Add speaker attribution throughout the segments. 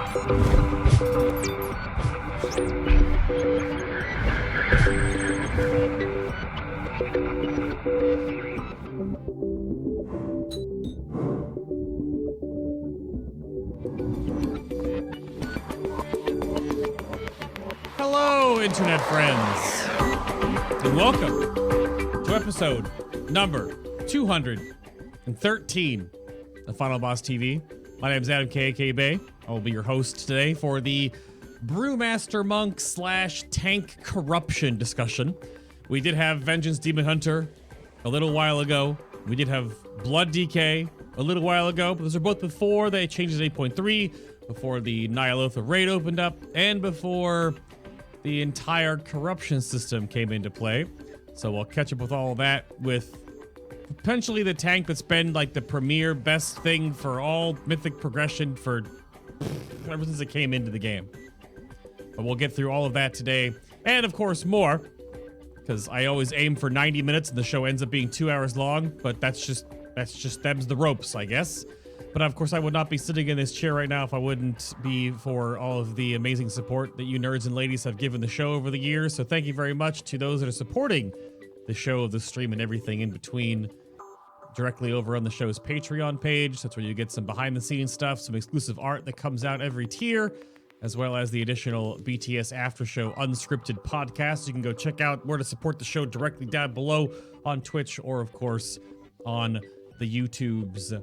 Speaker 1: Hello, internet friends, and welcome to episode number 213 of FinalBossTV. My name is Adam K.A.K. Bay. I will be your host today for the Brewmaster Monks / tank corruption discussion. We did have Vengeance Demon Hunter a little while ago. We did have Blood DK a little while ago, but those are both before they changed to 8.3, before the Ny'alotha raid opened up, and before the entire corruption system came into play. So we'll catch up with all of that with potentially the tank that's been like the premier best thing for all mythic progression for ever since it came into the game. But we'll get through all of that today, and of course more, because I always aim for 90 minutes and the show ends up being 2 hours long, but that's just them's the ropes, I guess. But of course, I would not be sitting in this chair right now if I wouldn't be for all of the amazing support that you nerds and ladies have given the show over the years. So thank you very much to those that are supporting the show, the stream, and everything in between directly over on the show's Patreon page. That's where you get some behind-the-scenes stuff, some exclusive art that comes out every tier, as well as the additional BTS After Show unscripted podcast. You can go check out where to support the show directly down below on Twitch or, of course, on the YouTubes.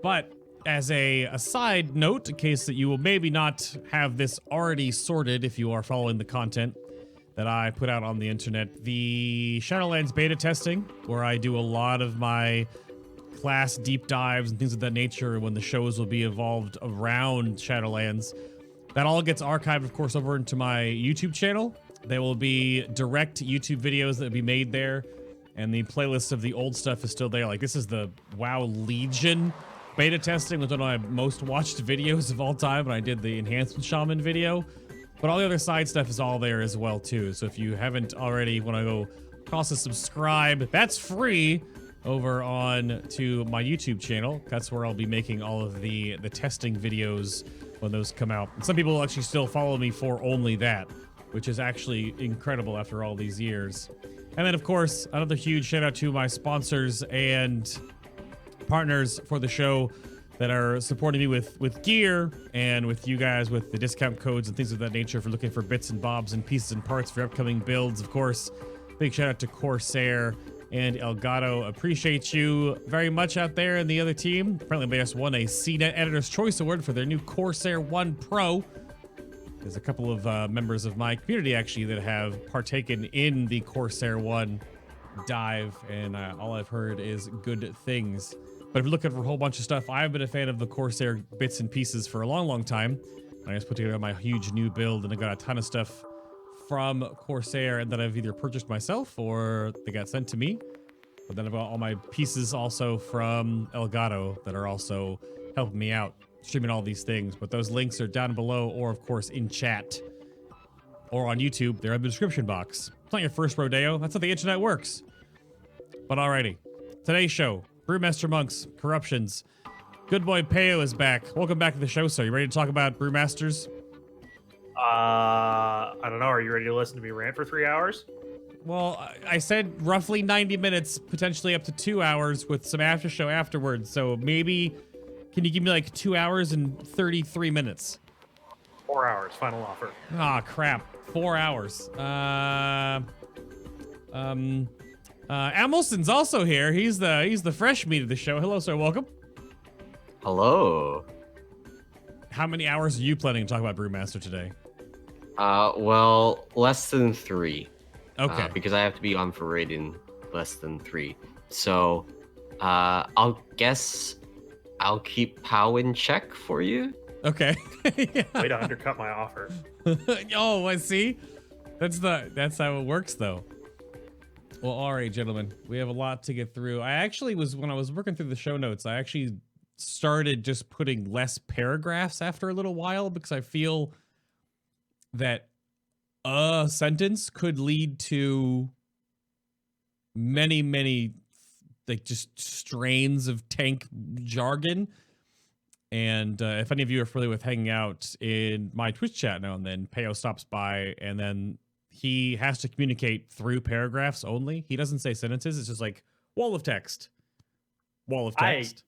Speaker 1: But as a side note, in case that you will maybe not have this already sorted if you are following the content that I put out on the internet, the Shadowlands beta testing, where I do a lot of my class deep dives and things of that nature when the shows will be evolved around Shadowlands, that all gets archived, of course, over into my YouTube channel. There will be direct YouTube videos that will be made there, and the playlist of the old stuff is still there. Like, this is the WoW Legion beta testing, was one of my most watched videos of all time when I did the Enhancement Shaman video. But all the other side stuff is all there as well, too. So if you haven't already want to go toss a subscribe, that's free over on to my YouTube channel. That's where I'll be making all of the testing videos when those come out. And some people will actually still follow me for only that, which is actually incredible after all these years. And then, of course, another huge shout out to my sponsors and partners for the show that are supporting me with gear, and with you guys with the discount codes and things of that nature if you're looking for bits and bobs and pieces and parts for upcoming builds. Of course, big shout out to Corsair and Elgato. Appreciate you very much out there and the other team. Apparently they just won a CNET Editor's Choice Award for their new Corsair 1 Pro. There's a couple of members of my community actually that have partaken in the Corsair 1 dive, and all I've heard is good things. But if you're looking for a whole bunch of stuff, I've been a fan of the Corsair bits and pieces for a long, long time. I just put together my huge new build, and I got a ton of stuff from Corsair and that I've either purchased myself or they got sent to me. But then I've got all my pieces also from Elgato that are also helping me out, streaming all these things. But those links are down below, or of course in chat, or on YouTube. They're in the description box. It's not your first rodeo. That's how the internet works. But alrighty, today's show, Brewmaster Monks, Corruptions. Good boy Peo is back. Welcome back to the show, sir. You ready to talk about Brewmasters?
Speaker 2: I don't know. Are you ready to listen to me rant for 3 hours?
Speaker 1: Well, I said roughly 90 minutes, potentially up to 2 hours with some after show afterwards. So maybe, can you give me like 2 hours and 33 minutes?
Speaker 2: 4 hours, final offer.
Speaker 1: Ah, crap. 4 hours. Emallson's also here. He's the fresh meat of the show. Hello, sir. Welcome.
Speaker 3: Hello.
Speaker 1: How many hours are you planning to talk about Brewmaster today?
Speaker 3: Well, less than 3.
Speaker 1: Okay.
Speaker 3: Because I have to be on for raid in less than 3. So, I'll keep Pao in check for you.
Speaker 1: Okay. Yeah.
Speaker 2: Way to undercut my offer.
Speaker 1: Oh, I see. That's how it works, though. Well, all right, gentlemen, we have a lot to get through. I actually when I was working through the show notes, I actually started just putting less paragraphs after a little while because I feel that a sentence could lead to many, like just strains of tank jargon. And if any of you are familiar with hanging out in my Twitch chat now and then, Peo stops by and then he has to communicate through paragraphs only. He doesn't say sentences. It's just like wall of text. Wall of text.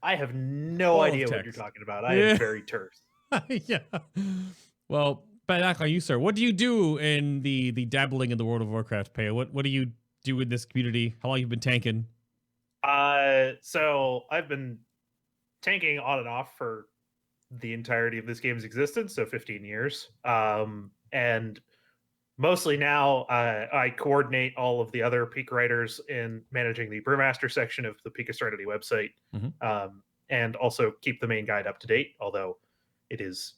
Speaker 2: I have no
Speaker 1: Wall of
Speaker 2: idea what you're
Speaker 1: text.
Speaker 2: talking about. I
Speaker 1: Yeah.
Speaker 2: am very terse.
Speaker 1: Yeah. Well, back on you, sir. What do you do in the dabbling in the World of Warcraft, Peo? What do you do in this community? How long you been tanking?
Speaker 2: So I've been tanking on and off for the entirety of this game's existence, so 15 years. And mostly now, I coordinate all of the other Peak writers in managing the Brewmaster section of the Peak Asternity website, and also keep the main guide up to date, although it is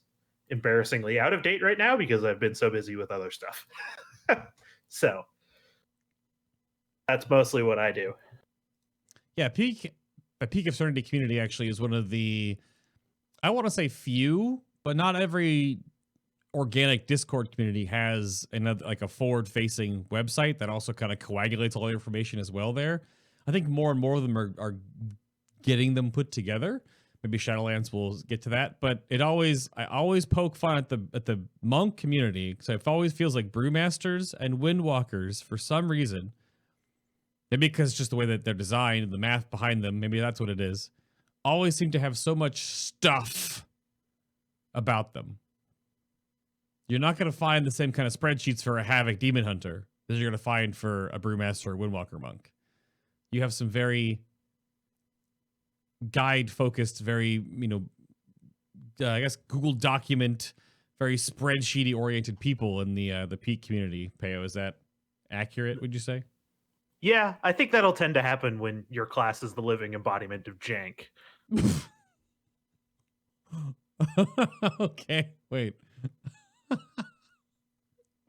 Speaker 2: embarrassingly out of date right now because I've been so busy with other stuff. So that's mostly what I do.
Speaker 1: Yeah, the Peak Asternity community actually is one of the, I want to say few, but not every organic Discord community has another, like a forward-facing website that also kind of coagulates all the information as well there. I think more and more of them are getting them put together. Maybe Shadowlands will get to that, but I always poke fun at the monk community because it always feels like brewmasters and windwalkers for some reason. Maybe because it's just the way that they're designed and the math behind them, maybe that's what it is, always seem to have so much stuff about them. You're not going to find the same kind of spreadsheets for a Havoc Demon Hunter as you're going to find for a Brewmaster or Windwalker Monk. You have some very guide-focused, very, I guess Google document, very spreadsheety oriented people in the Peak community. Peo, is that accurate, would you say?
Speaker 2: Yeah, I think that'll tend to happen when your class is the living embodiment of jank.
Speaker 1: Okay, wait.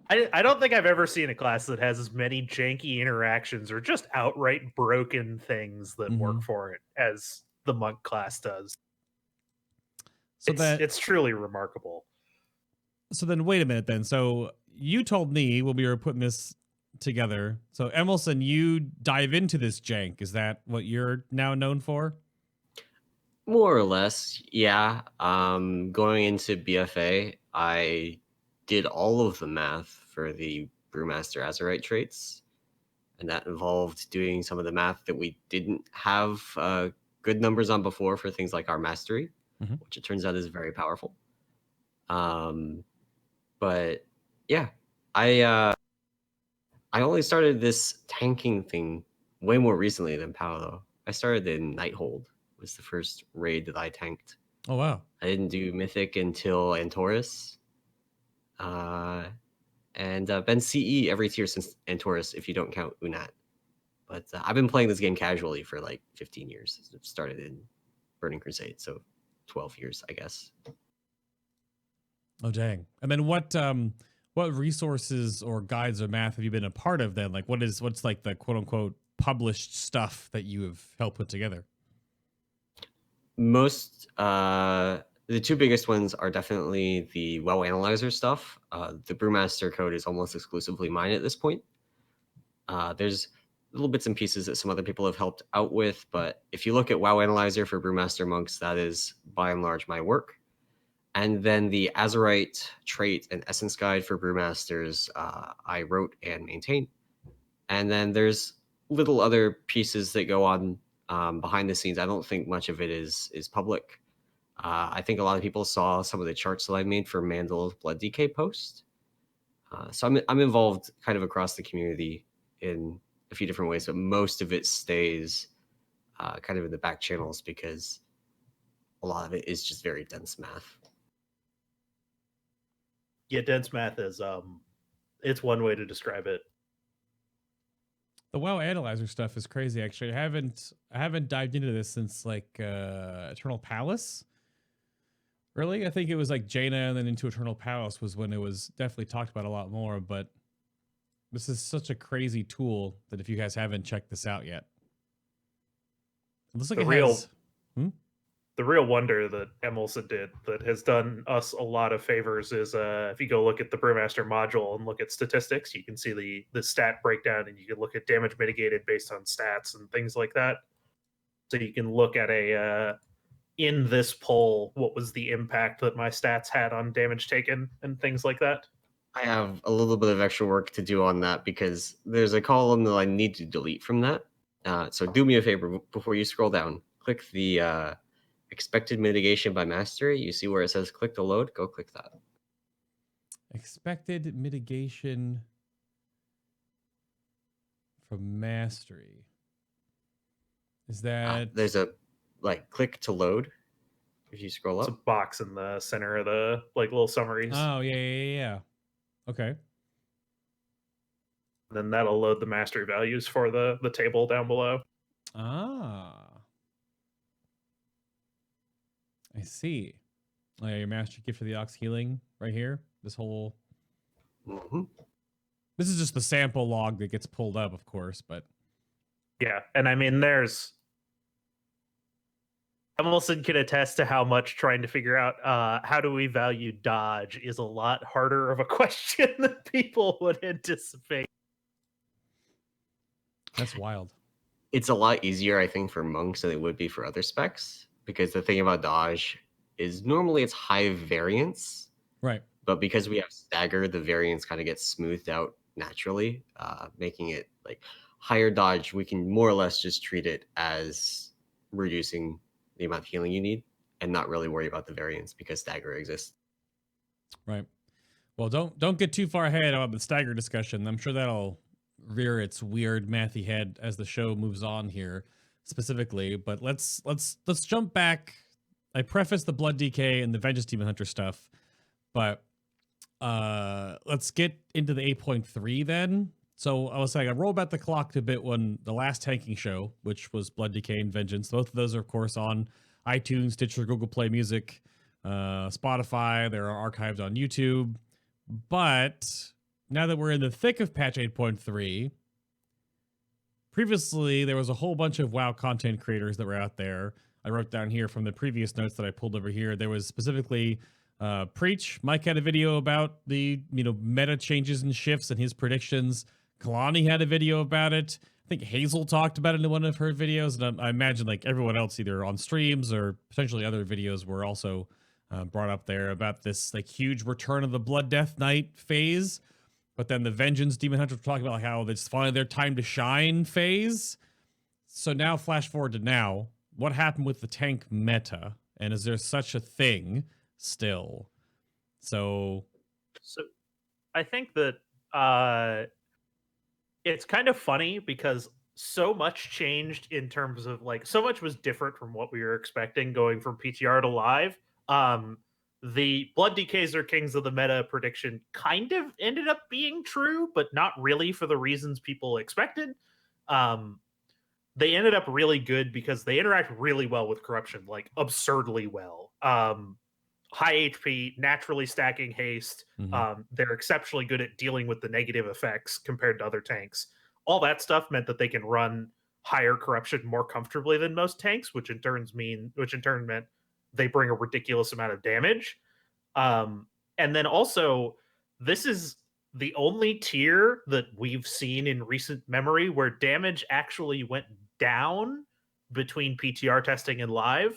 Speaker 2: I don't think I've ever seen a class that has as many janky interactions or just outright broken things that work for it as the monk class does. So it's truly remarkable.
Speaker 1: So then wait a minute then. So you told me when we were putting this together. So Emallson, you dive into this jank. Is that what you're now known for?
Speaker 3: More or less, yeah. Going into BFA, I did all of the math for the Brewmaster Azurite traits, and that involved doing some of the math that we didn't have good numbers on before for things like our mastery, which it turns out is very powerful. But yeah, I only started this tanking thing way more recently than Paolo. I started in Nighthold, was the first raid that I tanked.
Speaker 1: Oh, wow.
Speaker 3: I didn't do Mythic until Antorus. And been CE every tier since Antorus, if you don't count Unat. But I've been playing this game casually for like 15 years. It started in Burning Crusade, so 12 years, I guess.
Speaker 1: Oh, dang. And then what resources or guides or math have you been a part of then? Like what's like the quote unquote published stuff that you have helped put together?
Speaker 3: Most the two biggest ones are definitely the WoW Analyzer stuff. The Brewmaster code is almost exclusively mine at this point. There's little bits and pieces that some other people have helped out with, but if you look at WoW Analyzer for Brewmaster Monks, that is by and large my work. And then the Azurite trait and essence guide for Brewmasters, I wrote and maintain. And then there's little other pieces that go on behind the scenes. I don't think much of it is public. I think a lot of people saw some of the charts that I made for Mandal's Blood Decay post. So I'm involved kind of across the community in a few different ways, but most of it stays kind of in the back channels because a lot of it is just very dense math.
Speaker 2: Yeah, dense math is it's one way to describe it.
Speaker 1: The WoW Analyzer stuff is crazy. Actually, I haven't dived into this since like Eternal Palace. Really, I think it was like Jaina and then into Eternal Palace was when it was definitely talked about a lot more. But this is such a crazy tool that if you guys haven't checked this out yet, it looks like
Speaker 2: the real wonder that Emallson did that has done us a lot of favors is if you go look at the Brewmaster module and look at statistics, you can see the stat breakdown, and you can look at damage mitigated based on stats and things like that. So you can look at in this poll what was the impact that my stats had on damage taken and things like that?
Speaker 3: I have a little bit of extra work to do on that because there's a column that I need to delete from that. So do me a favor before you scroll down. Click the expected mitigation by mastery. You see where it says click to load? Go click that.
Speaker 1: Expected mitigation from mastery. Is that...
Speaker 3: there's a click to load. If you scroll
Speaker 2: It's
Speaker 3: up.
Speaker 2: a box in the center of the little summaries.
Speaker 1: Oh, yeah. Okay.
Speaker 2: Then that'll load the mastery values for the table down below.
Speaker 1: Ah. I see. Oh, yeah, your master gift for the ox healing right here. This whole...
Speaker 3: Mm-hmm.
Speaker 1: This is just the sample log that gets pulled up, of course, but...
Speaker 2: Yeah, and I mean, there's... Emallson can attest to how much trying to figure out how do we value dodge is a lot harder of a question than people would anticipate.
Speaker 1: That's wild.
Speaker 3: It's a lot easier, I think, for monks than it would be for other specs, because the thing about dodge is normally it's high variance.
Speaker 1: Right.
Speaker 3: But because we have stagger, the variance kind of gets smoothed out naturally, making it like higher dodge. We can more or less just treat it as reducing the amount of healing you need and not really worry about the variance because stagger exists.
Speaker 1: Right. Well, don't get too far ahead about the stagger discussion. I'm sure that'll rear its weird mathy head as the show moves on here specifically. But let's jump back. I prefaced the Blood DK and the Vengeance Demon Hunter stuff, but let's get into the 8.3 then. So I was saying I roll back the clock to a bit when the last tanking show, which was Blood DK and Vengeance. Both of those are, of course, on iTunes, Stitcher, Google Play Music, Spotify. They're archived on YouTube. But now that we're in the thick of patch 8.3, previously there was a whole bunch of WoW content creators that were out there. I wrote down here from the previous notes that I pulled over here. There was specifically Preach. Mike had a video about the meta changes and shifts and his predictions. Kalani had a video about it. I think Hazel talked about it in one of her videos, and I imagine like everyone else, either on streams or potentially other videos, were also brought up there about this like huge return of the Blood Death Knight phase. But then the Vengeance Demon Hunter were talking about how it's finally their time to shine phase. So now, flash forward to now, what happened with the tank meta, and is there such a thing still? So
Speaker 2: I think that it's kind of funny because so much changed in terms of like so much was different from what we were expecting going from PTR to live. The Blood DKs are kings of the meta prediction kind of ended up being true, but not really for the reasons people expected. They ended up really good because they interact really well with corruption, like absurdly well. High HP, naturally stacking haste. They're exceptionally good at dealing with the negative effects compared to other tanks. All that stuff meant that they can run higher corruption more comfortably than most tanks, which in turn meant they bring a ridiculous amount of damage. And then also, this is the only tier that we've seen in recent memory where damage actually went down between PTR testing and live.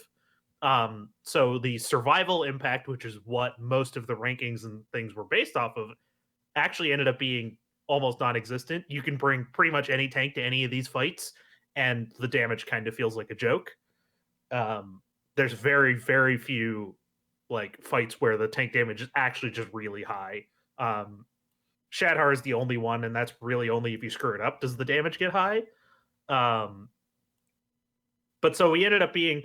Speaker 2: So the survival impact, which is what most of the rankings and things were based off of, actually ended up being almost non-existent. You can bring pretty much any tank to any of these fights, and the damage kind of feels like a joke. There's very, very few like fights where the tank damage is actually just really high. Shadhar is the only one, and that's really only if you screw it up does the damage get high. But so we ended up being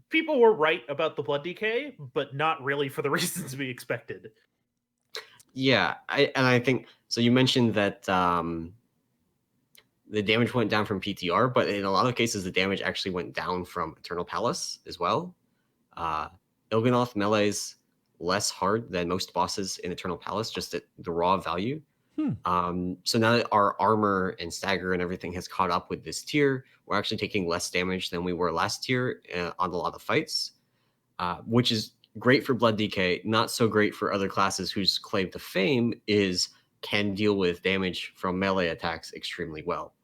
Speaker 2: people were right about the Blood DK, but not really for the reasons we expected.
Speaker 3: Yeah, I think so. You mentioned that the damage went down from PTR, but in a lot of cases, the damage actually went down from Eternal Palace as well. Il'gynoth melee's less hard than most bosses in Eternal Palace, just at the raw value. So now that our armor and stagger and everything has caught up with this tier, we're actually taking less damage than we were last year on a lot of fights, which is great for Blood DK, not so great for other classes whose claim to fame is can deal with damage from melee attacks extremely well.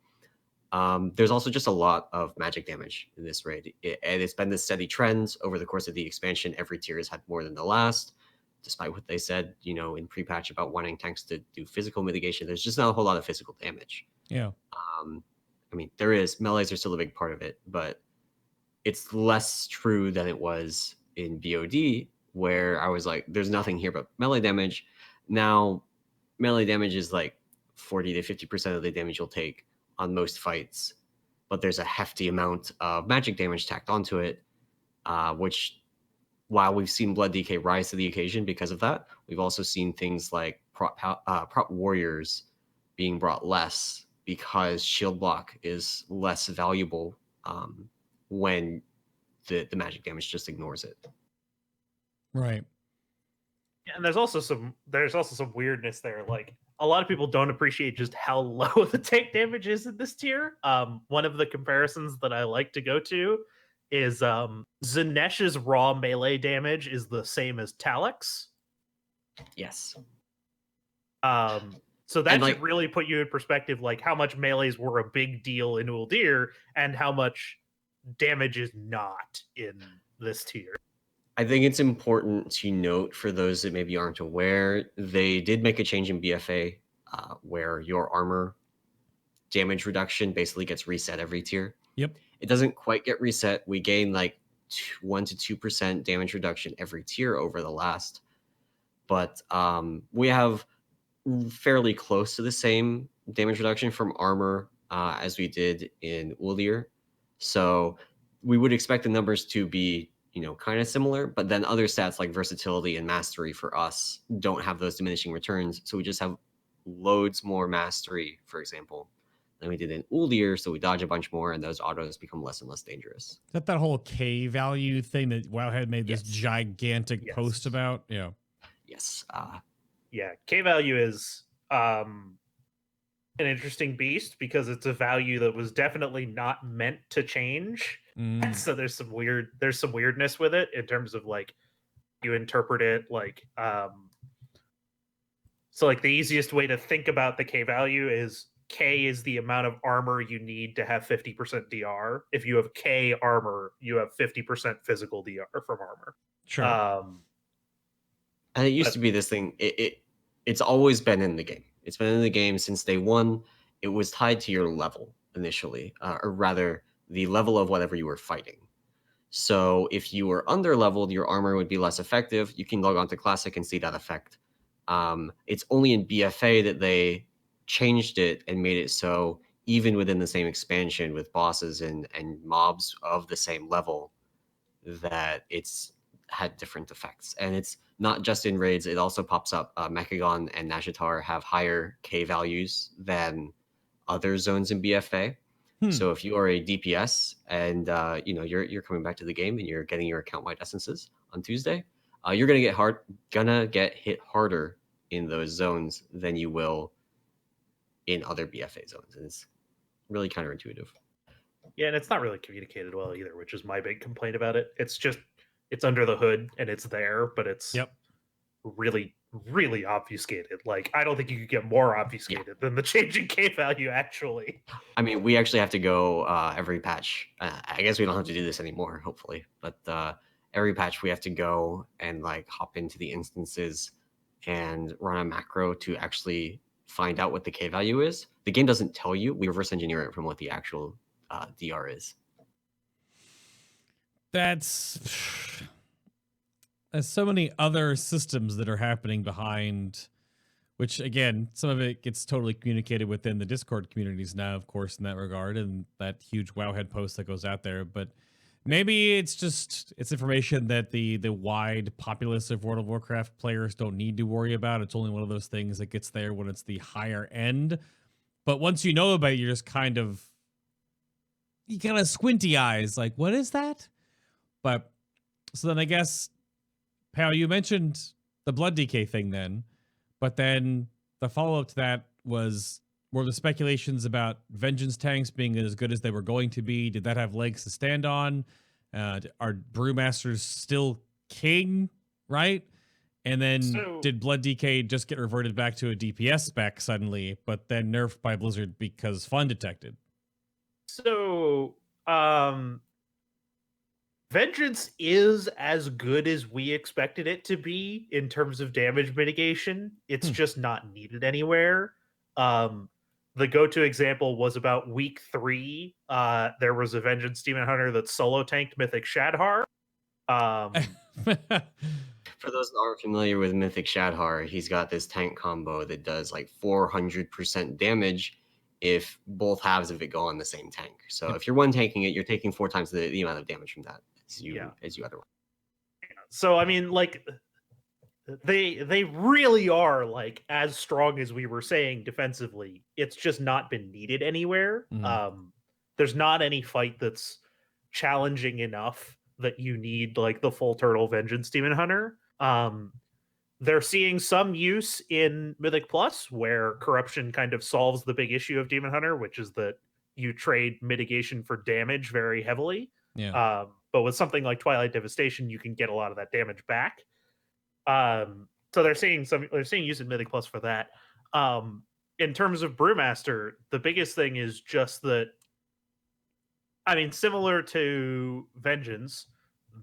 Speaker 3: There's also just a lot of magic damage in this raid, and it's been this steady trend over the course of the expansion. Every tier has had more than the last, despite what they said, in pre-patch about wanting tanks to do physical mitigation. There's just not a whole lot of physical damage.
Speaker 1: Yeah.
Speaker 3: I mean, there is. Melees are still a big part of it, but it's less true than it was in BOD, where I was like, there's nothing here but melee damage. Now, melee damage is like 40 to 50% of the damage you'll take on most fights, but there's a hefty amount of magic damage tacked onto it, which, while we've seen Blood DK rise to the occasion because of that, we've also seen things like prop warriors being brought less because shield block is less valuable when the magic damage just ignores it.
Speaker 1: Right.
Speaker 2: Yeah, and there's also some weirdness there. Like, a lot of people don't appreciate just how low the tank damage is in this tier. One of the comparisons that I like to go to is Zinesh's raw melee damage is the same as Talek's.
Speaker 3: Yes.
Speaker 2: So that should really put you in perspective, like how much melees were a big deal in Uldir and how much damage is not in this tier.
Speaker 3: I think it's important to note, for those that maybe aren't aware, they did make a change in BFA where your armor damage reduction basically gets reset every tier.
Speaker 1: Yep.
Speaker 3: It doesn't quite get reset. We gain like 1 to 2% damage reduction every tier over the last, but we have fairly close to the same damage reduction from armor as we did in Uldir. So we would expect the numbers to be kind of similar, but then other stats like versatility and mastery for us don't have those diminishing returns. So we just have loads more mastery, for example, than we did in Uldir. So we dodge a bunch more, and those autos become less and less dangerous.
Speaker 1: Is that whole K value thing that Wowhead made this gigantic post about? Yeah.
Speaker 3: Yes.
Speaker 2: Yeah, K value is an interesting beast because it's a value that was definitely not meant to change. So there's some weirdness with it in terms of like you interpret it. Like so like the easiest way to think about the K value is K is the amount of armor you need to have 50% DR. If you have K armor, you have 50% physical DR from armor.
Speaker 1: Sure.
Speaker 3: And it used to be this thing. It's always been in the game. It's been in the game since day one. It was tied to your level initially, or rather, the level of whatever you were fighting. So if you were under leveled, your armor would be less effective. You can log on to Classic and see that effect. It's only in BFA that they changed it and made it so even within the same expansion with bosses and mobs of the same level, that it's had different effects. And it's not just in raids, it also pops up. Mechagon and Nashatar have higher K values than other zones in BFA. So if you are a DPS and you're coming back to the game and you're getting your account-wide essences on Tuesday, you're gonna get hit harder in those zones than you will in other BFA zones. And it's really counterintuitive.
Speaker 2: Yeah, and it's not really communicated well either, which is my big complaint about it. It's under the hood and it's there, but it's really, really obfuscated. Like, I don't think you could get more obfuscated than the changing K value, actually.
Speaker 3: I mean, we actually have to go every patch. I guess we don't have to do this anymore, hopefully. But every patch we have to go and like hop into the instances and run a macro to actually find out what the K value is. The game doesn't tell you. We reverse engineer it from what the actual DR is.
Speaker 1: There's so many other systems that are happening behind, which again, some of it gets totally communicated within the Discord communities now, of course, in that regard, and that huge Wowhead post that goes out there. But maybe it's information that the wide populace of World of Warcraft players don't need to worry about. It's only one of those things that gets there when it's the higher end. But once you know about it, you're just kind of squinty eyes, like, what is that? But so then I guess, Pal, you mentioned the Blood DK thing then, but then the follow-up to that were the speculations about Vengeance tanks being as good as they were going to be. Did that have legs to stand on? Are Brewmasters still king, right? And then did Blood DK just get reverted back to a DPS spec suddenly, but then nerfed by Blizzard because fun detected?
Speaker 2: So, Vengeance is as good as we expected it to be in terms of damage mitigation. It's
Speaker 1: Hmm.
Speaker 2: just not needed anywhere. Um, the go-to example was about week 3. There was a Vengeance Demon Hunter that solo tanked Mythic Shadhar.
Speaker 3: For those that aren't familiar with Mythic Shadhar, he's got this tank combo that does like 400% damage if both halves of it go on the same tank. So
Speaker 1: Yep.
Speaker 3: if you're one tanking it, you're taking 4 times the amount of damage from that as you
Speaker 2: Yeah.
Speaker 3: otherwise.
Speaker 2: So I mean, like, they really are like as strong as we were saying defensively. It's just not been needed anywhere. There's not any fight that's challenging enough that you need like the full turtle vengeance demon hunter. They're seeing some use in Mythic Plus where corruption kind of solves the big issue of Demon Hunter, which is that you trade mitigation for damage very heavily.
Speaker 1: Yeah.
Speaker 2: But with something like Twilight Devastation, you can get a lot of that damage back. So they're seeing use in Mythic Plus for that. In terms of Brewmaster, the biggest thing is just that, I mean, similar to Vengeance,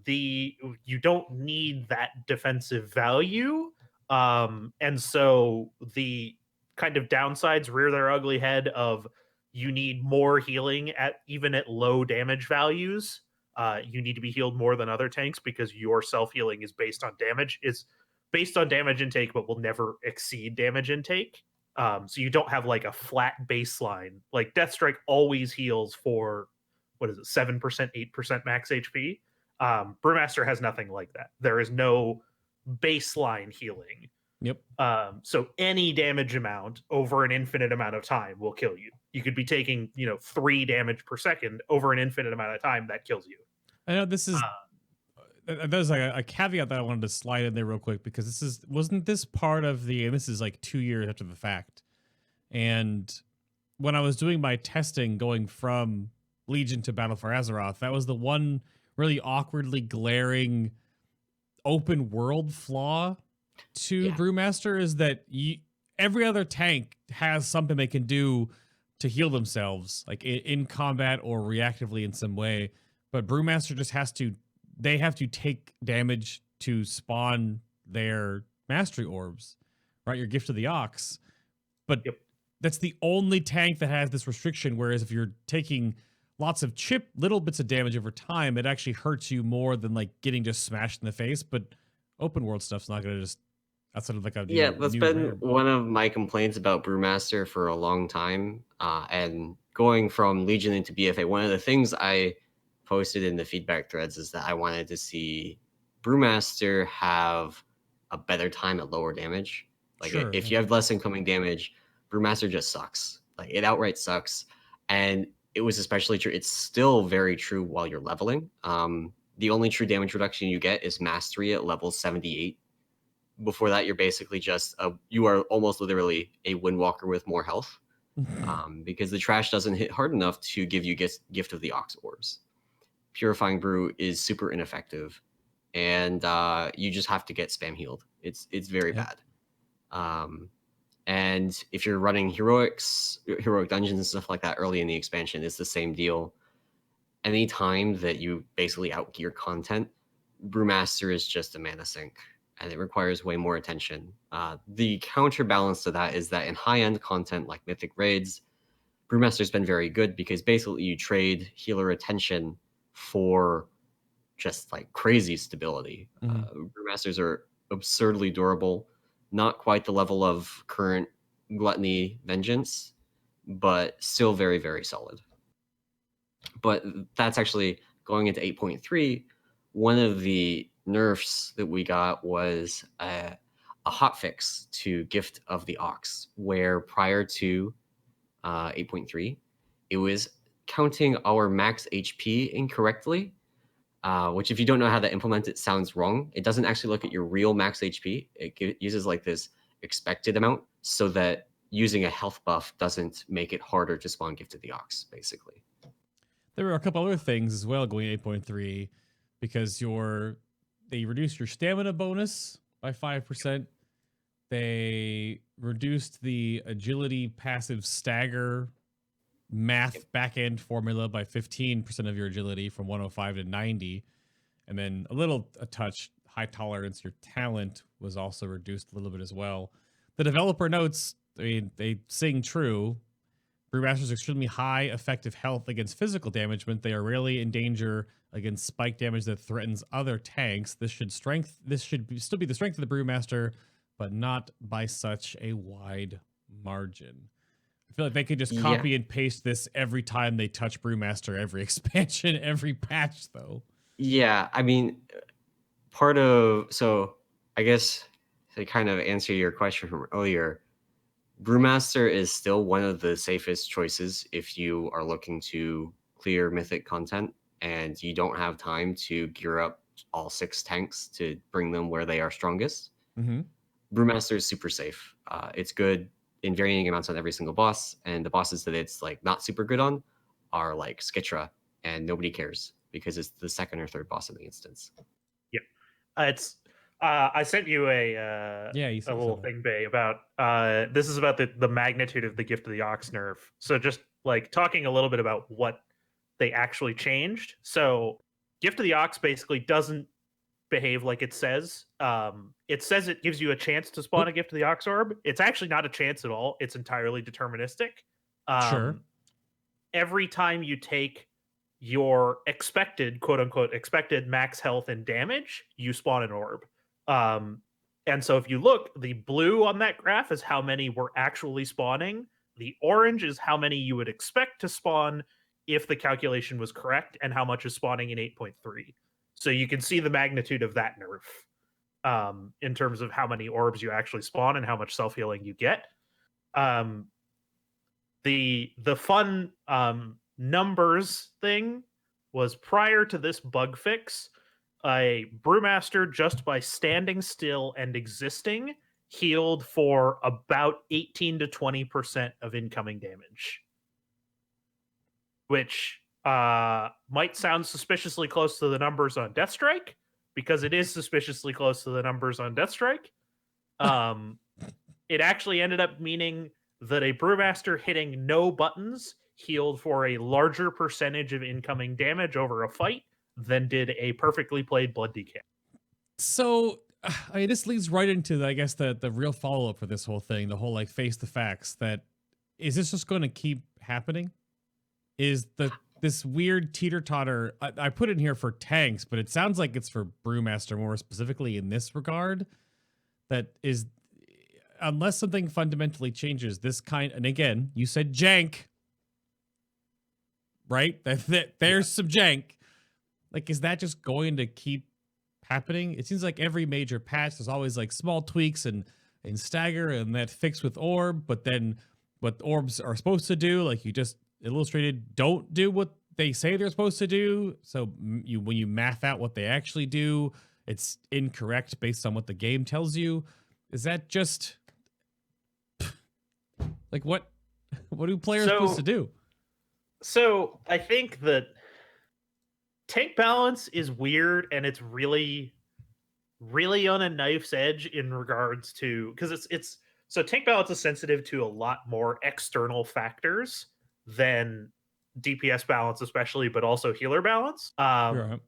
Speaker 2: you don't need that defensive value. And so the kind of downsides rear their ugly head of you need more healing even at low damage values. You need to be healed more than other tanks because your self healing is based on damage intake, but will never exceed damage intake. So you don't have like a flat baseline. Like Deathstrike always heals for, what is it, 7%, 8% max HP. Brewmaster has nothing like that. There is no baseline healing.
Speaker 1: Yep.
Speaker 2: So any damage amount over an infinite amount of time will kill you. You could be taking, 3 damage per second over an infinite amount of time. That kills you.
Speaker 1: I know this is there's like a caveat that I wanted to slide in there real quick because wasn't this part of the, and this is like 2 years after the fact. And when I was doing my testing going from Legion to Battle for Azeroth, that was the one really awkwardly glaring open world flaw to Brewmaster, is that every other tank has something they can do to heal themselves, like in combat or reactively in some way. But Brewmaster just they have to take damage to spawn their mastery orbs, right? Your Gift of the Ox. But that's the only tank that has this restriction. Whereas if you're taking lots of little bits of damage over time, it actually hurts you more than like getting just smashed in the face. But open world stuff's not going to just, that's sort of like a
Speaker 3: That's been one of my complaints about Brewmaster for a long time. And going from Legion into BFA, one of the things I posted in the feedback threads is that I wanted to see Brewmaster have a better time at lower damage. Like if you have less incoming damage, Brewmaster just sucks. Like it outright sucks. And it was especially true. It's still very true while you're leveling. The only true damage reduction you get is Mastery at level 78. Before that, you're basically you are almost literally a Windwalker with more health, because the trash doesn't hit hard enough to give you Gift of the Ox orbs. Purifying Brew is super ineffective, and you just have to get spam healed. It's very bad. And if you're running heroic dungeons and stuff like that early in the expansion, it's the same deal. Any time that you basically outgear content, Brewmaster is just a mana sink, and it requires way more attention. The counterbalance to that is that in high-end content like Mythic Raids, Brewmaster's been very good because basically you trade healer attention for just like crazy stability. Brewmasters are absurdly durable, not quite the level of current Gluttony Vengeance, but still very, very solid. But that's actually going into 8.3. One of the nerfs that we got was a hotfix to Gift of the Ox, where prior to 8.3, it was counting our max HP incorrectly, which if you don't know how to implement it, sounds wrong. It doesn't actually look at your real max HP. It uses like this expected amount so that using a health buff doesn't make it harder to spawn Gift of the Ox, basically.
Speaker 1: There were a couple other things as well going 8.3, because they reduced your stamina bonus by 5%. They reduced the agility passive stagger math back-end formula by 15% of your agility from 105 to 90. And then a touch high tolerance, your talent was also reduced a little bit as well. The developer notes, I mean, they sing true. Brewmaster's extremely high effective health against physical damage, but they are rarely in danger against spike damage that threatens other tanks. This should still be the strength of the Brewmaster, but not by such a wide margin. I feel like they could just copy and paste this every time they touch Brewmaster, every expansion, every patch, though.
Speaker 3: Yeah, I mean, I guess to kind of answer your question from earlier, Brewmaster is still one of the safest choices if you are looking to clear mythic content and you don't have time to gear up all 6 tanks to bring them where they are strongest.
Speaker 1: Mm-hmm.
Speaker 3: Brewmaster is super safe. It's good in varying amounts on every single boss, and the bosses that it's like not super good on are like Skitra, and nobody cares because it's the second or third boss in the instance.
Speaker 2: Yep. I sent you a little thing, Bay, about this is about the magnitude of the Gift of the Ox nerf. So just like talking a little bit about what they actually changed. So Gift of the Ox basically doesn't behave like it says. It says it gives you a chance to spawn a Gift of the Ox orb. It's actually not a chance at all. It's entirely deterministic.
Speaker 1: Sure.
Speaker 2: Every time you take your expected, quote unquote, expected max health and damage, you spawn an orb. And so if you look, the blue on that graph is how many were actually spawning. The orange is how many you would expect to spawn if the calculation was correct, and how much is spawning in 8.3. So you can see the magnitude of that nerf in terms of how many orbs you actually spawn and how much self-healing you get. The fun numbers thing was prior to this bug fix, a Brewmaster, just by standing still and existing, healed for about 18 to 20% of incoming damage, which might sound suspiciously close to the numbers on Deathstrike, because it is suspiciously close to the numbers on Deathstrike. It actually ended up meaning that a Brewmaster hitting no buttons healed for a larger percentage of incoming damage over a fight than did a perfectly played Blood DK.
Speaker 1: So, I mean, this leads right into, I guess, the real follow-up for this whole thing, the whole, like, face the facts, that is this just going to keep happening? Is this weird teeter-totter, I put it in here for tanks, but it sounds like it's for Brewmaster more specifically in this regard, that is, unless something fundamentally changes, this kind, and again, you said jank, right? There's some jank. Like, is that just going to keep happening? It seems like every major patch, there's always like small tweaks and stagger and that fix with orb, but then what orbs are supposed to do, like you just illustrated, don't do what they say they're supposed to do. So when you math out what they actually do, it's incorrect based on what the game tells you. Is that just like what do players supposed to do?
Speaker 2: So I think that tank balance is weird, and it's really, really on a knife's edge in regards to, because it's so tank balance is sensitive to a lot more external factors than DPS balance, especially, but also healer balance.
Speaker 1: Right.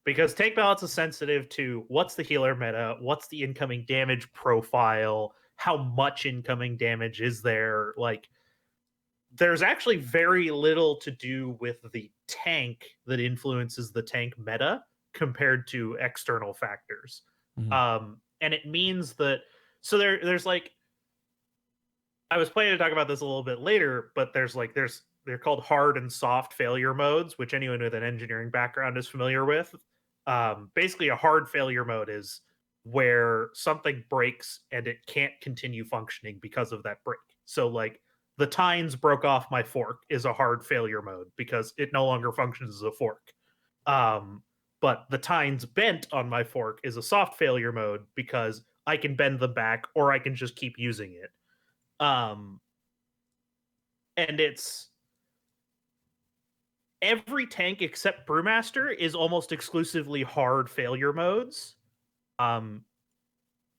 Speaker 2: Because tank balance is sensitive to what's the healer meta, what's the incoming damage profile, how much incoming damage is there. Like, there's actually very little to do with the tank that influences the tank meta compared to external factors.
Speaker 1: Mm-hmm.
Speaker 2: And it means that, so there's like, I was planning to talk about this a little bit later, but they're called hard and soft failure modes, which anyone with an engineering background is familiar with. Basically, a hard failure mode is where something breaks and it can't continue functioning because of that break. So like, the tines broke off my fork is a hard failure mode because it no longer functions as a fork. But the tines bent on my fork is a soft failure mode because I can bend them back or I can just keep using it. And it's every tank except Brewmaster is almost exclusively hard failure modes.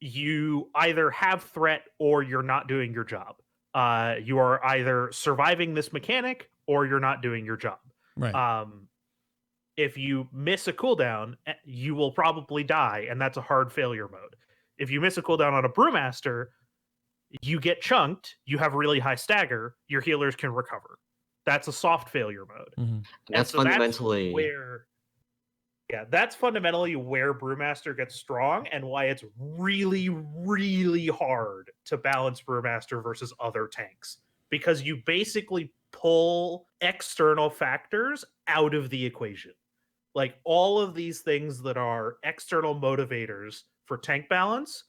Speaker 2: You either have threat or you're not doing your job. you are either surviving this mechanic or you're not doing your job.
Speaker 1: Right.
Speaker 2: If you miss a cooldown, you will probably die, and that's a hard failure mode. If you miss a cooldown on a Brewmaster, you get chunked, you have really high stagger, your healers can recover. That's a soft failure mode.
Speaker 1: Mm-hmm.
Speaker 3: That's fundamentally
Speaker 2: that's fundamentally where Brewmaster gets strong and why it's really, really hard to balance Brewmaster versus other tanks. Because you basically pull external factors out of the equation. Like all of these things that are external motivators for tank balance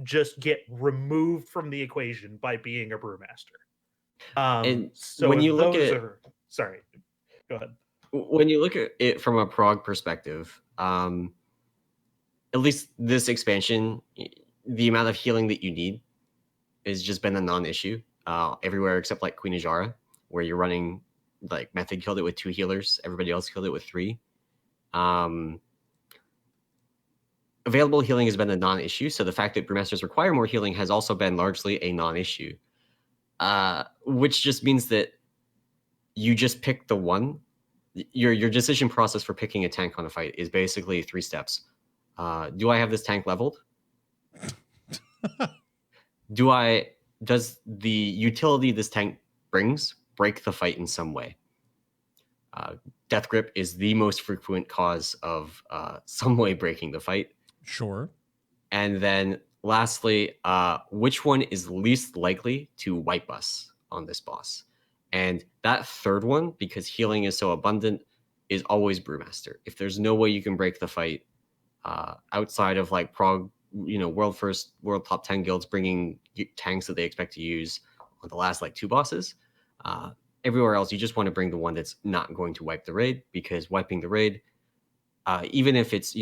Speaker 2: just get removed from the equation by being a Brewmaster.
Speaker 3: and
Speaker 2: So
Speaker 3: when you look
Speaker 2: those
Speaker 3: at
Speaker 2: are sorry, go ahead.
Speaker 3: when you look at it from a prog perspective, at least this expansion, the amount of healing that you need has just been a non-issue everywhere except like Queen Ajara, where you're running like Method killed it with 2 healers, everybody else killed it with 3. Available healing has been a non-issue, so the fact that Brewmasters require more healing has also been largely a non-issue, which just means that you just pick the one. Your decision process for picking a tank on a fight is basically 3 steps. Do I have this tank leveled? Does the utility this tank brings break the fight in some way? Death Grip is the most frequent cause of some way breaking the fight.
Speaker 1: Sure.
Speaker 3: And then lastly, which one is least likely to wipe us on this boss? And that third one, because healing is so abundant, is always Brewmaster. If there's no way you can break the fight outside of like prog, world first, world top 10 guilds bringing tanks that they expect to use on the last like 2 bosses, everywhere else you just want to bring the one that's not going to wipe the raid, because wiping the raid, even if it's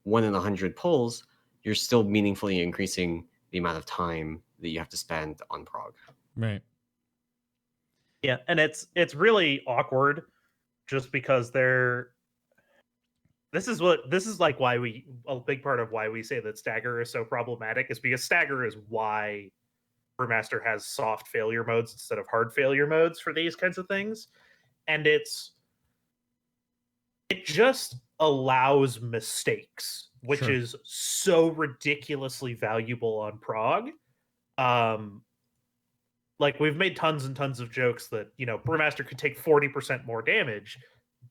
Speaker 3: 1 in 100 pulls, you're still meaningfully increasing the amount of time that you have to spend on prog.
Speaker 1: Right.
Speaker 2: Yeah, and it's really awkward just because this is like why a big part of why we say that stagger is so problematic is because stagger is why Brewmaster has soft failure modes instead of hard failure modes for these kinds of things. And it just allows mistakes, which
Speaker 1: Sure.
Speaker 2: is so ridiculously valuable on prog. Like we've made tons and tons of jokes that Brewmaster could take 40% more damage,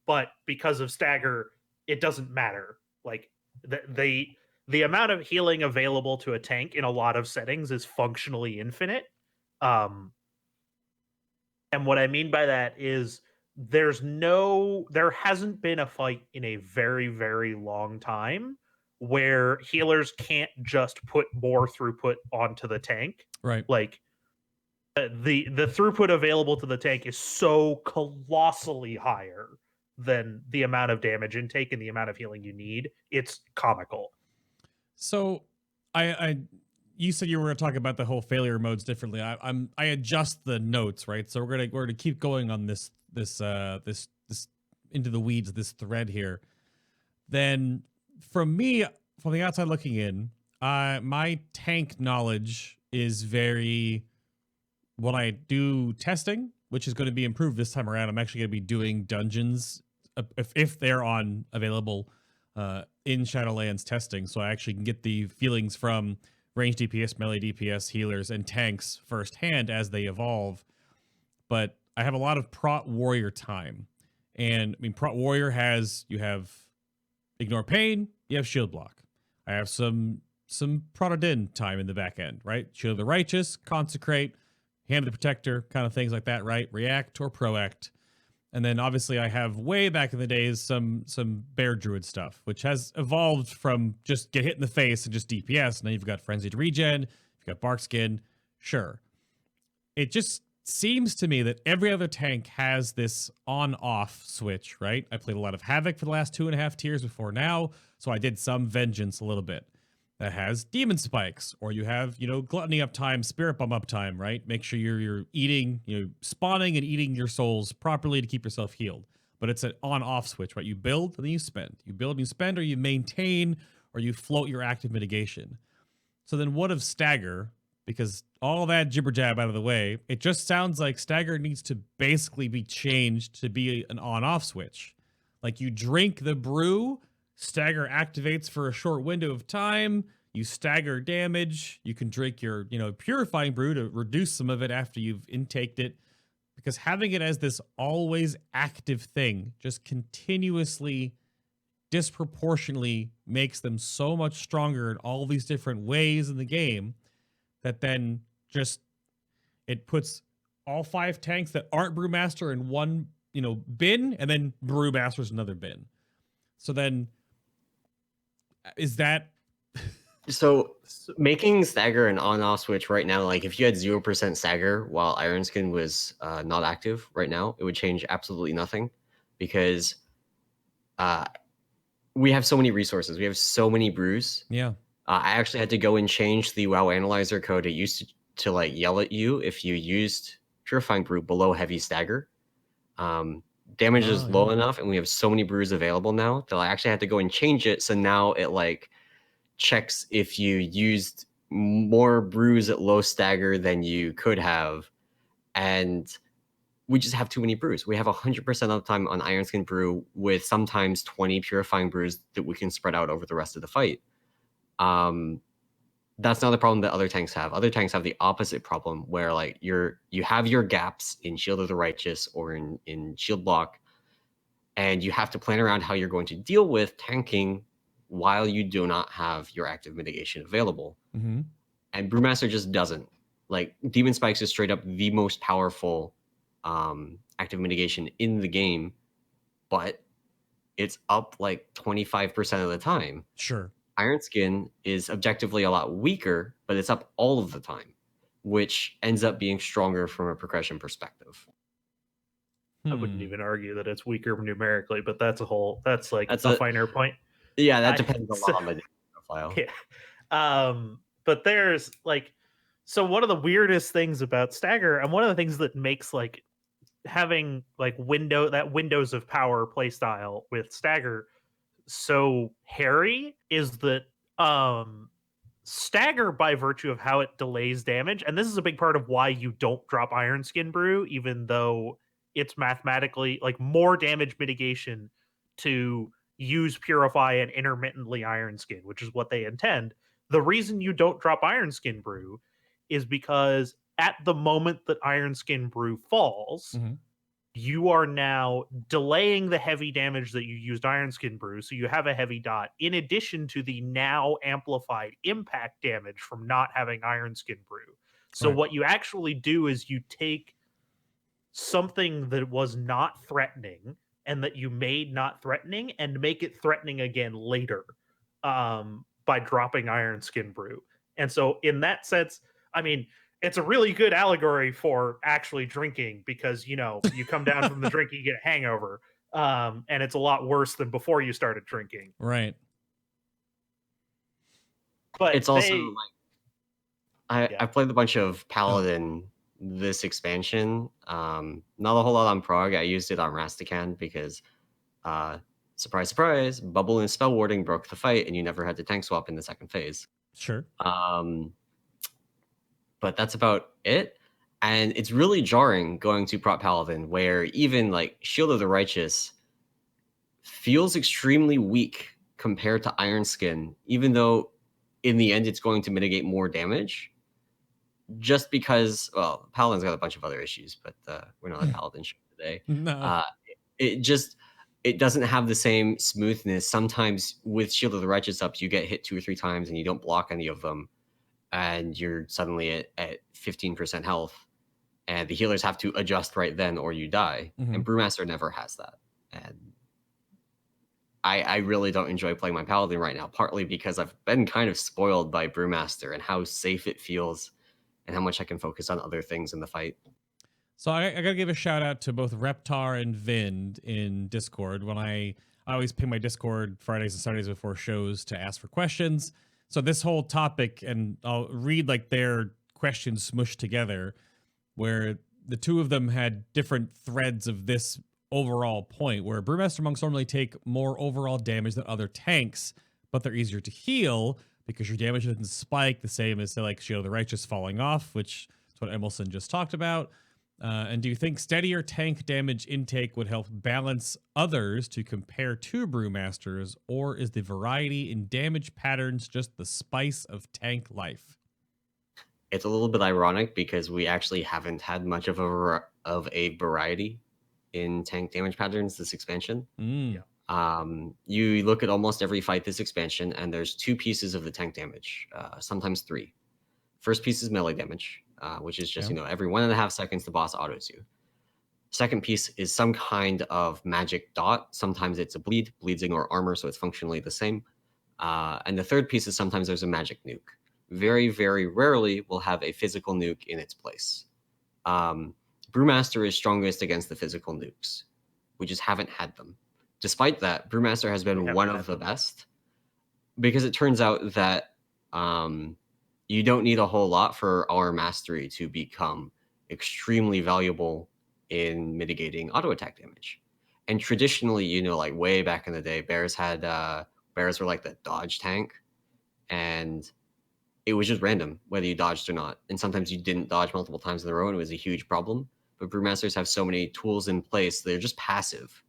Speaker 2: but because of stagger, it doesn't matter. Like the amount of healing available to a tank in a lot of settings is functionally infinite. And what I mean by that is there hasn't been a fight in a very, very long time where healers can't just put more throughput onto the tank.
Speaker 1: Right.
Speaker 2: Like the throughput available to the tank is so colossally higher than the amount of damage intake and the amount of healing you need. It's comical.
Speaker 1: So you said you were going to talk about the whole failure modes differently. I adjust the notes, right? So we're gonna keep going on this into the weeds, this thread here. Then from me, from the outside looking in, my tank knowledge is very when I do testing, which is going to be improved this time around. I'm actually going to be doing dungeons if they're on available in Shadowlands testing, so I actually can get the feelings from range DPS, melee DPS, healers, and tanks firsthand as they evolve. But I have a lot of Prot Warrior time. And I mean, Prot Warrior you have Ignore Pain, you have Shield Block. I have some Protodin time in the back end, right? Shield of the Righteous, Consecrate, Hand of the Protector, kind of things like that, right? React or Proact. And then obviously I have way back in the days some Bear Druid stuff, which has evolved from just get hit in the face and just DPS. Now you've got Frenzied Regen, you've got Barkskin, sure. It just seems to me that every other tank has this on-off switch, right? I played a lot of Havoc for the last 2.5 tiers before now, so I did some Vengeance a little bit. That has Demon Spikes, or you have, Gluttony uptime, Spirit Bomb uptime, right? Make sure you're eating, spawning and eating your souls properly to keep yourself healed. But it's an on-off switch, right? You build and then you spend. You build and you spend, or you maintain, or you float your active mitigation. So then what of Stagger? because all that jibber jab out of the way, it just sounds like Stagger needs to basically be changed to be an on-off switch. Like you drink the brew, Stagger activates for a short window of time, you stagger damage, you can drink your, purifying brew to reduce some of it after you've intaked it. Because having it as this always active thing just continuously, disproportionately makes them so much stronger in all these different ways in the game that then just it puts all 5 tanks that aren't Brewmaster in one, bin, and then Brewmaster's another bin. So then is that
Speaker 3: So making Stagger an on-off switch right now, like if you had 0% Stagger while Iron Skin was not active right now, it would change absolutely nothing because we have so many resources. We have so many brews.
Speaker 1: Yeah.
Speaker 3: I actually had to go and change the WoW Analyzer code. It used to like yell at you if you used Purifying Brew below Heavy Stagger. Damage is low enough, and we have so many brews available now that I actually had to go and change it. So now it like checks if you used more brews at low stagger than you could have, and we just have too many brews. We have 100% of the time on Iron Skin Brew with sometimes 20 purifying brews that we can spread out over the rest of the fight. That's not the problem that other tanks have. Other tanks have the opposite problem where like you have your gaps in Shield of the Righteous or in Shield Block, and you have to plan around how you're going to deal with tanking while you do not have your active mitigation available.
Speaker 1: Mm-hmm.
Speaker 3: And Brewmaster just doesn't. Like Demon Spikes is straight up the most powerful active mitigation in the game, but it's up like 25% of the time.
Speaker 1: Sure.
Speaker 3: Iron Skin is objectively a lot weaker, but it's up all of the time, which ends up being stronger from a progression perspective.
Speaker 2: I wouldn't even argue that it's weaker numerically, but that's like
Speaker 3: That's
Speaker 2: a finer point.
Speaker 3: Yeah, that depends a lot on the profile.
Speaker 2: Yeah. But there's like, so one of the weirdest things about Stagger, and one of the things that makes like having like Windows of Power playstyle with Stagger so hairy is that Stagger, by virtue of how it delays damage, and this is a big part of why you don't drop Iron Skin Brew, even though it's mathematically like more damage mitigation to use Purify and intermittently Iron Skin, which is what they intend. The reason you don't drop Iron Skin Brew is because at the moment that Iron Skin Brew falls, you are now delaying the heavy damage that you used Iron Skin Brew, so you have a heavy dot, in addition to the now amplified impact damage from not having Iron Skin Brew. So what you actually do is you take something that was not threatening and that you made not threatening and make it threatening again later by dropping Iron Skin Brew. And so in that sense, I mean, it's a really good allegory for actually drinking because, you come down from the drink, you get a hangover. And it's a lot worse than before you started drinking.
Speaker 1: Right.
Speaker 3: But it's also like, I played a bunch of Paladin this expansion. Not a whole lot on Prog. I used it on Rastican because, surprise, surprise, Bubble and Spell Warding broke the fight and you never had to tank swap in the second phase.
Speaker 1: Sure.
Speaker 3: But that's about it. And it's really jarring going to Prot Paladin, where even like Shield of the Righteous feels extremely weak compared to Iron Skin, even though in the end it's going to mitigate more damage. Just because, well, Paladin's got a bunch of other issues, but we're not a Paladin show today.
Speaker 1: No.
Speaker 3: It doesn't have the same smoothness. Sometimes with Shield of the Righteous up, you get hit 2 or 3 times and you don't block any of them, and you're suddenly at 15% health, and the healers have to adjust right then or you die. And Brewmaster never has that. And I really don't enjoy playing my Paladin right now, partly because I've been kind of spoiled by Brewmaster and how safe it feels and how much I can focus on other things in the fight.
Speaker 1: So I gotta give a shout out to both Reptar and Vind in Discord. When I always ping my Discord Fridays and Saturdays before shows to ask for questions. So this whole topic, and I'll read like their questions smushed together, where the two of them had different threads of this overall point, where Brewmaster Monks normally take more overall damage than other tanks, but they're easier to heal because your damage doesn't spike the same as, say, like Shield of the Righteous falling off, which is what Emallson just talked about. And do you think steadier tank damage intake would help balance others to compare to Brewmasters, or is the variety in damage patterns just the spice of tank life?
Speaker 3: It's a little bit ironic because we actually haven't had much of a variety in tank damage patterns this expansion.
Speaker 1: Mm.
Speaker 3: You look at almost every fight this expansion, and there's 2 pieces of the tank damage, sometimes 3. First piece is melee damage, which is just, every 1.5 seconds the boss autos you. Second piece is some kind of magic dot. Sometimes it's a bleed. Bleeds ignore armor, so it's functionally the same. And the third piece is sometimes there's a magic nuke. Very, very rarely we'll have a physical nuke in its place. Brewmaster is strongest against the physical nukes. We just haven't had them. Despite that, Brewmaster has been one of the best, because it turns out that you don't need a whole lot for our mastery to become extremely valuable in mitigating auto attack damage. And traditionally, like way back in the day, bears were like the dodge tank, and it was just random whether you dodged or not. And sometimes you didn't dodge multiple times in a row, and it was a huge problem. But Brewmasters have so many tools in place, they're just passive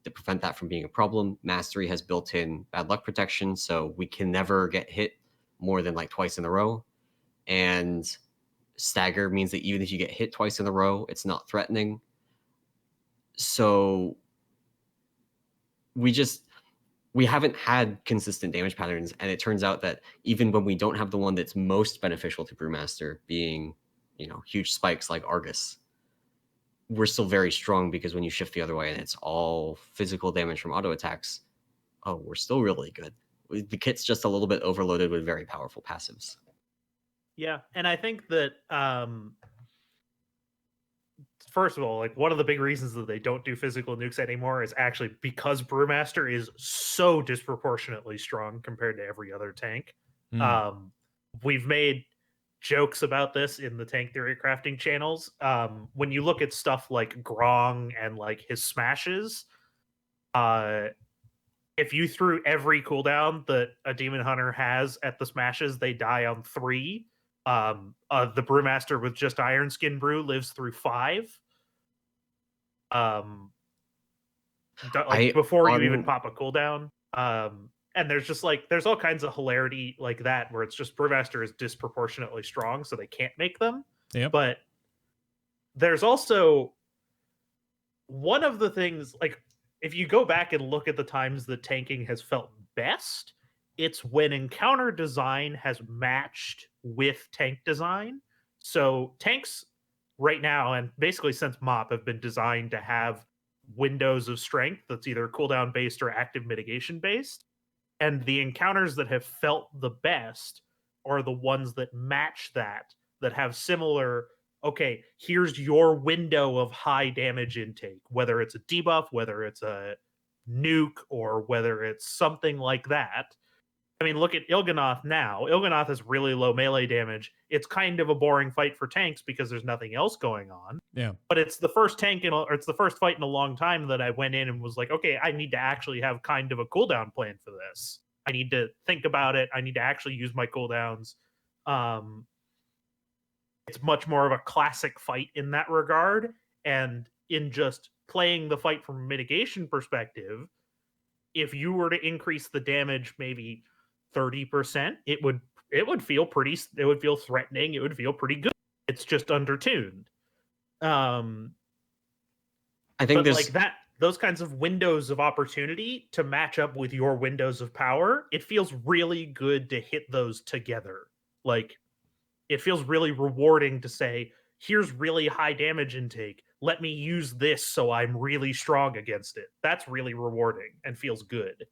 Speaker 3: to prevent that from being a problem. Mastery has built-in bad luck protection, so we can never get hit more than like twice in a row. And stagger means that even if you get hit twice in a row, it's not threatening. So we haven't had consistent damage patterns, and it turns out that even when we don't have the one that's most beneficial to Brewmaster, being, huge spikes like Argus, we're still very strong, because when you shift the other way and it's all physical damage from auto attacks, we're still really good. The kit's just a little bit overloaded with very powerful passives.
Speaker 2: Yeah, and I think that first of all, like, one of the big reasons that they don't do physical nukes anymore is actually because Brewmaster is so disproportionately strong compared to every other tank. We've made jokes about this in the tank theory crafting channels. When you look at stuff like Grong and like his smashes, if you threw every cooldown that a demon hunter has at the smashes, they die on 3. The Brewmaster with just Iron Skin Brew lives through 5. Before you even pop a cooldown. And there's all kinds of hilarity like that, where it's just Brewmaster is disproportionately strong, so they can't make them.
Speaker 1: Yep.
Speaker 2: But there's also one of the things, like, if you go back and look at the times that tanking has felt best, it's when encounter design has matched with tank design. So tanks right now, and basically since MOP, have been designed to have windows of strength that's either cooldown based or active mitigation based. And the encounters that have felt the best are the ones that match that have similar, okay, here's your window of high damage intake, whether it's a debuff, whether it's a nuke, or whether it's something like that. I mean, look at Il'gynoth now. Il'gynoth has really low melee damage. It's kind of a boring fight for tanks because there's nothing else going on.
Speaker 1: Yeah.
Speaker 2: But it's the first it's the first fight in a long time that I went in and was like, okay, I need to actually have kind of a cooldown plan for this. I need to think about it. I need to actually use my cooldowns. It's much more of a classic fight in that regard. And in just playing the fight from a mitigation perspective, if you were to increase the damage maybe 30%, it would feel threatening. It would feel pretty good. It's just undertuned.
Speaker 3: I think
Speaker 2: like that, those kinds of windows of opportunity to match up with your windows of power, it feels really good to hit those together. Like, it feels really rewarding to say, here's really high damage intake. Let me use this so I'm really strong against it. That's really rewarding and feels good.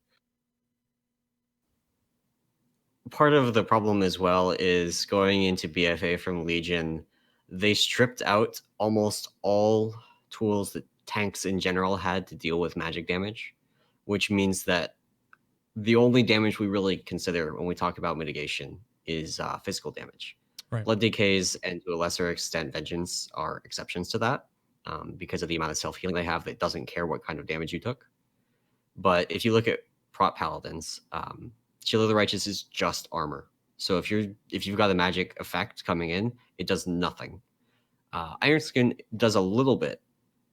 Speaker 3: Part of the problem as well is going into BFA from Legion, they stripped out almost all tools that tanks in general had to deal with magic damage, which means that the only damage we really consider when we talk about mitigation is physical damage.
Speaker 1: Right.
Speaker 3: Blood decays and to a lesser extent vengeance are exceptions to that, because of the amount of self-healing they have that doesn't care what kind of damage you took. But if you look at prop paladins, Shield of the Righteous is just armor. So if you've got a magic effect coming in, it does nothing. Iron Skin does a little bit,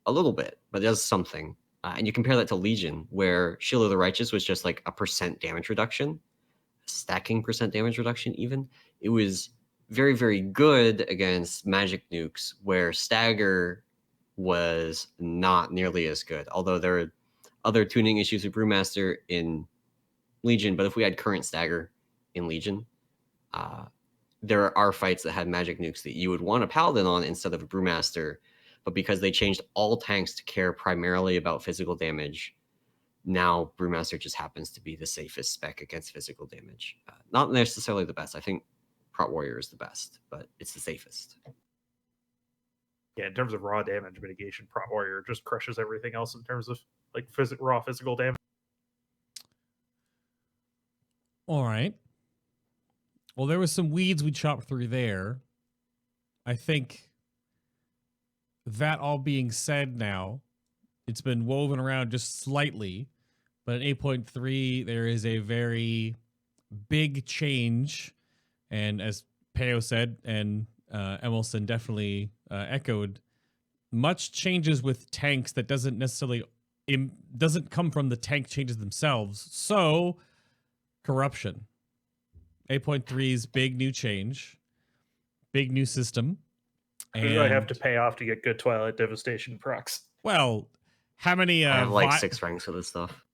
Speaker 3: but it does something. And you compare that to Legion, where Shield of the Righteous was just like a % damage reduction, stacking % damage reduction even. It was very, very good against magic nukes, where Stagger was not nearly as good. Although there are other tuning issues with Brewmaster in Legion, but if we had current Stagger in Legion, there are fights that had magic nukes that you would want a Paladin on instead of a Brewmaster, but because they changed all tanks to care primarily about physical damage, now Brewmaster just happens to be the safest spec against physical damage. Not necessarily the best. I think Prot Warrior is the best, but it's the safest.
Speaker 2: Yeah, in terms of raw damage mitigation, Prot Warrior just crushes everything else in terms of like raw physical damage.
Speaker 1: All right. Well, there was some weeds we chopped through there. I think that all being said now, it's been woven around just slightly, but in 8.3, there is a very big change. And as Peo said, and Emallson definitely echoed, much changes with tanks that doesn't necessarily doesn't come from the tank changes themselves. So, corruption. 8.3's big new change, big new system.
Speaker 2: Who do I have to pay off to get good Twilight Devastation procs?
Speaker 1: Well, how many?
Speaker 3: I have like 6 ranks for this stuff.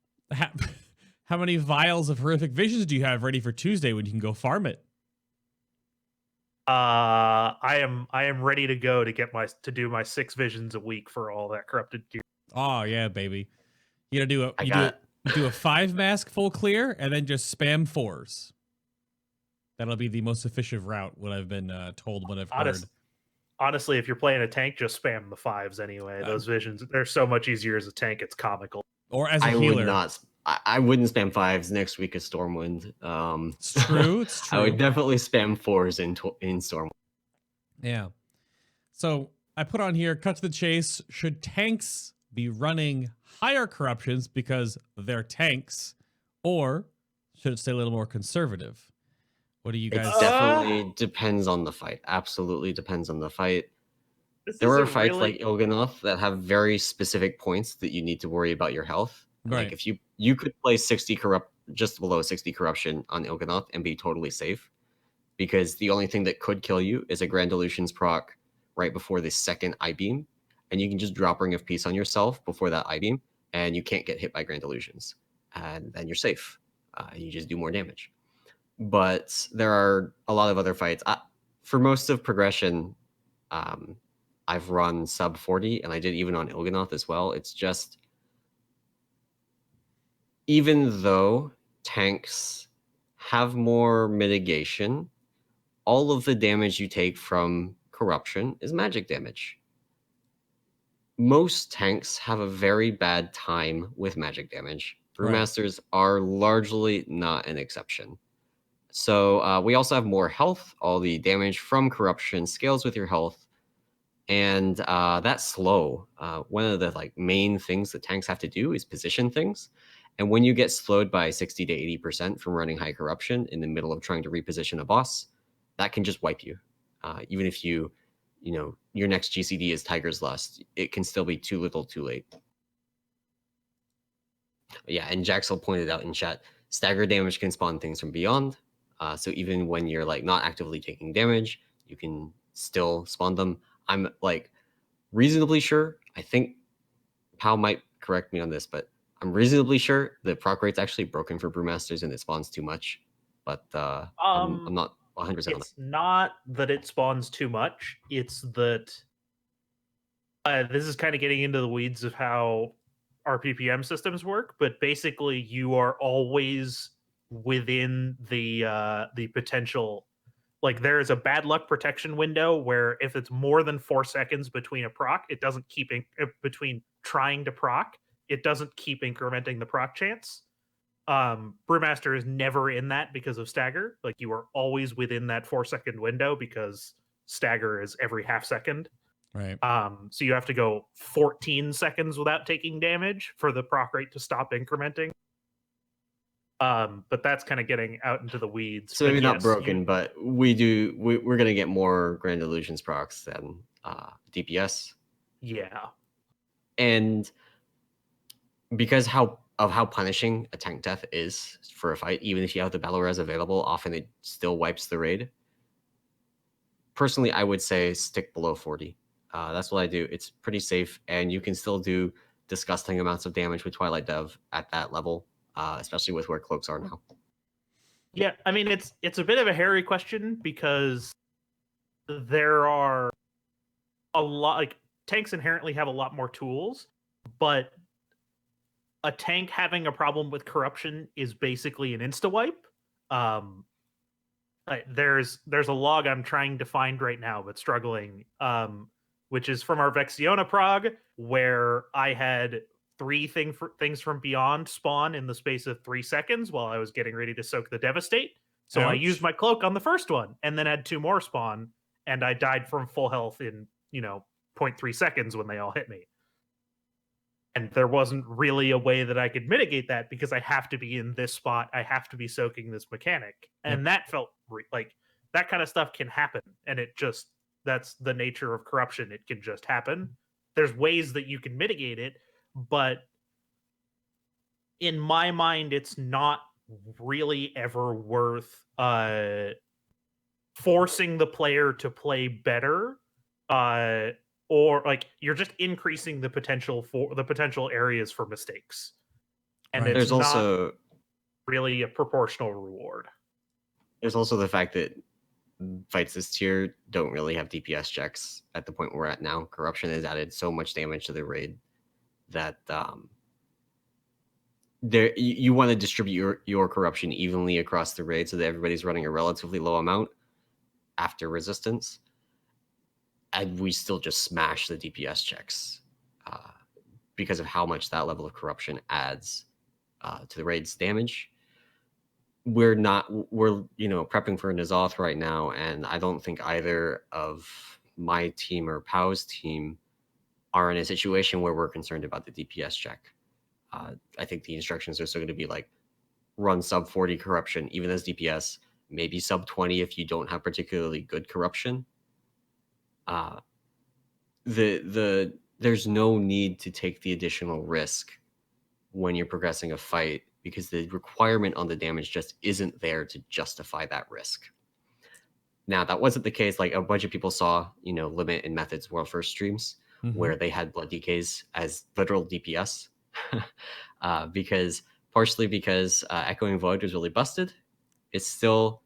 Speaker 1: How many vials of horrific visions do you have ready for Tuesday when you can go farm it?
Speaker 2: I am ready to go to do my 6 visions a week for all that corrupted gear.
Speaker 1: Oh yeah, baby! You gotta do a 5 mask full clear and then just spam 4s. That'll be the most efficient route. What I've been told, what I've heard.
Speaker 2: Honestly, if you're playing a tank, just spam the 5s anyway. Those visions, they're so much easier as a tank. It's comical.
Speaker 1: Or as a healer.
Speaker 3: I wouldn't spam 5s next week of Stormwind.
Speaker 1: It's true. It's true.
Speaker 3: I would definitely spam 4s in Stormwind.
Speaker 1: Yeah. So I put on here, cut to the chase. Should tanks be running higher corruptions because they're tanks, or should it stay a little more conservative? What do you guys?
Speaker 3: It definitely depends on the fight. Absolutely depends on the fight. There are fights like Il'gynoth that have very specific points that you need to worry about your health.
Speaker 1: Right.
Speaker 3: Like if you could play 60 just below 60 corruption on Il'gynoth and be totally safe, because the only thing that could kill you is a Grand Illusions proc right before the second I-beam, and you can just drop Ring of Peace on yourself before that I-beam, and you can't get hit by Grand Illusions, and then you're safe. You just do more damage. But there are a lot of other fights. For most of progression, I've run sub 40, and I did even on Il'gynoth as well. It's just, even though tanks have more mitigation, all of the damage you take from corruption is magic damage. Most tanks have a very bad time with magic damage. Brewmasters are largely not an exception. So we also have more health. All the damage from corruption scales with your health, and that's slow. One of the main things that tanks have to do is position things, and when you get slowed by 60 to 80% from running high corruption in the middle of trying to reposition a boss, that can just wipe you. Even if your next GCD is Tiger's Lust, it can still be too little, too late. Yeah, and Jaxel pointed out in chat, stagger damage can spawn things from beyond. So even when you're not actively taking damage, you can still spawn them. I'm reasonably sure. I think Pal might correct me on this, but I'm reasonably sure the proc rate's actually broken for Brewmasters and it spawns too much. But I'm not 100% on that.
Speaker 2: It's not that it spawns too much. It's that this is kind of getting into the weeds of how RPPM systems work, but basically you are always within the potential. There is a bad luck protection window where if it's more than 4 seconds between a proc, it doesn't keep between trying to proc, it doesn't keep incrementing the proc chance. Brewmaster is never in that because of stagger. You are always within that 4-second window because stagger is every half second.
Speaker 1: Right.
Speaker 2: So you have to go 14 seconds without taking damage for the proc rate to stop incrementing. But that's kind of getting out into the weeds.
Speaker 3: So
Speaker 2: But
Speaker 3: maybe not
Speaker 2: yes,
Speaker 3: broken, but we're gonna get more Grand Illusions procs than DPS.
Speaker 2: yeah.
Speaker 3: And because how punishing a tank death is for a fight, even if you have the battle res available, often it still wipes the raid. Personally, I would say stick below 40. That's what I do. It's pretty safe, and you can still do disgusting amounts of damage with Twilight Dev at that level, especially with where cloaks are now.
Speaker 2: Yeah, I mean it's a bit of a hairy question because there are a lot, like, tanks inherently have a lot more tools, but a tank having a problem with corruption is basically an insta wipe. There's a log I'm trying to find right now, but struggling, which is from our Vexiona prog, where I had things from Beyond spawn in the space of 3 seconds while I was getting ready to soak the Devastate. So I
Speaker 1: Ouch.
Speaker 2: used my cloak on the first one, and then had 2 more spawn, and I died from full health in 0.3 seconds when they all hit me. And there wasn't really a way that I could mitigate that because I have to be in this spot. I have to be soaking this mechanic. And that felt like that kind of stuff can happen. And that's the nature of corruption. It can just happen. There's ways that you can mitigate it, but in my mind, it's not really ever worth forcing the player to play better. Or like you're just increasing the potential areas for mistakes, and
Speaker 1: Right.
Speaker 2: it's
Speaker 3: There's
Speaker 2: not
Speaker 3: also
Speaker 2: really a proportional reward.
Speaker 3: there's also the fact that fights this tier don't really have DPS checks at the point we're at now. Corruption has added so much damage to the raid that you want to distribute your corruption evenly across the raid so that everybody's running a relatively low amount after resistance. And we still just smash the DPS checks because of how much that level of corruption adds to the raid's damage. We're prepping for N'Zoth right now, and I don't think either of my team or Pau's team are in a situation where we're concerned about the DPS check. I think the instructions are still going to be like run sub 40 corruption, even as DPS, maybe sub 20 if you don't have particularly good corruption. There's no need to take the additional risk when you're progressing a fight because the requirement on the damage just isn't there to justify that risk. Now, that wasn't the case. Like a bunch of people saw, Limit and Method's World First streams where they had blood DKs as literal DPS partially because Echoing Void was really busted. It's still,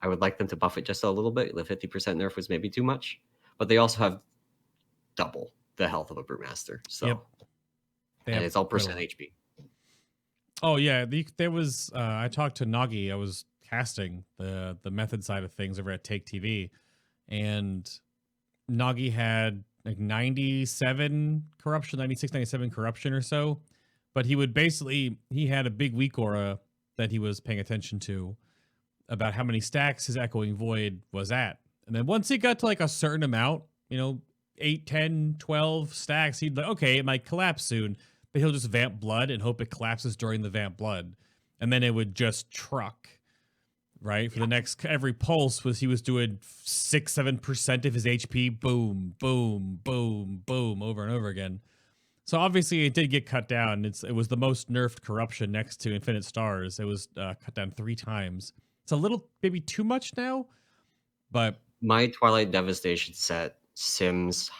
Speaker 3: I would like them to buff it just a little bit. The 50% nerf was maybe too much, but they also have double the health of a Brewmaster. So, and it's all percent HP.
Speaker 1: Oh yeah, there was. I talked to Nagi. I was casting the method side of things over at Take TV, and Nagi had like 97 corruption, 96, 97 corruption or so. But he had a big weak aura that he was paying attention to about how many stacks his Echoing Void was at. And then once he got to like a certain amount, 8, 10, 12 stacks, he'd like, okay, it might collapse soon, but he'll just vamp blood and hope it collapses during the vamp blood. And then it would just truck, right? For the next, every pulse he was doing 6, 7% of his HP, boom, boom, boom, boom, over and over again. So obviously it did get cut down. It was the most nerfed corruption next to Infinite Stars. It was cut down 3 times. It's a little, maybe too much now, but...
Speaker 3: My Twilight Devastation set sims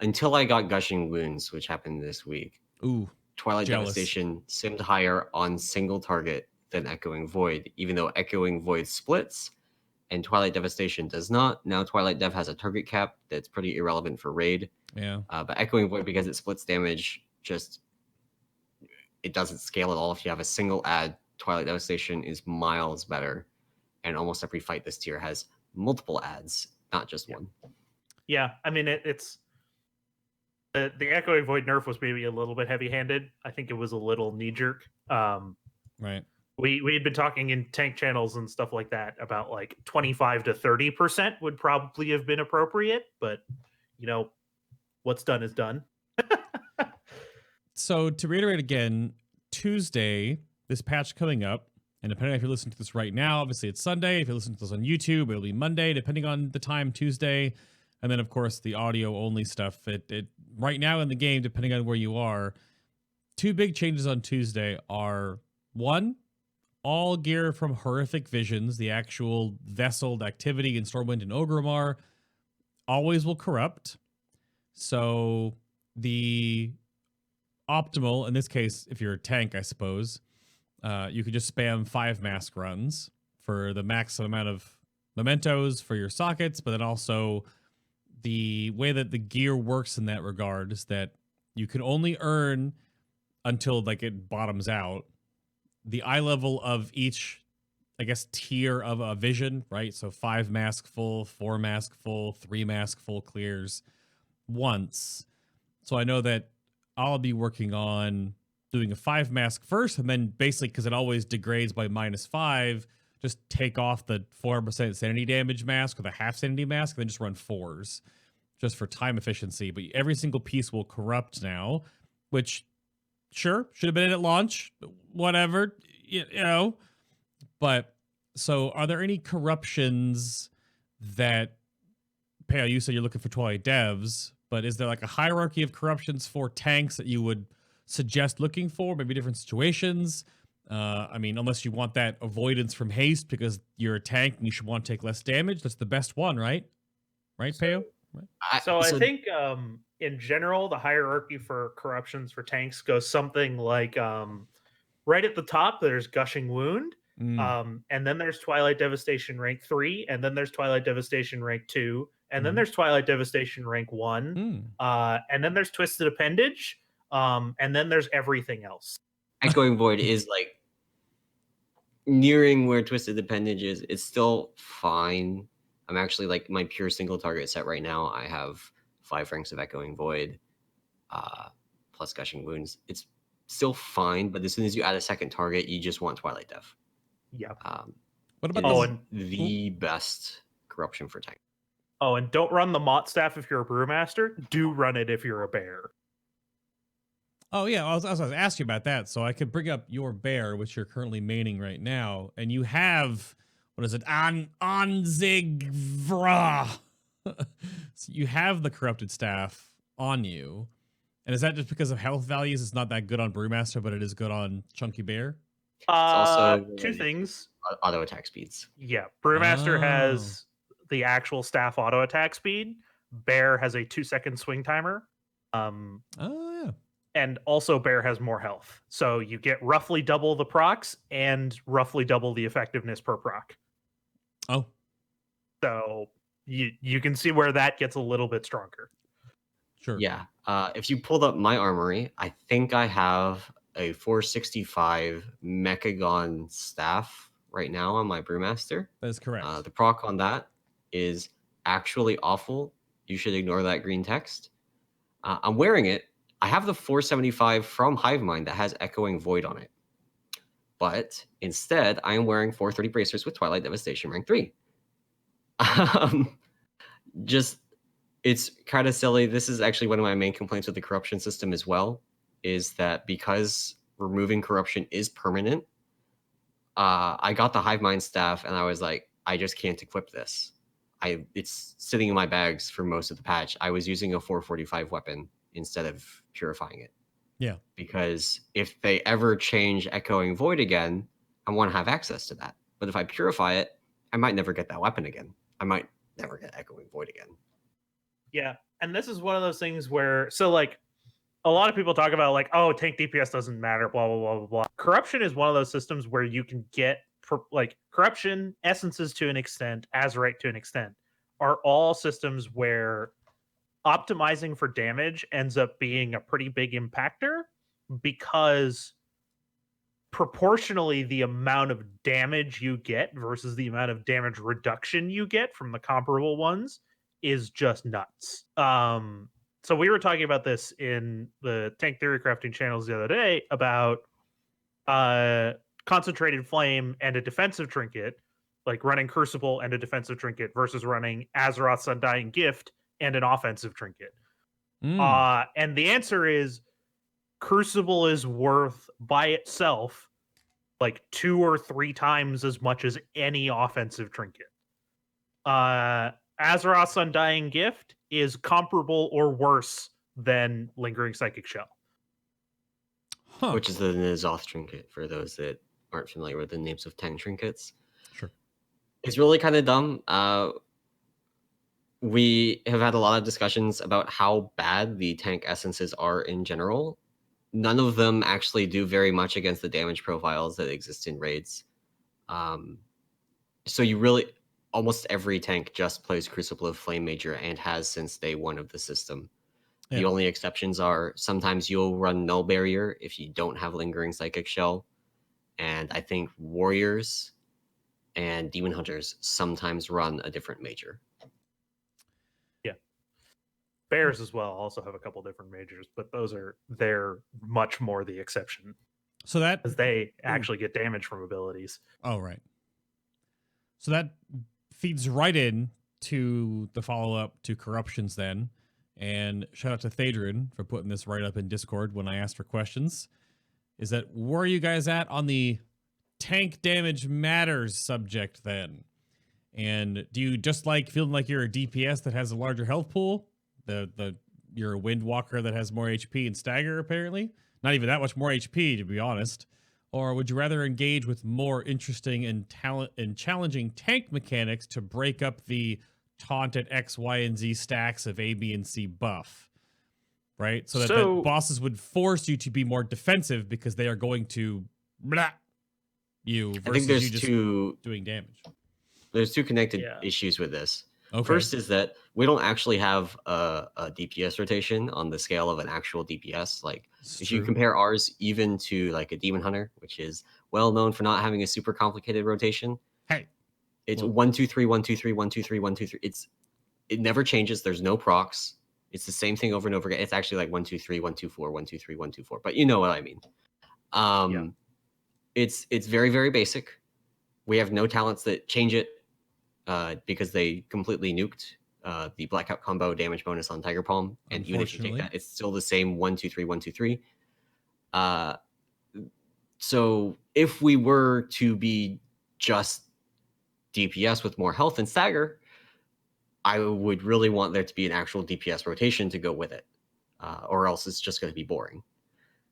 Speaker 3: until I got Gushing Wounds, which happened this week.
Speaker 1: Ooh,
Speaker 3: Twilight
Speaker 1: jealous.
Speaker 3: Devastation simmed higher on single target than Echoing Void, even though Echoing Void splits and Twilight Devastation does not. Now Twilight Dev has a target cap that's pretty irrelevant for raid.
Speaker 1: Yeah.
Speaker 3: But Echoing Void, because it splits damage, it doesn't scale at all. If you have a single ad, Twilight Devastation is miles better. And almost every fight this tier has multiple ads, not just one.
Speaker 2: Yeah, I mean it's the Echoing Void nerf was maybe a little bit heavy-handed. I think it was a little knee-jerk.
Speaker 1: Right.
Speaker 2: We had been talking in tank channels and stuff like that about like 25 to 30% would probably have been appropriate, but what's done is done.
Speaker 1: So to reiterate again, Tuesday, this patch coming up, And depending on if you're listening to this right now, obviously it's Sunday. If you're listening to this on YouTube, it'll be Monday, depending on the time, Tuesday. And then, of course, the audio only stuff. It right now in the game, depending on where you are, 2 big changes on Tuesday are, one, all gear from Horrific Visions, the actual Vesseled activity in Stormwind and Orgrimmar, always will corrupt. So the optimal, in this case, if you're a tank, I suppose, you could just spam 5 mask runs for the maximum amount of mementos for your sockets, but then also the way that the gear works in that regard is that you can only earn until like it bottoms out the eye level of each, I guess, tier of a vision, right? So 5 mask full, 4 mask full, 3 mask full clears once. So I know that I'll be working on doing a 5 mask first, and then basically, because it always degrades by -5, just take off the 4% sanity damage mask or the half sanity mask, and then just run 4s just for time efficiency. But every single piece will corrupt now, which sure should have been in at launch, whatever, you know. But so are there any corruptions that, Pale, you said you're looking for Twilight devs, but is there like a hierarchy of corruptions for tanks that you would suggest looking for, maybe different situations? I mean, unless you want that avoidance from haste because you're a tank and you should want to take less damage, that's the best one, right? Right, Peo? Right.
Speaker 2: I think in general, the hierarchy for corruptions for tanks goes something like right at the top, there's Gushing Wound, and then there's Twilight Devastation rank 3, and then there's Twilight Devastation rank 2, and then there's Twilight Devastation rank 1, and then there's Twisted Appendage, and then there's everything else.
Speaker 3: Echoing Void is like nearing where Twisted Appendage is. It's still fine. I'm actually like my pure single target set right now. I have 5 ranks of Echoing Void, plus Gushing Wounds. It's still fine, but as soon as you add a second target, you just want Twilight Dev.
Speaker 2: Yeah.
Speaker 1: What about
Speaker 3: the best corruption for tank?
Speaker 2: Oh, and don't run the Mott Staff if you're a Brewmaster. Do run it if you're a Bear.
Speaker 1: Oh, yeah, I was asking you about that. So I could bring up your bear, which you're currently maining right now, and you have, what is it, Anzigvra. So you have the corrupted staff on you. And is that just because of health values? It's not that good on Brewmaster, but it is good on Chunky Bear?
Speaker 3: It's also
Speaker 2: 2 things.
Speaker 3: Auto attack speeds.
Speaker 2: Yeah, Brewmaster has the actual staff auto attack speed. Bear has a 2-second swing timer.
Speaker 1: Yeah.
Speaker 2: And also Bear has more health. So you get roughly double the procs and roughly double the effectiveness per proc.
Speaker 1: Oh.
Speaker 2: So you can see where that gets a little bit stronger.
Speaker 1: Sure.
Speaker 3: Yeah. If you pulled up my armory, I think I have a 465 Mechagon staff right now on my Brewmaster.
Speaker 1: That is correct.
Speaker 3: The proc on that is actually awful. You should ignore that green text. I'm wearing it. I have the 475 from Hivemind that has Echoing Void on it. But instead, I am wearing 430 bracers with Twilight Devastation rank 3. It's kind of silly. This is actually one of my main complaints with the corruption system as well, is that because removing corruption is permanent, I got the Hivemind staff and I was like, I just can't equip this. It's sitting in my bags for most of the patch. I was using a 445 weapon instead of purifying it.
Speaker 1: Yeah.
Speaker 3: Because if they ever change Echoing Void again, I want to have access to that. But if I purify it, I might never get that weapon again. I might never get Echoing Void again.
Speaker 2: Yeah. And this is one of those things where, so like, a lot of people talk about like, oh, tank DPS doesn't matter, blah, blah, blah, blah, blah. Corruption is one of those systems where you can get, like, corruption, essences to an extent, Azurite to an extent, are all systems where optimizing for damage ends up being a pretty big impactor, because proportionally the amount of damage you get versus the amount of damage reduction you get from the comparable ones is just nuts. So we were talking about this in the Tank Theory Crafting channels the other day about Concentrated Flame and a defensive trinket, like running Crucible and a defensive trinket versus running Azeroth's Undying Gift and an offensive trinket. And the answer is Crucible is worth by itself like 2 or 3 times as much as any offensive trinket. Azeroth's Undying Gift is comparable or worse than Lingering Psychic Shell.
Speaker 1: Huh.
Speaker 3: Which is the N'Zoth trinket, for those that aren't familiar with the names of 10 trinkets.
Speaker 1: Sure.
Speaker 3: It's really kind of dumb. We have had a lot of discussions about how bad the tank essences are in general. None of them actually do very much against the damage profiles that exist in raids. So you really, almost every tank just plays Crucible of Flame Major and has since day one of the system. The only exceptions are sometimes you'll run Null Barrier if you don't have Lingering Psychic Shell. And I think Warriors and Demon Hunters sometimes run a different major.
Speaker 2: Yeah. Bears as well also have a couple different majors, but they're much more the exception.
Speaker 1: So that,
Speaker 2: because they actually get damage from abilities.
Speaker 1: oh, right. So that feeds right in to the follow-up to Corruptions then. And shout out to Thadrin for putting this right up in Discord when I asked for questions. Is that where are you guys at on the tank damage matters subject then? And do you just like feeling like you're a DPS that has a larger health pool? You're a Windwalker that has more HP and stagger, apparently? Not even that much more HP, to be honest. Or would you rather engage with more interesting and challenging tank mechanics to break up the taunt at X, Y, and Z stacks of A, B, and C buff? Right? So that bosses would force you to be more defensive because they are going to blah you versus
Speaker 3: I think there's
Speaker 1: you just doing damage.
Speaker 3: There's two connected issues with this.
Speaker 1: Okay.
Speaker 3: First is that we don't actually have a DPS rotation on the scale of an actual DPS. Like, if you compare ours even to like a Demon Hunter, which is well known for not having a super complicated rotation.
Speaker 1: Hey,
Speaker 3: it's 1 2 3 1 2 3 1 2 3 1 2 3. It never changes. There's no procs. It's the same thing over and over again. It's actually like 1 2 3 1 2 4 1 2 3 1 2 4. But you know what I mean. It's very, very basic. We have no talents that change it. Because they completely nuked the blackout combo damage bonus on Tiger Palm, and even if you take that, it's still the same 1 2 3 1 2 3. So if we were to be just DPS with more health and stagger, I would really want there to be an actual DPS rotation to go with it, or else it's just going to be boring.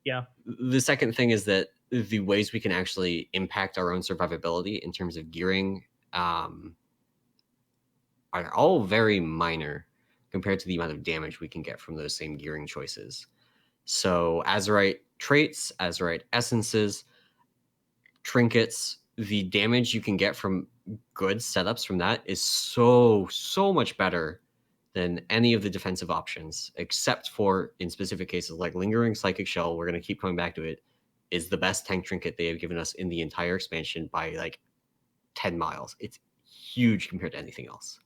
Speaker 2: Yeah.
Speaker 3: The second thing is that the ways we can actually impact our own survivability in terms of gearing are all very minor compared to the amount of damage we can get from those same gearing choices. So Azerite traits, Azerite essences, trinkets, the damage you can get from good setups from that is so much better than any of the defensive options, except for in specific cases like Lingering Psychic Shell. We're going to keep coming back to it. Is the best tank trinket they have given us in the entire expansion by like 10 miles. It's huge compared to anything else.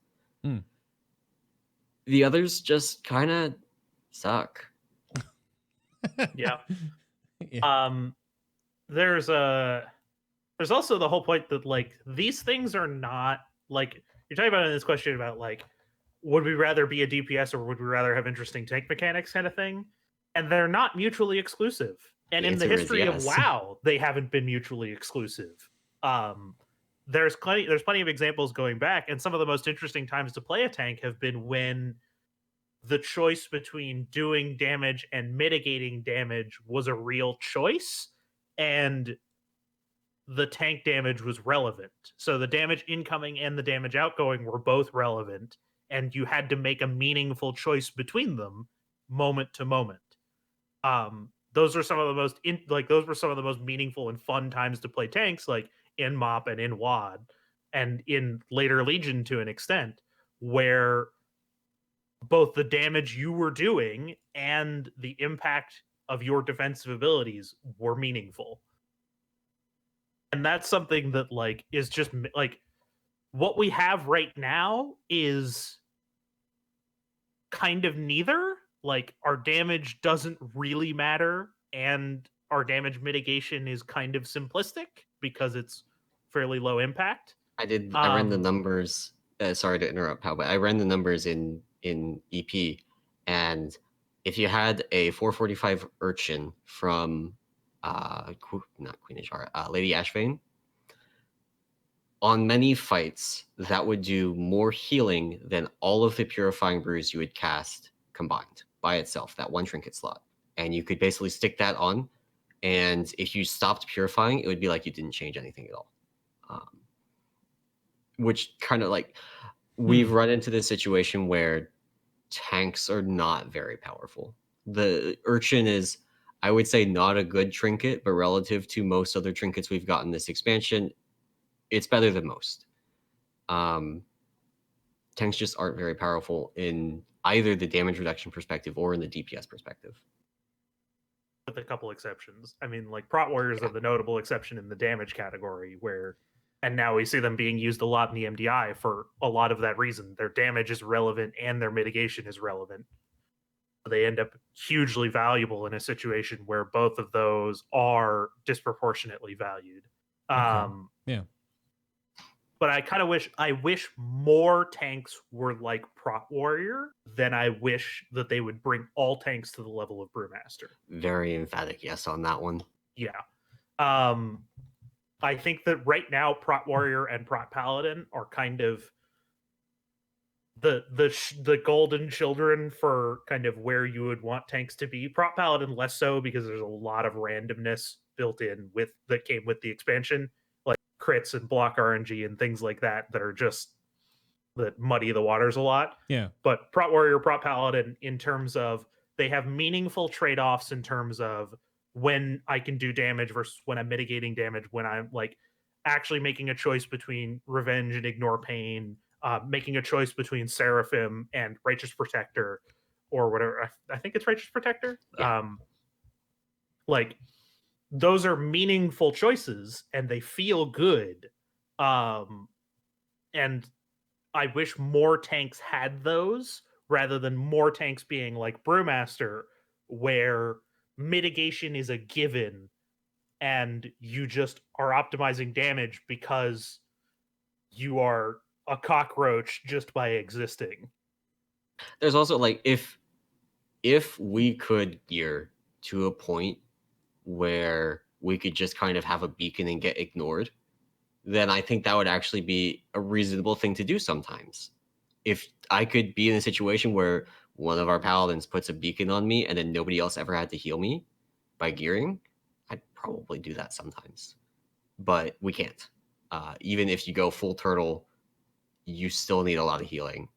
Speaker 3: The others just kind of suck.
Speaker 2: Yeah. There's also the whole point that like these things are not like you're talking about in this question about like would we rather be a DPS or would we rather have interesting tank mechanics kind of thing, and they're not mutually exclusive. And in the history of WoW, they haven't been mutually exclusive. There's plenty of examples going back, and some of the most interesting times to play a tank have been when the choice between doing damage and mitigating damage was a real choice, and the tank damage was relevant. So the damage incoming and the damage outgoing were both relevant, and you had to make a meaningful choice between them moment to moment. Those are some of the most those were some of the most meaningful and fun times to play tanks, like in MoP and in WoD and in later Legion to an extent, where both the damage you were doing and the impact of your defensive abilities were meaningful. And that's something that like is just like what we have right now is kind of neither. Like our damage doesn't really matter, and our damage mitigation is kind of simplistic because it's fairly low impact.
Speaker 3: I ran the numbers. Sorry to interrupt, Pal, but I ran the numbers in EP, and if you had a 445 Urchin from not Queen Ashara, Lady Ashvane. On many fights, that would do more healing than all of the purifying brews you would cast combined by itself, that one trinket slot. And you could basically stick that on, and if you stopped purifying, it would be like you didn't change anything at all. Which kind of like, we've run into this situation where tanks are not very powerful. The Urchin is, I would say, not a good trinket, but relative to most other trinkets we've gotten this expansion, it's better than most. Tanks just aren't very powerful in either the damage reduction perspective or in the DPS perspective.
Speaker 2: With a couple exceptions. I mean, like, Prot Warriors are the notable exception in the damage category, where, and now we see them being used a lot in the MDI for a lot of that reason. Their damage is relevant and their mitigation is relevant. They end up hugely valuable in a situation where both of those are disproportionately valued.
Speaker 1: Yeah.
Speaker 2: But I wish more tanks were like Prot Warrior than I wish that they would bring all tanks to the level of Brewmaster.
Speaker 3: Very emphatic yes on that one.
Speaker 2: Yeah. I think that right now Prot Warrior and Prot Paladin are kind of the golden children for kind of where you would want tanks to be. Prot Paladin less so, because there's a lot of randomness built in that came with the expansion, like crits and block RNG and things like that are just that muddy the waters a lot.
Speaker 1: Yeah.
Speaker 2: But Prot Warrior, Prot Paladin, in terms of they have meaningful trade-offs in terms of when I can do damage versus when I'm mitigating damage, when I'm like actually making a choice between revenge and ignore pain, making a choice between Seraphim and Righteous Protector, or whatever. I think it's Righteous Protector.
Speaker 3: Yeah.
Speaker 2: Like, those are meaningful choices and they feel good. And I wish more tanks had those rather than more tanks being like Brewmaster, where mitigation is a given and you just are optimizing damage because you are a cockroach just by existing.
Speaker 3: There's also, like, if we could gear to a point where we could just kind of have a beacon and get ignored, then I think that would actually be a reasonable thing to do sometimes. If I could be in a situation where one of our paladins puts a beacon on me and then nobody else ever had to heal me by gearing, I'd probably do that sometimes. But we can't. Even if you go full turtle, you still need a lot of healing,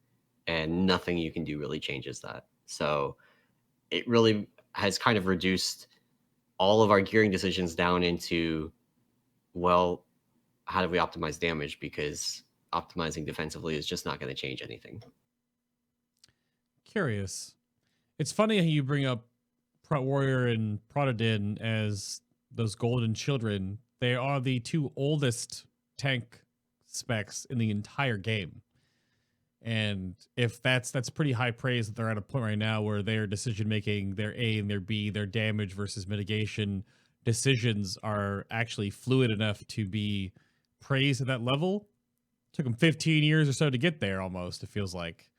Speaker 3: and nothing you can do really changes that. So it really has kind of reduced all of our gearing decisions down into, well, how do we optimize damage? Because optimizing defensively is just not going to change anything.
Speaker 1: Curious. It's funny how you bring up Prot Warrior and Protodin as those golden children. They are the two oldest tank specs in the entire game. And if that's pretty high praise that they're at a point right now where their decision making, their A and their B, their damage versus mitigation decisions are actually fluid enough to be praised at that level. Took them 15 years or so to get there, almost, it feels like.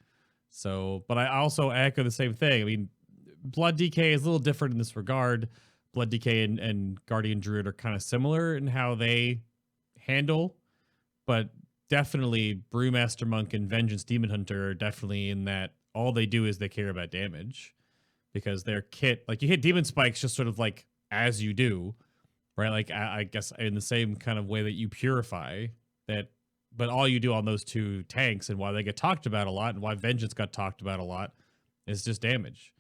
Speaker 1: So, but I also echo the same thing. I mean, Blood DK is a little different in this regard. Blood DK and Guardian Druid are kind of similar in how they handle, but definitely Brewmaster Monk and Vengeance Demon Hunter are definitely in that all they do is they care about damage, because their kit, like, you hit Demon Spikes just sort of like as you do, right? Like, I guess in the same kind of way that you purify that, but all you do on those two tanks, and why they get talked about a lot and why Vengeance got talked about a lot, is just damage.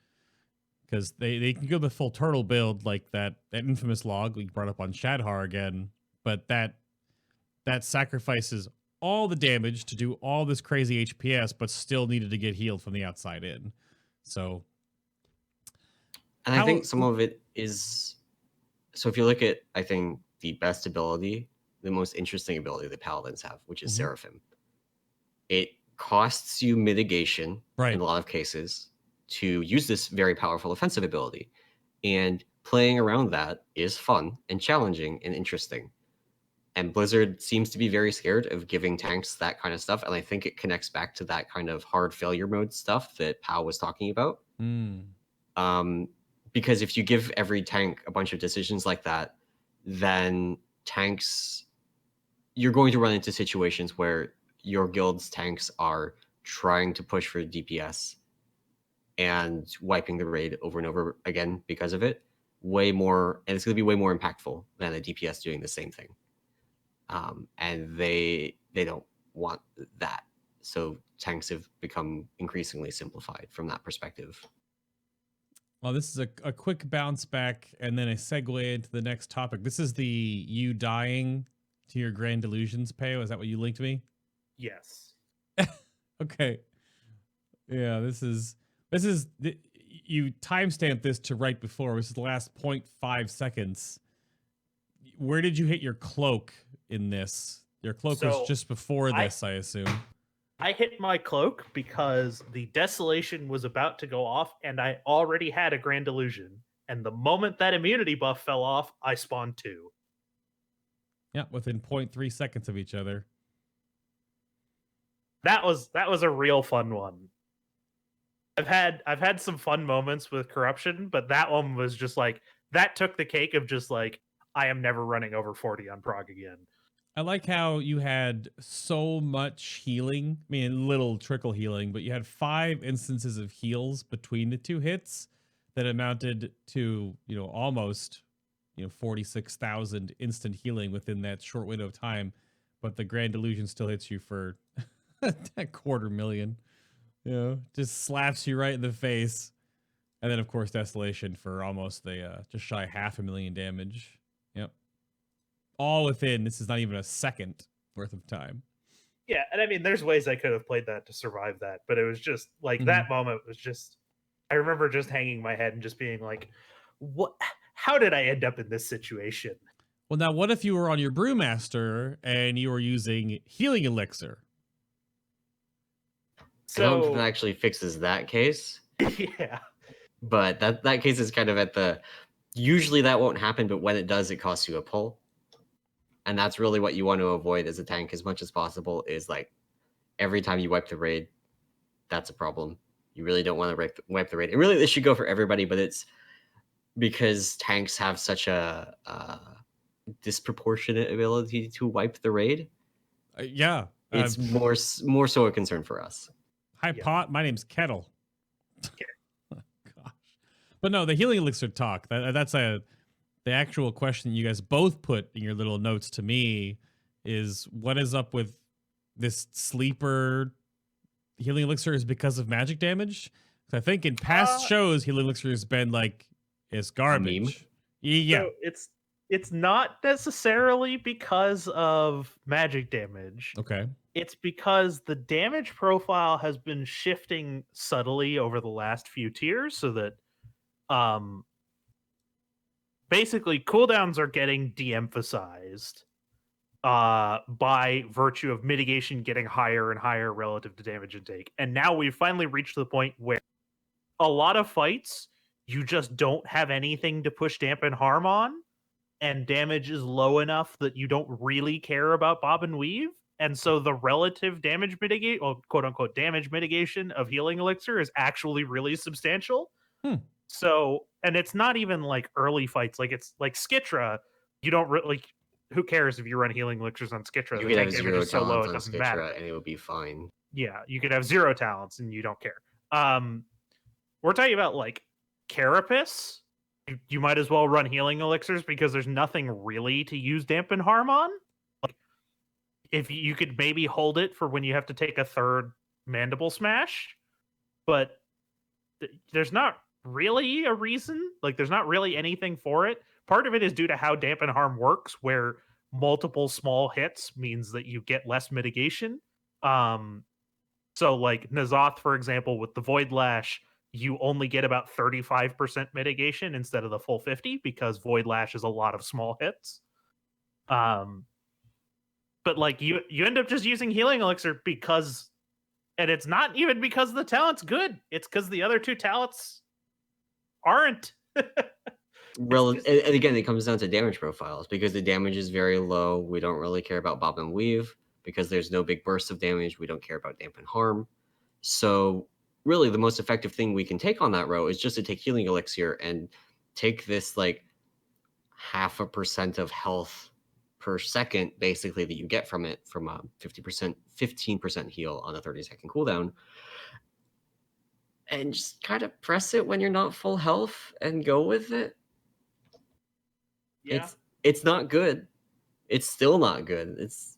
Speaker 1: Because they can go the full turtle build, like that infamous log we brought up on Shadhar again, but that sacrifices all the damage to do all this crazy HPS, but still needed to get healed from the outside in. So,
Speaker 3: and I think some of it is, so if you look at, I think, the best ability, the most interesting ability the paladins have, which is Seraphim, it costs you mitigation in a lot of cases to use this very powerful offensive ability, and playing around that is fun and challenging and interesting. And Blizzard seems to be very scared of giving tanks that kind of stuff, and I think it connects back to that kind of hard failure mode stuff that Pao was talking about. because if you give every tank a bunch of decisions like that, then tanks, you're going to run into situations where your guild's tanks are trying to push for DPS and wiping the raid over and over again because of it. Way more, and it's going to be way more impactful than a DPS doing the same thing. And they don't want that. So tanks have become increasingly simplified from that perspective.
Speaker 1: Well, this is a quick bounce back and then a segue into the next topic. This is the you dying to your grand delusions, Peo. Is that what you linked me?
Speaker 2: Yes.
Speaker 1: Okay. Yeah, this is you timestamped this to right before. This is the last 0.5 seconds. Where did you hit your cloak in this? Your cloak was just before this, I assume.
Speaker 2: I hit my cloak because the desolation was about to go off and I already had a grand illusion. And the moment that immunity buff fell off, I spawned 2.
Speaker 1: Yeah, within 0.3 seconds of each other.
Speaker 2: That was a real fun one. I've had some fun moments with corruption, but that one was just like, that took the cake of just like, I am never running over 40 on prog again.
Speaker 1: I like how you had so much healing. I mean, little trickle healing, but you had 5 instances of heals between the 2 hits that amounted to, almost, 46,000 instant healing within that short window of time. But the Grand Illusion still hits you for a 250,000. Just slaps you right in the face. And then, of course, Desolation for almost just shy 500,000 damage. Yep. All within, this is not even a second worth of time.
Speaker 2: Yeah, and I mean, there's ways I could have played that to survive that, but it was just like that moment was just, I remember just hanging my head and just being like, what? How did I end up in this situation?
Speaker 1: Well, now what if you were on your Brewmaster and you were using Healing Elixir?
Speaker 3: So, I don't think that actually fixes that case.
Speaker 2: Yeah.
Speaker 3: But that case is kind of at the, usually that won't happen, but when it does, it costs you a pull. And that's really what you want to avoid as a tank as much as possible, is like every time you wipe the raid, that's a problem. You really don't want to wipe the raid. And really, this should go for everybody, but it's because tanks have such a disproportionate ability to wipe the raid.
Speaker 1: Yeah.
Speaker 3: It's more so a concern for us.
Speaker 1: Hi, Pot. My name's Kettle. Oh, gosh. But no, the Healing Elixir talk, that's the actual question you guys both put in your little notes to me is, what is up with this sleeper Healing Elixir is because of magic damage? I think in past shows, Healing Elixir has been like, it's garbage. Yeah.
Speaker 2: So it's not necessarily because of magic damage.
Speaker 1: Okay.
Speaker 2: It's because the damage profile has been shifting subtly over the last few tiers so that basically cooldowns are getting de-emphasized by virtue of mitigation getting higher and higher relative to damage intake. And now we've finally reached the point where a lot of fights, you just don't have anything to push dampen harm on, and damage is low enough that you don't really care about bob and weave. And so the relative damage mitigate, or quote unquote damage mitigation of Healing Elixir is actually really substantial. So, and it's not even like early fights. Like it's like Skitra, you don't really, who cares if you run Healing Elixirs on Skitra?
Speaker 3: You could have 0 talents so low, it doesn't matter. And it would be fine.
Speaker 2: Yeah, you could have 0 talents and you don't care. We're talking about like Carapace. You might as well run Healing Elixirs because there's nothing really to use dampen harm on. Like, if you could maybe hold it for when you have to take a 3rd Mandible Smash, but there's not really a reason. Like, there's not really anything for it. Part of it is due to how dampen harm works, where multiple small hits means that you get less mitigation. So like N'Zoth, for example, with the Void Lash, you only get about 35% mitigation instead of the full 50 because Void Lash is a lot of small hits. But like you end up just using Healing Elixir because, and it's not even because the talent's good. It's because the other 2 talents aren't.
Speaker 3: Well, and again, it comes down to damage profiles because the damage is very low. We don't really care about bob and weave because there's no big burst of damage. We don't care about dampen harm. So really the most effective thing we can take on that row is just to take Healing Elixir and take this like 0.5% of health per second, basically, that you get from it, from a 15% heal on a 30-second cooldown, and just kind of press it when you're not full health and go with it.
Speaker 2: Yeah.
Speaker 3: It's not good. It's still not good. It's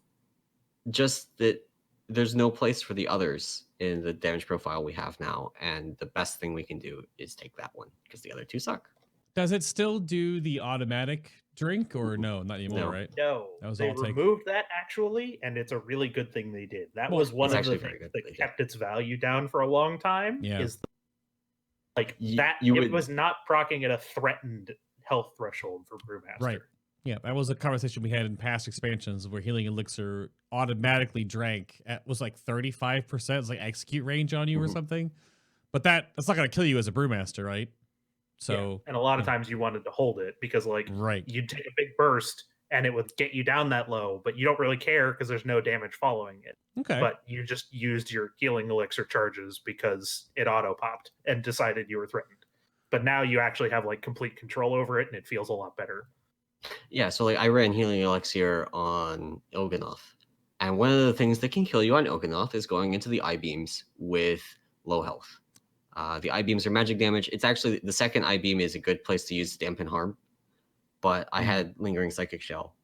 Speaker 3: just that there's no place for the others in the damage profile we have now, and the best thing we can do is take that one because the other two suck.
Speaker 1: Does it still do the automatic drink or no? Not anymore,
Speaker 3: No.
Speaker 1: right?
Speaker 2: No,
Speaker 1: That was
Speaker 2: they
Speaker 1: all take.
Speaker 2: removed that actually, and it's a really good thing they did. That
Speaker 1: Well,
Speaker 2: was one
Speaker 3: it's
Speaker 2: of the
Speaker 3: actually very
Speaker 2: things
Speaker 3: good
Speaker 2: that
Speaker 3: they did.
Speaker 2: kept its value down for a long time.
Speaker 1: Yeah.
Speaker 2: Is like
Speaker 3: You
Speaker 2: it
Speaker 3: would-
Speaker 2: was not proccing at a threatened health threshold for Brewmaster.
Speaker 1: Right. Yeah, that was a conversation we had in past expansions where Healing Elixir automatically drank at was like 35%. It's like execute range on you or
Speaker 3: Mhm.
Speaker 1: something. But that's not going to kill you as a Brewmaster, right? So,
Speaker 2: and a lot of
Speaker 1: yeah.
Speaker 2: times you wanted to hold it because like
Speaker 1: Right.
Speaker 2: you'd take a big burst and it would get you down that low, but you don't really care because there's no damage following it.
Speaker 1: Okay.
Speaker 2: But you just used your Healing Elixir charges because it auto popped and decided you were threatened. But now you actually have like complete control over it, and it feels a lot better.
Speaker 3: Yeah, so like I ran Healing Elixir on Il'gynoth, and one of the things that can kill you on Il'gynoth is going into the I-beams with low health. The I-beams are magic damage. It's actually the second I-beam is a good place to use dampen harm, but I had Lingering Psychic Shell,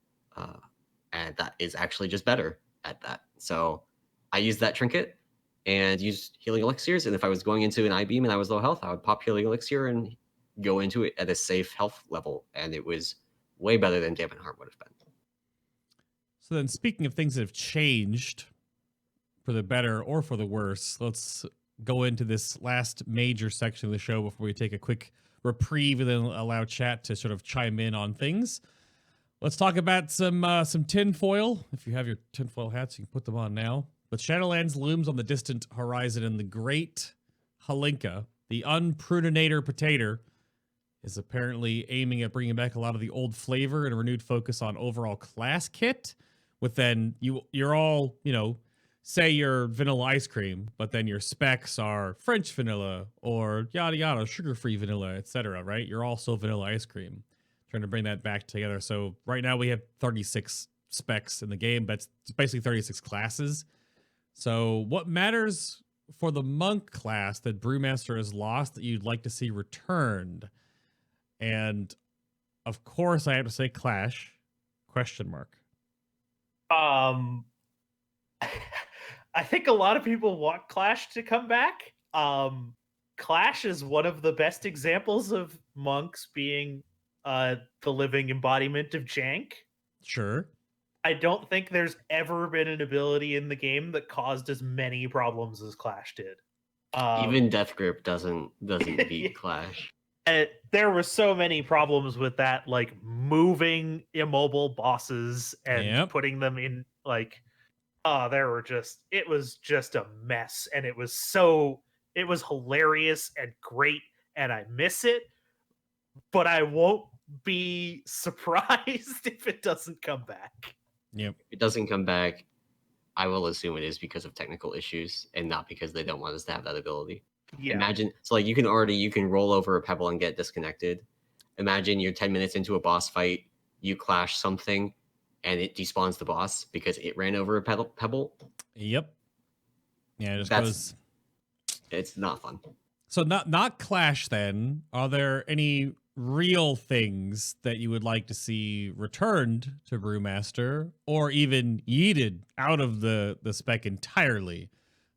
Speaker 3: and that is actually just better at that. So I used that trinket and used Healing Elixirs, and if I was going into an I-beam and I was low health, I would pop Healing Elixir and go into it at a safe health level, and it was way better than dampen harm would have been.
Speaker 1: So then, speaking of things that have changed for the better or for the worse, let's go into this last major section of the show before we take a quick reprieve and then allow chat to sort of chime in on things. Let's talk about some tinfoil. If you have your tinfoil hats, you can put them on now. But Shadowlands looms on the distant horizon, and the great Halinka, the unpruninator potato, is apparently aiming at bringing back a lot of the old flavor and a renewed focus on overall class kit. With then you're all, say you're vanilla ice cream, but then your specs are French vanilla or yada yada, sugar-free vanilla, etc. Right? You're all still vanilla ice cream. Trying to bring that back together. So right now we have 36 specs in the game, but it's basically 36 classes. So what matters for the monk class that Brewmaster has lost that you'd like to see returned? And of course I have to say Clash, ?
Speaker 2: I think a lot of people want Clash to come back. Clash is one of the best examples of monks being the living embodiment of jank.
Speaker 1: Sure.
Speaker 2: I don't think there's ever been an ability in the game that caused as many problems as Clash did.
Speaker 3: Even Death Grip doesn't beat Clash.
Speaker 2: There were so many problems with that, like moving immobile bosses and putting them in like it was just a mess, and it was hilarious and great, and I miss it, but I won't be surprised if it doesn't come back.
Speaker 1: Yep.
Speaker 3: If it doesn't come back, I will assume it is because of technical issues and not because they don't want us to have that ability.
Speaker 2: Yeah.
Speaker 3: Imagine, so like you can roll over a pebble and get disconnected. Imagine you're 10 minutes into a boss fight, you clash something, and it despawns the boss because it ran over a pebble.
Speaker 1: Yep. Yeah, it just
Speaker 3: it's not fun.
Speaker 1: So not Clash then. Are there any real things that you would like to see returned to Brewmaster or even yeeted out of the spec entirely?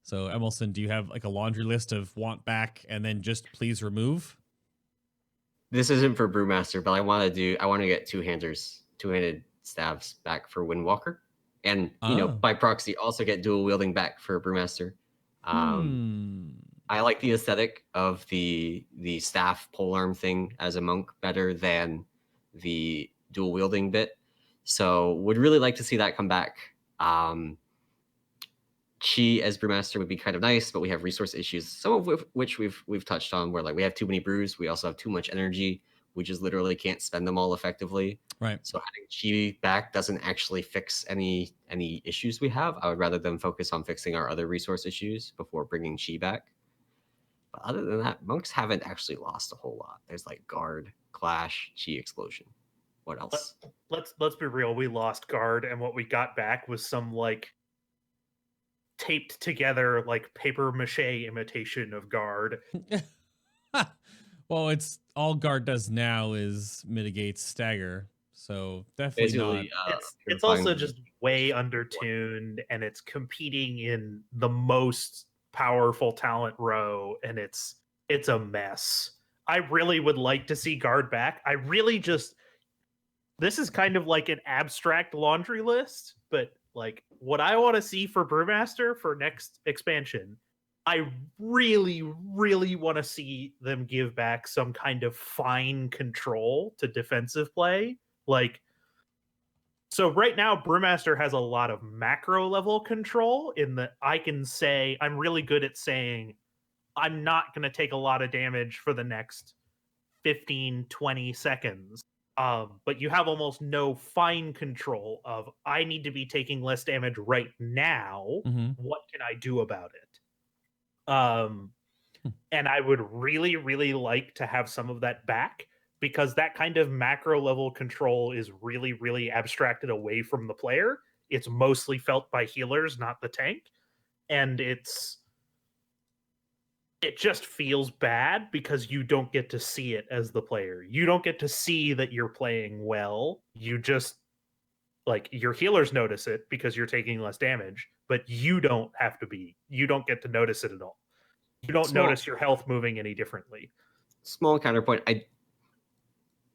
Speaker 1: So Emallson, do you have like a laundry list of want back and then just please remove?
Speaker 3: This isn't for Brewmaster, but I want to get two-handed staves back for Windwalker. And by proxy also get dual wielding back for Brewmaster. I like the aesthetic of the staff polearm thing as a monk better than the dual wielding bit. So would really like to see that come back. Chi as Brewmaster would be kind of nice, but we have resource issues, some of which we've touched on, where like we have too many brews, we also have too much energy, we just literally can't spend them all effectively.
Speaker 1: Right.
Speaker 3: So having Chi back doesn't actually fix any issues we have. I would rather them focus on fixing our other resource issues before bringing Chi back. But other than that, monks haven't actually lost a whole lot. There's like guard, clash, chi explosion. What else?
Speaker 2: Let's be real. We lost guard, and what we got back was some like taped together like paper mache imitation of guard.
Speaker 1: Well, it's all guard does now is mitigate stagger, so definitely not.
Speaker 3: Basically,
Speaker 2: It's also just way undertuned, and it's competing in the most powerful talent row, and it's a mess. I really would like to see guard back. I really just this is kind of like an abstract laundry list, but like what I want to see for Brewmaster for next expansion, I really, really want to see them give back some kind of fine control to defensive play. Like, so right now, Brewmaster has a lot of macro level control in that I can say, I'm really good at saying, I'm not going to take a lot of damage for the next 15, 20 seconds. But you have almost no fine control of, I need to be taking less damage right now.
Speaker 1: Mm-hmm.
Speaker 2: What can I do about it? And I would really, really like to have some of that back, because that kind of macro level control is really, really abstracted away from the player. It's mostly felt by healers, not the tank. And it just feels bad because you don't get to see it as the player. You don't get to see that you're playing well. You just, like, your healers notice it because you're taking less damage, but you don't have to be. You don't get to notice it at all. You don't notice your health moving any differently.
Speaker 3: Small counterpoint.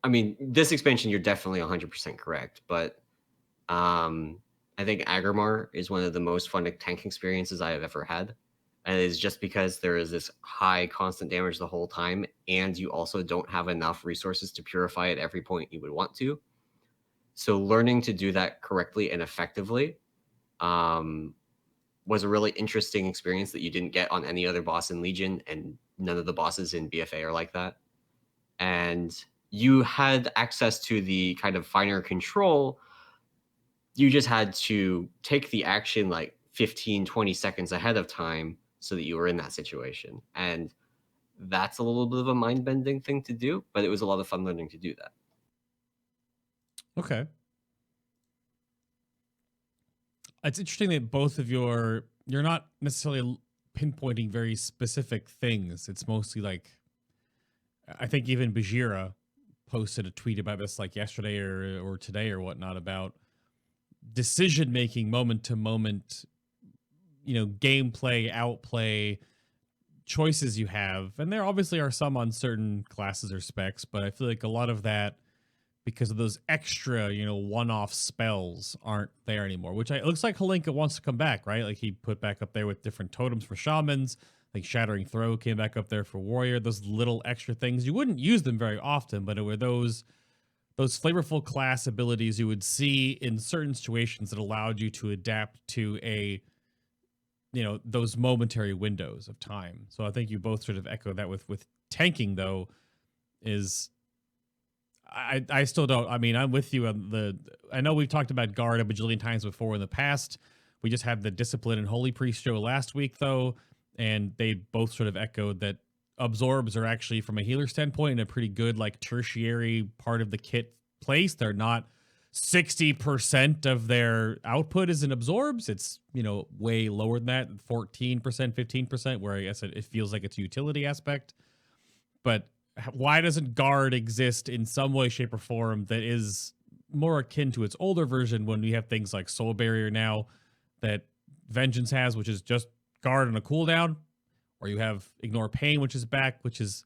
Speaker 3: I mean, this expansion, you're definitely 100% correct, but I think Agrimar is one of the most fun tank experiences I have ever had. And it is just because there is this high constant damage the whole time, and you also don't have enough resources to purify at every point you would want to. So learning to do that correctly and effectively was a really interesting experience that you didn't get on any other boss in Legion, and none of the bosses in BFA are like that. And you had access to the kind of finer control. You just had to take the action like 15, 20 seconds ahead of time so that you were in that situation. And that's a little bit of a mind-bending thing to do, but it was a lot of fun learning to do that.
Speaker 1: Okay. It's interesting that both of you're not necessarily pinpointing very specific things. It's mostly like, I think even Bajira posted a tweet about this like yesterday or today or whatnot about decision-making moment to moment, gameplay, outplay choices you have. And there obviously are some on certain classes or specs, but I feel like a lot of that, because of those extra, one-off spells aren't there anymore, which it looks like Halinka wants to come back, right? Like he put back up there with different totems for shamans. Like Shattering Throw came back up there for warrior. Those little extra things, you wouldn't use them very often, but it were those flavorful class abilities you would see in certain situations that allowed you to adapt to those momentary windows of time. So I think you both sort of echo that with tanking, though, is I still don't. I mean, I'm with you on I know we've talked about guard a bajillion times before in the past. We just had the Discipline and Holy Priest show last week, though, and they both sort of echoed that absorbs are actually, from a healer standpoint, in a pretty good like tertiary part of the kit place. They're not 60% of their output is in absorbs. It's way lower than that, 14%, 15%, where I guess it feels like it's a utility aspect. But why doesn't guard exist in some way, shape, or form that is more akin to its older version, when we have things like Soul Barrier now that Vengeance has, which is just guard on a cooldown, or you have Ignore Pain, which is back, which is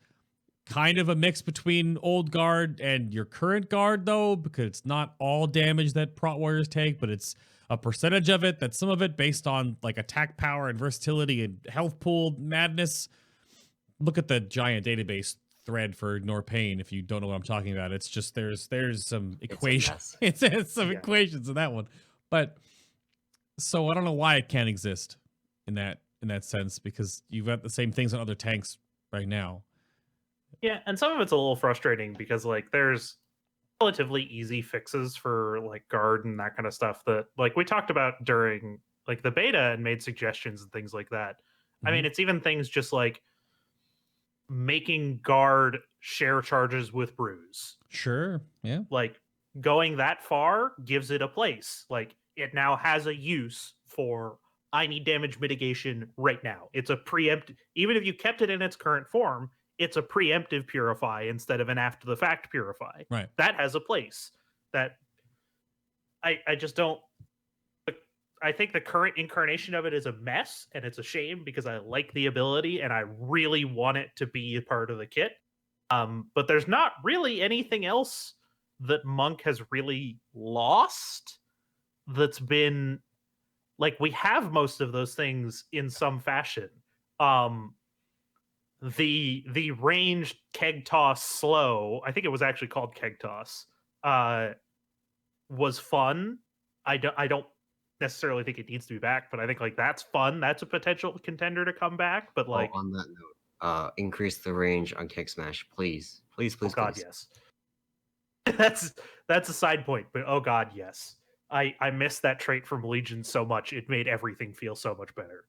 Speaker 1: kind of a mix between old guard and your current guard, though, because it's not all damage that prot warriors take, but it's a percentage of it, that's some of it based on like attack power and versatility and health pool madness. Look at the giant database thread for Ignore Pain if you don't know what I'm talking about. It's just there's some equations. It's some equations in that one. But so I don't know why it can't exist in that sense, because you've got the same things on other tanks right now.
Speaker 2: Yeah, and some of it's a little frustrating because like there's relatively easy fixes for like guard and that kind of stuff that like we talked about during like the beta and made suggestions and things like that. I mean, it's even things just like making guard share charges with brews.
Speaker 1: Sure. Yeah.
Speaker 2: Like, going that far gives it a place. Like, it now has a use for, I need damage mitigation right now. It's a preempt. Even if you kept it in its current form, it's a preemptive purify instead of an after the fact purify.
Speaker 1: Right.
Speaker 2: That has a place. That I just don't. I think the current incarnation of it is a mess, and it's a shame because I like the ability and I really want it to be a part of the kit. But there's not really anything else that Monk has really lost that's been like, we have most of those things in some fashion. The ranged keg toss slow, I think it was actually called keg toss, was fun. I don't necessarily think it needs to be back, but I think like that's fun. That's a potential contender to come back. But like,
Speaker 3: on that note, increase the range on Kick Smash, please, please, please,
Speaker 2: oh god,
Speaker 3: please.
Speaker 2: yes. That's a side point, but oh god, yes. I miss that trait from Legion so much. It made everything feel so much better.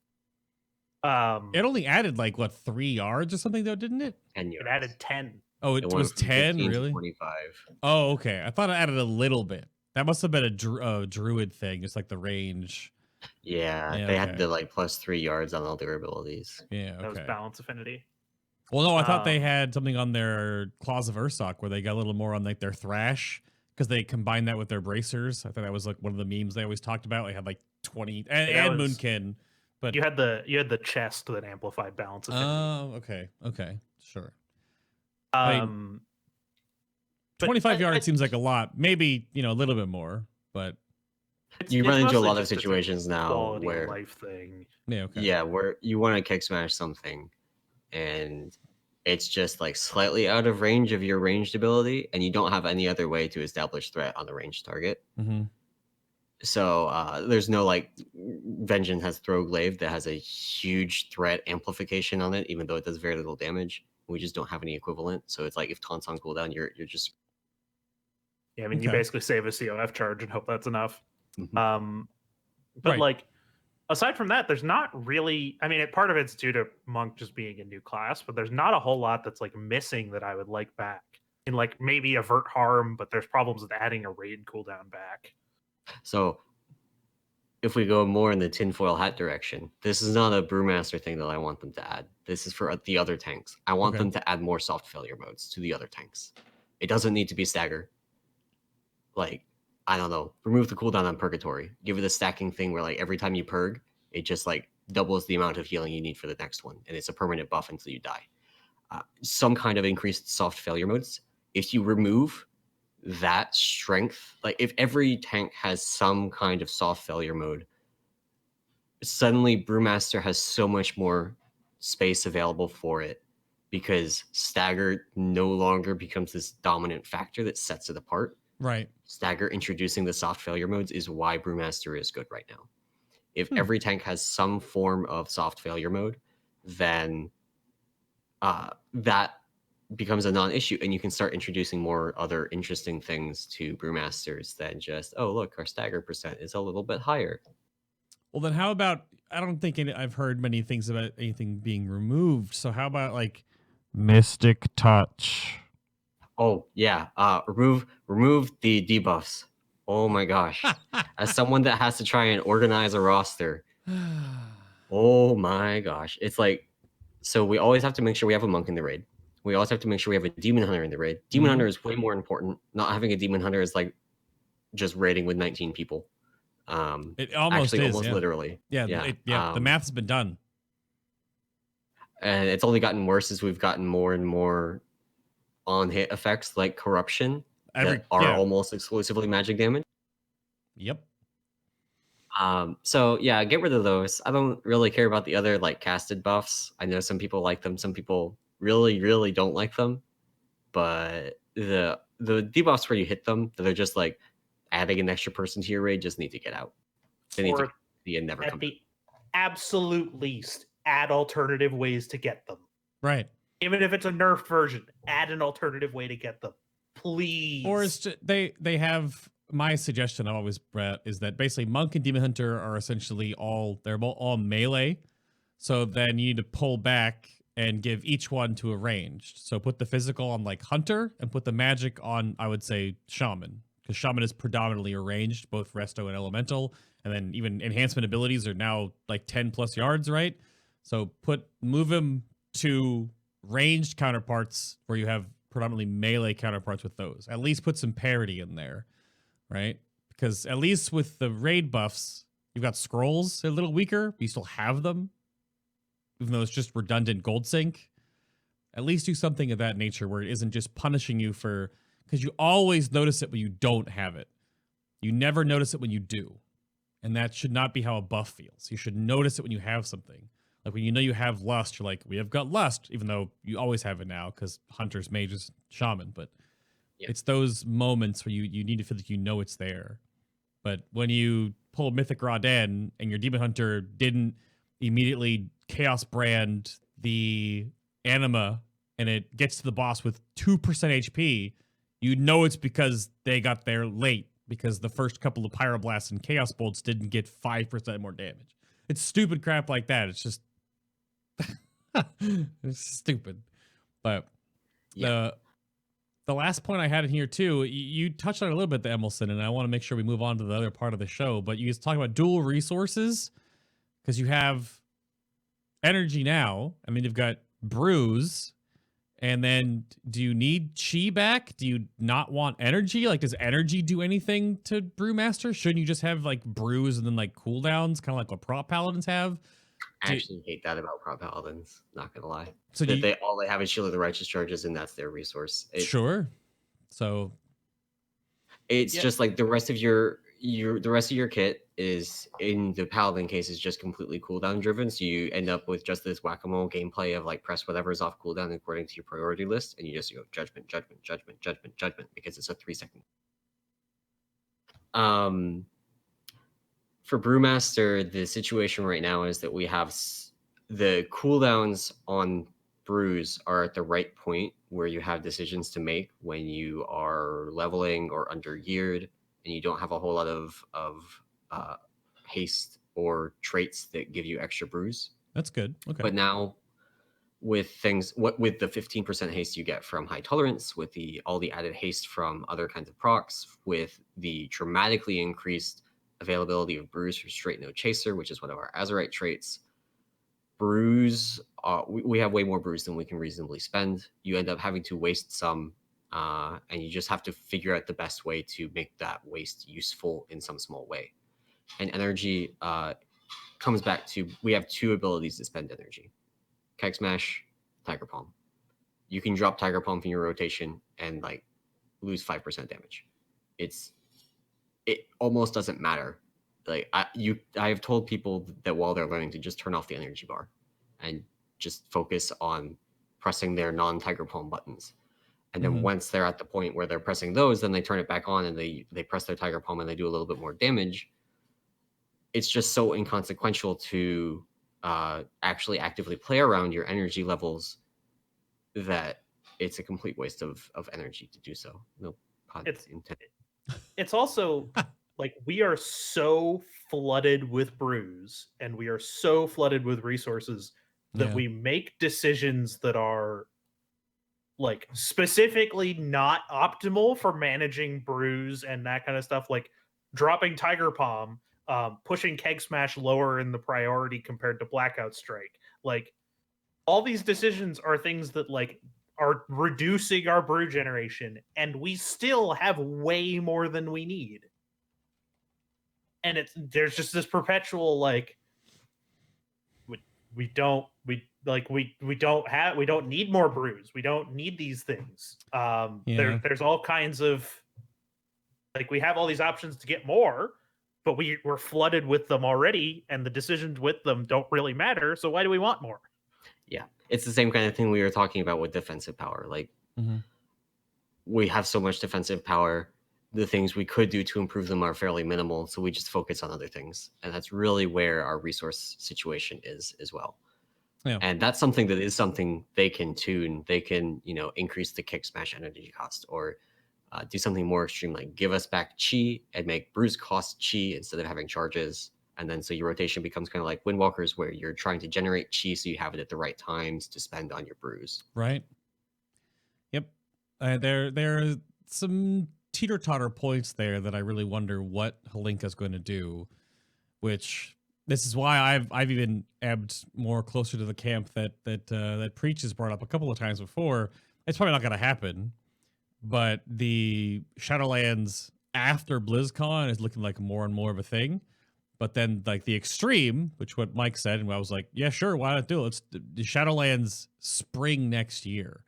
Speaker 1: It only added like what 3 yards or something though, didn't it?
Speaker 3: 10 yards.
Speaker 2: It added 10.
Speaker 1: Oh, it was 10, really?
Speaker 3: 25.
Speaker 1: Oh, okay. I thought it added a little bit. That must have been a druid thing, just like the range.
Speaker 3: Yeah,
Speaker 1: Yeah,
Speaker 3: they had
Speaker 1: okay.
Speaker 3: the like plus 3 yards on all their abilities.
Speaker 1: Yeah,
Speaker 2: That was
Speaker 1: okay.
Speaker 2: balance affinity.
Speaker 1: Well, no, I thought they
Speaker 2: Um,
Speaker 1: had something on their Claws of Ursoc where they got a little more on like their Thrash because they combined that with their bracers. I thought that was like one of the memes they always talked about. They had like 20 and
Speaker 2: was-
Speaker 1: Moonkin, but
Speaker 2: you had the chest that amplified balance affinity.
Speaker 1: oh, okay, sure.
Speaker 2: But
Speaker 1: 25 yards seems like a lot. Maybe a little bit more, but
Speaker 3: You
Speaker 2: it's
Speaker 3: run into a
Speaker 2: mostly
Speaker 3: lot of
Speaker 2: just a
Speaker 3: situations now
Speaker 2: quality
Speaker 3: where
Speaker 2: of life thing.
Speaker 1: yeah, okay.
Speaker 3: yeah, where you want to Kick Smash something and it's just like slightly out of range of your ranged ability and you don't have any other way to establish threat on the ranged target.
Speaker 1: Mm-hmm.
Speaker 3: So there's no like Vengeance has Throw Glaive that has a huge threat amplification on it, even though it does very little damage. We just don't have any equivalent. So it's like if taunts on cooldown, you're just
Speaker 2: Yeah, I mean, you
Speaker 1: Okay.
Speaker 2: basically save a COF charge and hope that's enough.
Speaker 3: Mhm.
Speaker 2: But
Speaker 1: Right.
Speaker 2: like, aside from that, there's not really. I mean, part of it's due to Monk just being a new class, but there's not a whole lot that's like missing that I would like back. And like maybe avert harm, but there's problems with adding a raid cooldown back.
Speaker 3: So if we go more in the tinfoil hat direction, this is not a Brewmaster thing that I want them to add. This is for the other tanks. I want
Speaker 1: Okay.
Speaker 3: them to add more soft failure modes to the other tanks. It doesn't need to be stagger. Like, I don't know, remove the cooldown on Purgatory. Give it a stacking thing where like every time you purg, it just like doubles the amount of healing you need for the next one. And it's a permanent buff until you die. Some kind of increased soft failure modes. If you remove that strength, like if every tank has some kind of soft failure mode, suddenly Brewmaster has so much more space available for it because stagger no longer becomes this dominant factor that sets it apart.
Speaker 1: Right.
Speaker 3: Stagger introducing the soft failure modes is why Brewmaster is good right now. If every tank has some form of soft failure mode, then that becomes a non-issue, and you can start introducing more other interesting things to Brewmasters than just, oh, look, our stagger percent is a little bit higher.
Speaker 1: Well, then how about, I don't think I've heard many things about anything being removed. So how about like Mystic Touch?
Speaker 3: Oh, yeah. Remove the debuffs. Oh my gosh. As someone that has to try and organize a roster, oh my gosh. It's like, so we always have to make sure we have a monk in the raid. We always have to make sure we have a demon hunter in the raid. Demon hunter is way more important. Not having a demon hunter is like just raiding with 19 people.
Speaker 1: It almost
Speaker 3: actually,
Speaker 1: is,
Speaker 3: almost
Speaker 1: yeah.
Speaker 3: literally.
Speaker 1: Yeah. The math's been done.
Speaker 3: And it's only gotten worse as we've gotten more and more on hit effects like corruption that are almost exclusively magic damage.
Speaker 1: Yep.
Speaker 3: So yeah, get rid of those. I don't really care about the other like casted buffs. I know some people like them, some people really, really don't like them. But the debuffs where you hit them, that are just like adding an extra person to your raid, just need to get out. They need to be and never come
Speaker 2: At the absolute least, add alternative ways to get them.
Speaker 1: Right.
Speaker 2: Even if it's a nerfed version, add an alternative way to get them, please.
Speaker 1: Or it's just, they have, my suggestion always, Brett, is that basically Monk and Demon Hunter are essentially all melee. So then you need to pull back and give each one to a ranged. So put the physical on like hunter and put the magic on, I would say, shaman, because shaman is predominantly a ranged, both resto and elemental. And then even enhancement abilities are now like 10 plus yards, right? So move him to ranged counterparts where you have predominantly melee counterparts with those. At least put some parity in there, right? Because at least with the raid buffs, you've got scrolls a little weaker, but you still have them, even though it's just redundant gold sync. At least do something of that nature where it isn't just punishing you for, because you always notice it when you don't have it. You never notice it when you do. And that should not be how a buff feels. You should notice it when you have something. Like when you know you have lust, you're like, we have got lust, even though you always have it now because hunters, mages, shaman. But it's those moments where you need to feel like you know it's there. But when you pull Mythic Rawden and your demon hunter didn't immediately chaos brand the anima and it gets to the boss with 2% HP, you know it's because they got there late because the first couple of pyroblasts and chaos bolts didn't get 5% more damage. It's stupid crap like that. It's just it's stupid. But the last point I had in here too, you touched on it a little bit, the Emallson, and I want to make sure we move on to the other part of the show. But you was talking about dual resources because you have energy now. I mean, you've got brews, and then do you need chi back? Do you not want energy? Like, does energy do anything to Brewmaster? Shouldn't you just have like brews and then like cooldowns, kind of like what prop paladins have?
Speaker 3: I actually hate that about prop paladins. Not gonna lie.
Speaker 1: So
Speaker 3: that all they have is Shield of the Righteous charges, and that's their resource.
Speaker 1: Sure. So
Speaker 3: it's just like the rest of your kit is, in the paladin case, is just completely cooldown driven. So you end up with just this whack-a-mole gameplay of like press whatever's off cooldown according to your priority list, and you just go judgment, judgment, judgment, judgment, judgment, because it's a 3-second. For Brewmaster, the situation right now is that we have the cooldowns on brews are at the right point where you have decisions to make when you are leveling or under geared and you don't have a whole lot of haste or traits that give you extra brews.
Speaker 1: That's good. Okay.
Speaker 3: But now with with the 15% haste you get from high tolerance, with all the added haste from other kinds of procs, with the dramatically increased availability of brews for straight no chaser, which is one of our Azurite traits, brews, we have way more brews than we can reasonably spend. You end up having to waste some, and you just have to figure out the best way to make that waste useful in some small way. And energy comes back to, we have 2 abilities to spend energy: Keg Smash, Tiger Palm. You can drop Tiger Palm from your rotation and like lose 5% damage. It almost doesn't matter. Like I have told people that while they're learning to just turn off the energy bar and just focus on pressing their non-Tiger Palm buttons. And then once they're at the point where they're pressing those, then they turn it back on and they press their Tiger Palm and they do a little bit more damage. It's just so inconsequential to actually actively play around your energy levels that it's a complete waste of energy to do so. No pun intended.
Speaker 2: It's also like we are so flooded with brews and we are so flooded with resources that we make decisions that are like specifically not optimal for managing brews and that kind of stuff, like dropping Tiger Palm, pushing Keg Smash lower in the priority compared to Blackout Strike. Like all these decisions are things that like are reducing our brew generation, and we still have way more than we need. And there's just this perpetual like we don't need more brews. We don't need these things. There's all kinds of like, we have all these options to get more, but we're flooded with them already, and the decisions with them don't really matter. So why do we want more?
Speaker 3: Yeah, it's the same kind of thing we were talking about with defensive power. Like we have so much defensive power. The things we could do to improve them are fairly minimal, so we just focus on other things. And that's really where our resource situation is as well. Yeah. And that's something they can tune. They can, increase the Kick Smash energy cost, or do something more extreme, like give us back chi and make brews cost chi instead of having charges. And then so your rotation becomes kind of like Windwalkers, where you're trying to generate chi so you have it at the right times to spend on your brews.
Speaker 1: Right. Yep. There are some teeter-totter points there that I really wonder what Halinka's going to do, which this is why I've even ebbed more closer to the camp that Preach has brought up a couple of times before. It's probably not going to happen, but the Shadowlands after BlizzCon is looking like more and more of a thing. But then, like, the extreme, which what Mike said, and I was like, yeah, sure, why not do it? Let's the Shadowlands spring next year.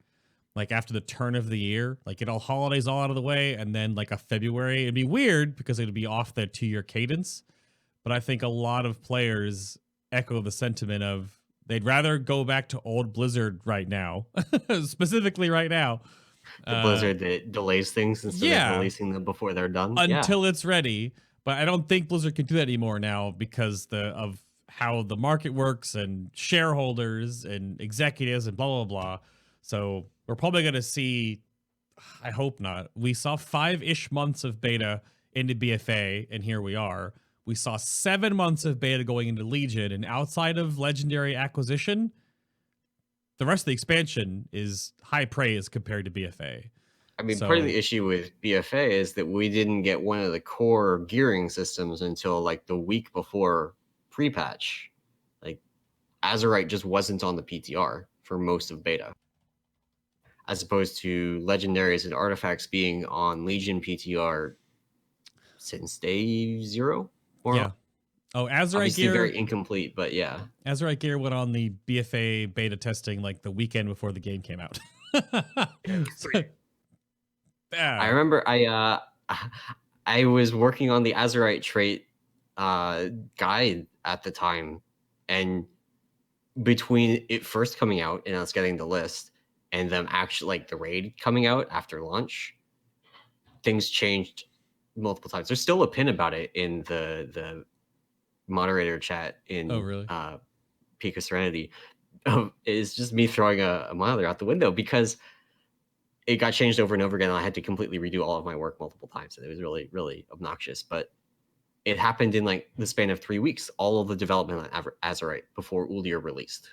Speaker 1: Like, after the turn of the year, like, get all holidays all out of the way, and then, like, a February. It'd be weird because it'd be off their 2-year cadence. But I think a lot of players echo the sentiment of they'd rather go back to old Blizzard right now, specifically right now.
Speaker 3: The Blizzard that delays things instead of releasing them before they're done.
Speaker 1: Until it's ready. But I don't think Blizzard can do that anymore now because of how the market works and shareholders and executives and blah, blah, blah. So we're probably going to see, I hope not. We saw 5-ish months of beta into BFA, and here we are. We saw 7 months of beta going into Legion, and outside of Legendary Acquisition, the rest of the expansion is high praise compared to BFA.
Speaker 3: I mean, part of the issue with BFA is that we didn't get one of the core gearing systems until like the week before pre-patch. Like, Azerite just wasn't on the PTR for most of beta, as opposed to legendaries and artifacts being on Legion PTR since day 0.
Speaker 1: Yeah. Oh, Azerite
Speaker 3: obviously
Speaker 1: gear,
Speaker 3: very incomplete, but yeah.
Speaker 1: Azerite gear went on the BFA beta testing like the weekend before the game came out.
Speaker 3: I remember I was working on the Azerite trait guide at the time, and between it first coming out and us getting the list and them actually like the raid coming out after launch, things changed multiple times. There's still a pin about it in the moderator chat in Peak of Serenity. It's just me throwing a monitor out the window because it got changed over and over again. And I had to completely redo all of my work multiple times, and it was really, really obnoxious. But it happened in like the span of 3 weeks, all of the development on Azerite before Uldir released.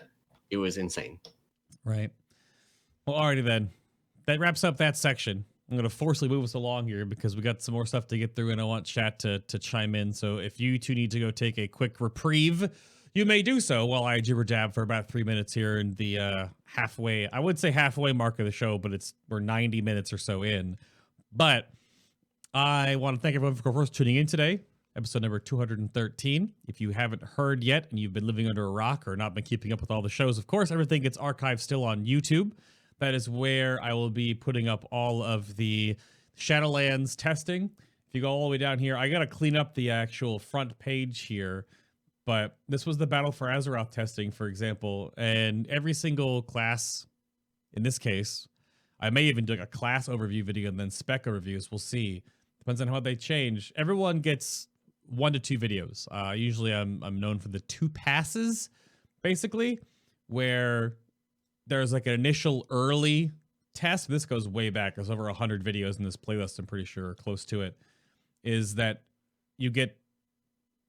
Speaker 3: It was insane.
Speaker 1: Right. Well, alrighty then. That wraps up that section. I'm going to forcibly move us along here because we got some more stuff to get through, and I want chat to chime in. So if you two need to go take a quick reprieve, you may do so while I jibber jab for about 3 minutes here in the halfway, I would say halfway mark of the show, but we're 90 minutes or so in. But I want to thank everyone for first tuning in today, episode number 213. If you haven't heard yet and you've been living under a rock or not been keeping up with all the shows, of course, everything gets archived still on YouTube. That is where I will be putting up all of the Shadowlands testing. If you go all the way down here, I got to clean up the actual front page here. But this was the Battle for Azeroth testing, for example. And every single class, in this case, I may even do like a class overview video and then spec reviews. We'll see. Depends on how they change. Everyone gets 1 to 2 videos. Usually I'm known for the 2 passes, basically, where there's like an initial early test. This goes way back. There's over 100 videos in this playlist, I'm pretty sure, or close to it. Is that you get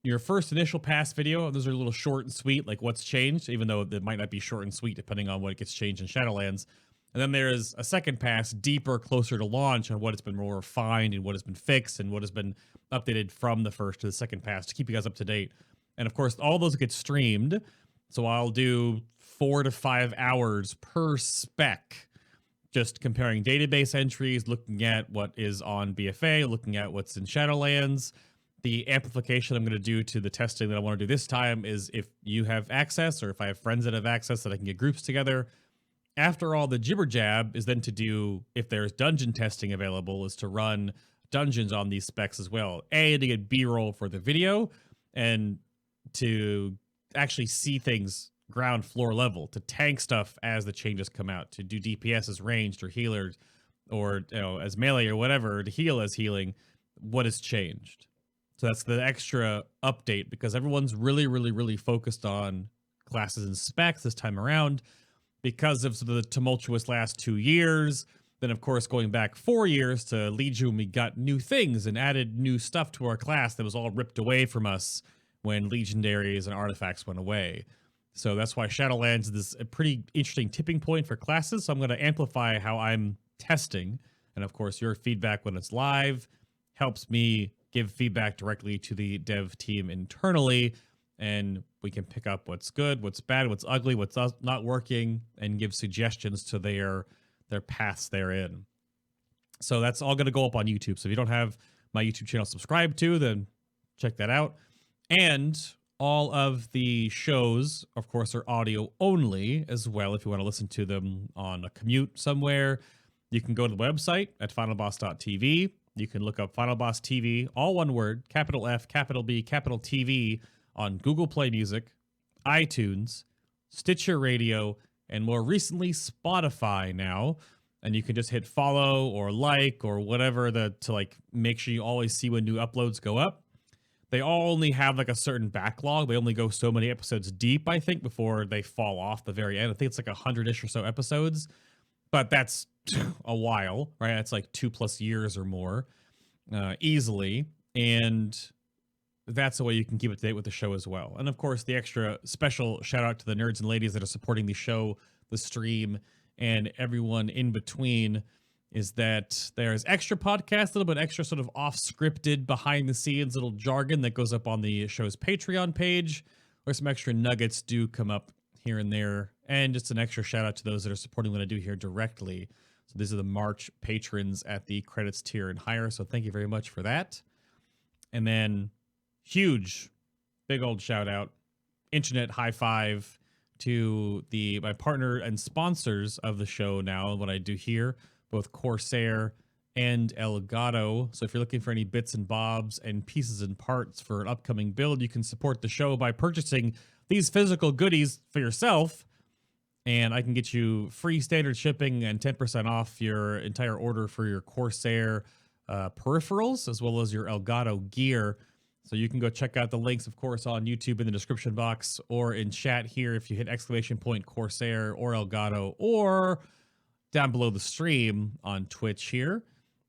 Speaker 1: your first initial pass video. Those are a little short and sweet, like what's changed, even though it might not be short and sweet depending on what gets changed in Shadowlands. And then there's a second pass, deeper, closer to launch, on what has been more refined and what has been fixed and what has been updated from the first to the second pass to keep you guys up to date. And of course, all those get streamed. So I'll do 4 to 5 hours per spec, just comparing database entries, looking at what is on BFA, looking at what's in Shadowlands. The amplification I'm going to do to the testing that I want to do this time is if you have access or if I have friends that have access that I can get groups together. After all, the jibber jab is then to do, if there's dungeon testing available, is to run dungeons on these specs as well. A, to get B-roll for the video, and to actually see things ground floor level, to tank stuff as the changes come out, to do DPS as ranged or healers, or as melee or whatever, to heal as healing, what has changed. So that's the extra update, because everyone's really, really, really focused on classes and specs this time around because of the tumultuous last 2 years. Then, of course, going back 4 years to Legion, we got new things and added new stuff to our class that was all ripped away from us when legendaries and artifacts went away. So that's why Shadowlands is a pretty interesting tipping point for classes. So I'm going to amplify how I'm testing. And of course, your feedback when it's live helps me give feedback directly to the dev team internally. And we can pick up what's good, what's bad, what's ugly, what's not working, and give suggestions to their paths therein. So that's all going to go up on YouTube. So if you don't have my YouTube channel subscribed to, then check that out. And all of the shows, of course, are audio only as well. If you want to listen to them on a commute somewhere, you can go to the website at FinalBoss.tv. You can look up FinalBossTV, all one word, capital F, capital B, capital TV, on Google Play Music, iTunes, Stitcher Radio, and more recently, Spotify now. And you can just hit follow or like or whatever to like make sure you always see when new uploads go up. They all only have like a certain backlog. They only go so many episodes deep, I think, before they fall off the very end. I think it's like 100-ish or so episodes, but that's a while, right? It's like 2+ years or more, easily. And that's the way you can keep up to date with the show as well. And of course, the extra special shout out to the nerds and ladies that are supporting the show, the stream, and everyone in between is that there's extra podcasts, a little bit extra sort of off-scripted, behind-the-scenes little jargon that goes up on the show's Patreon page, where some extra nuggets do come up here and there, and just an extra shout-out to those that are supporting what I do here directly. So these are the March patrons at the credits tier and higher, so thank you very much for that. And then, huge, big old shout-out, internet high five to my partner and sponsors of the show now, what I do here, both Corsair and Elgato. So if you're looking for any bits and bobs and pieces and parts for an upcoming build, you can support the show by purchasing these physical goodies for yourself. And I can get you free standard shipping and 10% off your entire order for your Corsair peripherals, as well as your Elgato gear. So you can go check out the links, of course, on YouTube in the description box or in chat here if you hit ! Corsair or Elgato, or down below the stream on Twitch here.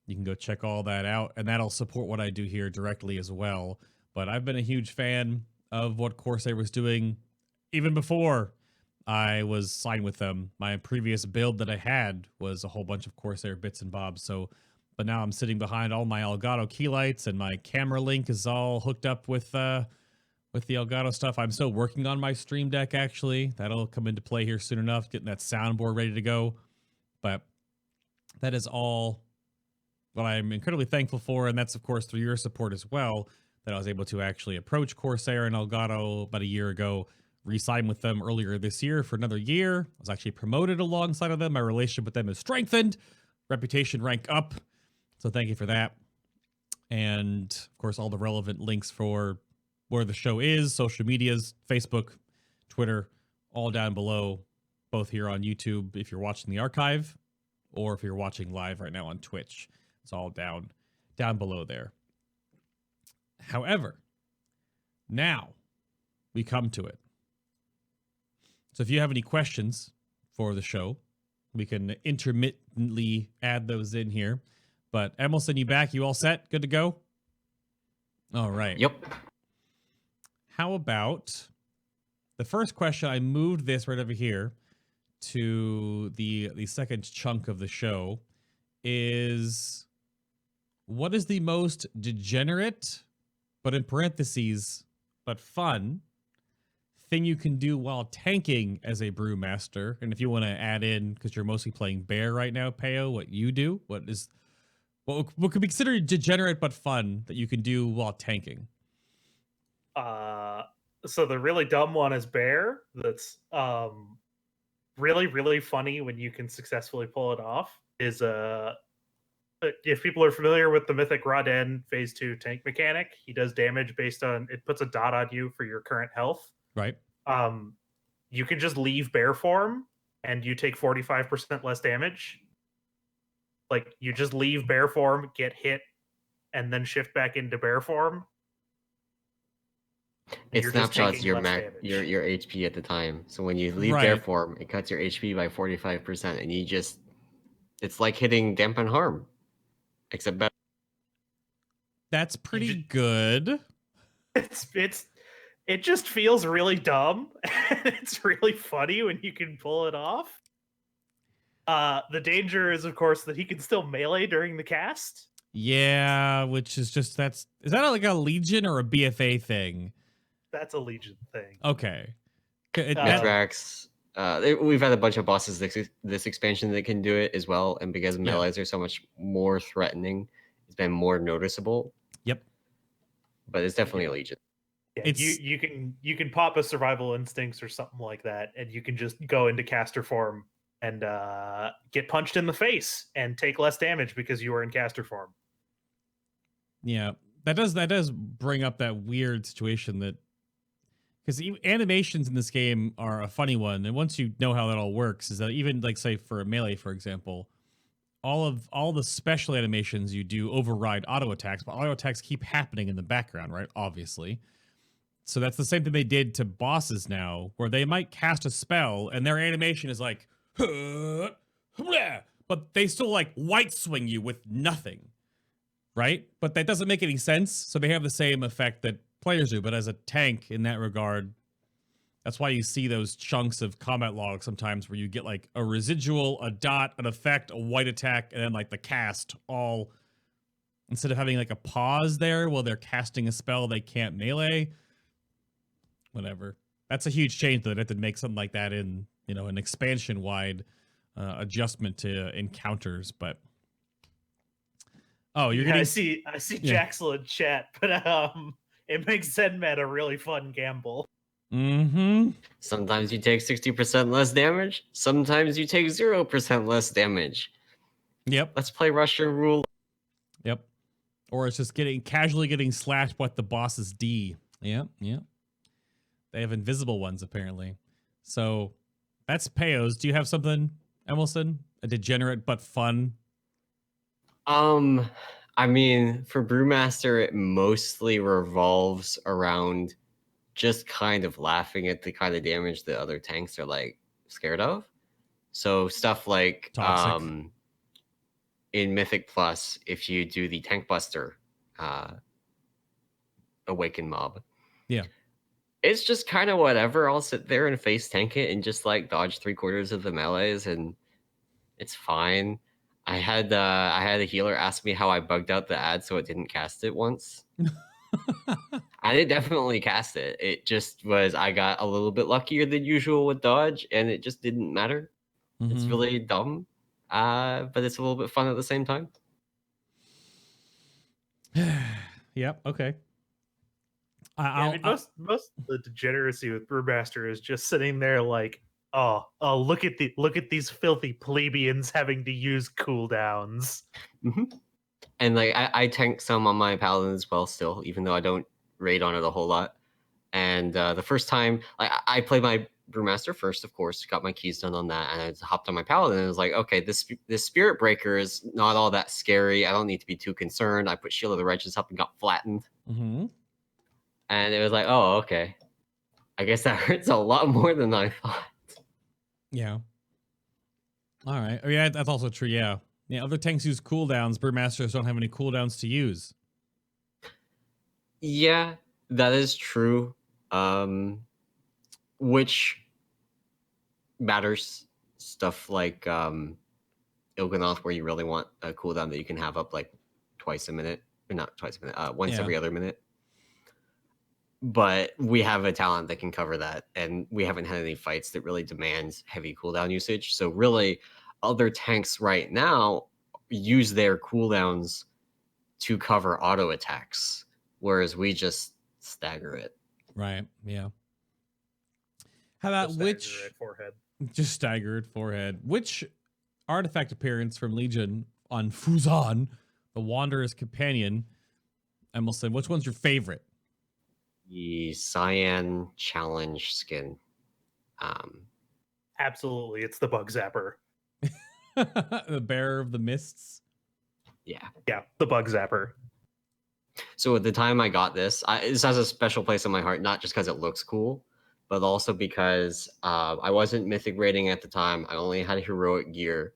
Speaker 1: You can go check all that out, and that'll support what I do here directly as well. But I've been a huge fan of what Corsair was doing even before I was signed with them. My previous build that I had was a whole bunch of Corsair bits and bobs. But now I'm sitting behind all my Elgato key lights, and my camera link is all hooked up with the Elgato stuff. I'm still working on my Stream Deck, actually. That'll come into play here soon enough, getting that soundboard ready to go. But that is all what I'm incredibly thankful for, and that's, of course, through your support as well, that I was able to actually approach Corsair and Elgato about a year ago, re-sign with them earlier this year for another year. I was actually promoted alongside of them. My relationship with them is strengthened, reputation rank up, so thank you for that. And, of course, all the relevant links for where the show is, social medias, Facebook, Twitter, all down below, both here on YouTube if you're watching the archive, or if you're watching live right now on Twitch. It's all down below there. However, now we come to it. So if you have any questions for the show, we can intermittently add those in here. But Emallson, you back? You all set? Good to go? All right.
Speaker 3: Yep.
Speaker 1: How about the first question? I moved this right over here to the second chunk of the show. Is what is the most degenerate, but in parentheses, but fun thing you can do while tanking as a brewmaster? And if you want to add in, because you're mostly playing bear right now, Peo, what you do, what could be considered degenerate but fun that you can do while tanking?
Speaker 2: So the really dumb one is bear. That's really, really funny when you can successfully pull it off. Is if people are familiar with the Mythic Raden Phase 2 tank mechanic, he does damage based on, it puts a dot on you for your current health.
Speaker 1: Right.
Speaker 2: You can just leave bear form and you take 45% less damage. Like, you just leave bear form, get hit, and then shift back into bear form.
Speaker 3: It snapshots your HP at the time. So when you leave bear form, it cuts your HP by 45%, and it's like hitting dampen harm, except better.
Speaker 1: That's pretty good.
Speaker 2: It's it just feels really dumb, and it's really funny when you can pull it off. The danger is, of course, that he can still melee during the cast.
Speaker 1: Yeah, which is just is that like a Legion or a BFA thing?
Speaker 2: That's a Legion thing.
Speaker 1: Okay.
Speaker 3: Mithrax. We've had a bunch of bosses this expansion that can do it as well, and because melees are so much more threatening, it's been more noticeable.
Speaker 1: Yep.
Speaker 3: But it's definitely a Legion.
Speaker 2: Yeah, you can pop a survival instincts or something like that, and you can just go into caster form and get punched in the face and take less damage because you are in caster form.
Speaker 1: Yeah, that does bring up that weird situation that, because animations in this game are a funny one, and once you know how that all works, is that even like say for a melee, for example, all the special animations you do override auto attacks, but auto attacks keep happening in the background, right? Obviously. So that's the same thing they did to bosses now, where they might cast a spell and their animation is like, but they still like white swing you with nothing, right? But that doesn't make any sense. So they have the same effect that players do, but as a tank in that regard, that's why you see those chunks of combat logs sometimes where you get like a residual, a dot, an effect, a white attack, and then like the cast all, instead of having like a pause there while they're casting a spell they can't melee. Whatever. That's a huge change though. They have to make something like that in, an expansion wide adjustment to encounters. But you're gonna
Speaker 2: I see Jaxel in chat, but it makes Zen Meta a really fun gamble.
Speaker 1: Mm-hmm.
Speaker 3: Sometimes you take 60% less damage. Sometimes you take 0% less damage.
Speaker 1: Yep.
Speaker 3: Let's play Russian rule.
Speaker 1: Yep. Or it's just casually getting slashed by the boss's D. Yep. Yep. They have invisible ones apparently. So that's Paos. Do you have something, Emallson? A degenerate but fun?
Speaker 3: I mean, for Brewmaster, it mostly revolves around just kind of laughing at the kind of damage that other tanks are like scared of. So stuff like
Speaker 1: Toxic.
Speaker 3: In Mythic Plus, if you do the Tank Buster Awaken Mob.
Speaker 1: Yeah.
Speaker 3: It's just kind of whatever. I'll sit there and face tank it and just like dodge 3/4 of the melees, and it's fine. I had a healer ask me how I bugged out the ad so it didn't cast it once. I did definitely cast it. It just was, I got a little bit luckier than usual with dodge, and it just didn't matter. Mm-hmm. It's really dumb, but it's a little bit fun at the same time.
Speaker 1: Yep. Okay.
Speaker 2: I mean, most of the degeneracy with Brewmaster is just sitting there like, oh, look at these filthy plebeians having to use cooldowns.
Speaker 3: Mm-hmm. And like I tank some on my paladin as well still, even though I don't raid on it a whole lot. And the first time, like I played my Brewmaster first, of course, got my keys done on that, and I hopped on my paladin and I was like, okay, this Spirit Breaker is not all that scary. I don't need to be too concerned. I put Shield of the Righteous up and got flattened.
Speaker 1: Mm-hmm.
Speaker 3: And it was like, oh, okay. I guess that hurts a lot more than I thought.
Speaker 1: Yeah. All right. Oh, yeah, that's also true. Yeah. Yeah. Other tanks use cooldowns. Brewmasters don't have any cooldowns to use.
Speaker 3: Yeah, that is true. Which matters. Stuff like Il'gynoth, where you really want a cooldown that you can have up like twice a minute. Or not twice a minute, once every other minute. But we have a talent that can cover that, and we haven't had any fights that really demand heavy cooldown usage. So really, other tanks right now use their cooldowns to cover auto attacks, whereas we just stagger it.
Speaker 1: Right. Yeah. How about just staggered forehead? Which artifact appearance from Legion on Fuzan, the Wanderer's Companion, Emallson, which one's your favorite?
Speaker 3: The Cyan Challenge skin.
Speaker 2: Absolutely, it's the Bug Zapper.
Speaker 1: The Bearer of the Mists.
Speaker 3: Yeah,
Speaker 2: the Bug Zapper.
Speaker 3: So at the time I got this has a special place in my heart, not just because it looks cool, but also because I wasn't Mythic raiding at the time. I only had heroic gear,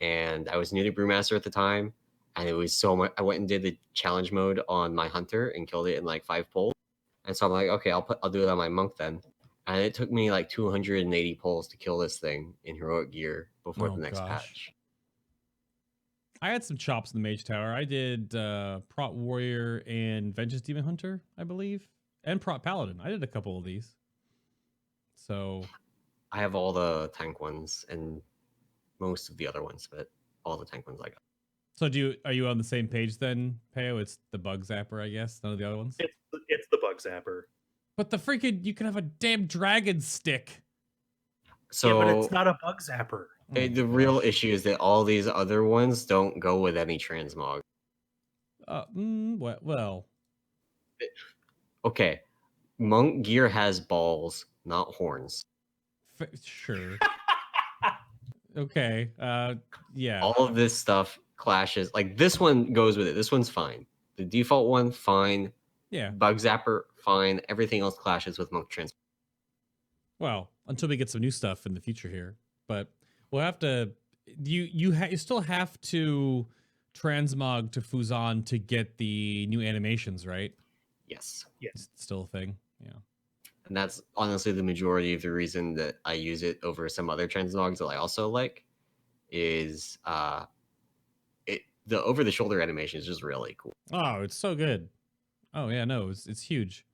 Speaker 3: and I was new to Brewmaster at the time, and it was so much. I went and did the challenge mode on my Hunter and killed it in like 5 pulls. And so I'm like, okay, I'll do it on my monk then. And it took me like 280 pulls to kill this thing in heroic gear before the next patch.
Speaker 1: I had some chops in the Mage Tower. I did Prot Warrior and Vengeance Demon Hunter, I believe, and Prot Paladin. I did a couple of these. So
Speaker 3: I have all the tank ones and most of the other ones, but all the tank ones I got.
Speaker 1: So are you on the same page then, Peo? It's the bug zapper, I guess. None of the other ones.
Speaker 2: It's the bug zapper.
Speaker 1: But the freaking you can have a damn dragon stick.
Speaker 3: So
Speaker 2: yeah, but it's not a bug zapper.
Speaker 3: The real issue is that all these other ones don't go with any transmog.
Speaker 1: Well.
Speaker 3: Okay, monk gear has balls, not horns.
Speaker 1: Sure. Okay. Yeah.
Speaker 3: All of this stuff clashes. Like this one goes with it. This one's fine. The default one, fine.
Speaker 1: Yeah.
Speaker 3: Bug zapper, fine. Everything else clashes with monk transmog.
Speaker 1: Well, until we get some new stuff in the future here, but we'll have to. You still have to transmog to Fuzan to get the new animations, right?
Speaker 3: Yes.
Speaker 1: It's still a thing. Yeah.
Speaker 3: And that's honestly the majority of the reason that I use it over some other transmogs that I also like. Is the over the shoulder animation is just really cool.
Speaker 1: Oh, it's so good. Oh yeah, no, it's huge.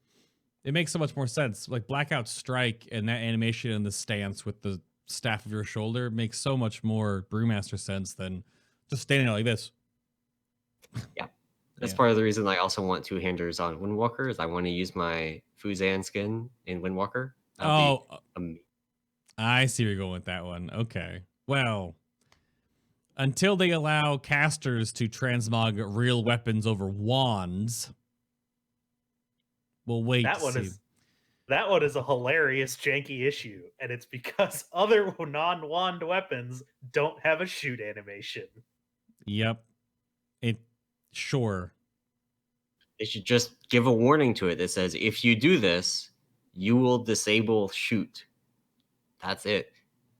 Speaker 1: It makes so much more sense. Like Blackout Strike and that animation and the stance with the staff of your shoulder makes so much more Brewmaster sense than just standing there like this.
Speaker 3: Yeah. That's part of the reason I also want two-handers on Windwalker is I want to use my Fuzan skin in Windwalker.
Speaker 1: I see where you're going with that one. Okay. Well, until they allow casters to transmog real weapons over wands, we'll wait to see.
Speaker 2: That one is a hilarious janky issue, and it's because other non-wand weapons don't have a shoot animation.
Speaker 1: Yep. Sure.
Speaker 3: They should just give a warning to it that says, if you do this, you will disable shoot. That's it.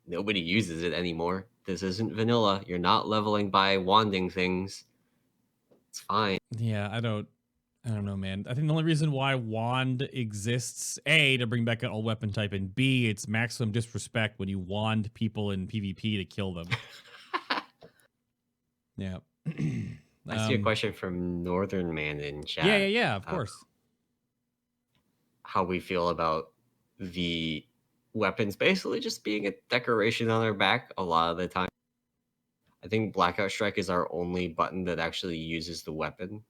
Speaker 3: Nobody uses it anymore. This isn't vanilla. You're not leveling by wanding things. It's fine.
Speaker 1: Yeah, I don't know, man. I think the only reason why wand exists, A, to bring back an old weapon type, and B, it's maximum disrespect when you wand people in PvP to kill them. Yeah.
Speaker 3: I see a question from Northern Man in chat.
Speaker 1: Yeah, of course.
Speaker 3: How we feel about the weapons basically just being a decoration on our back a lot of the time. I think Blackout Strike is our only button that actually uses the weapon.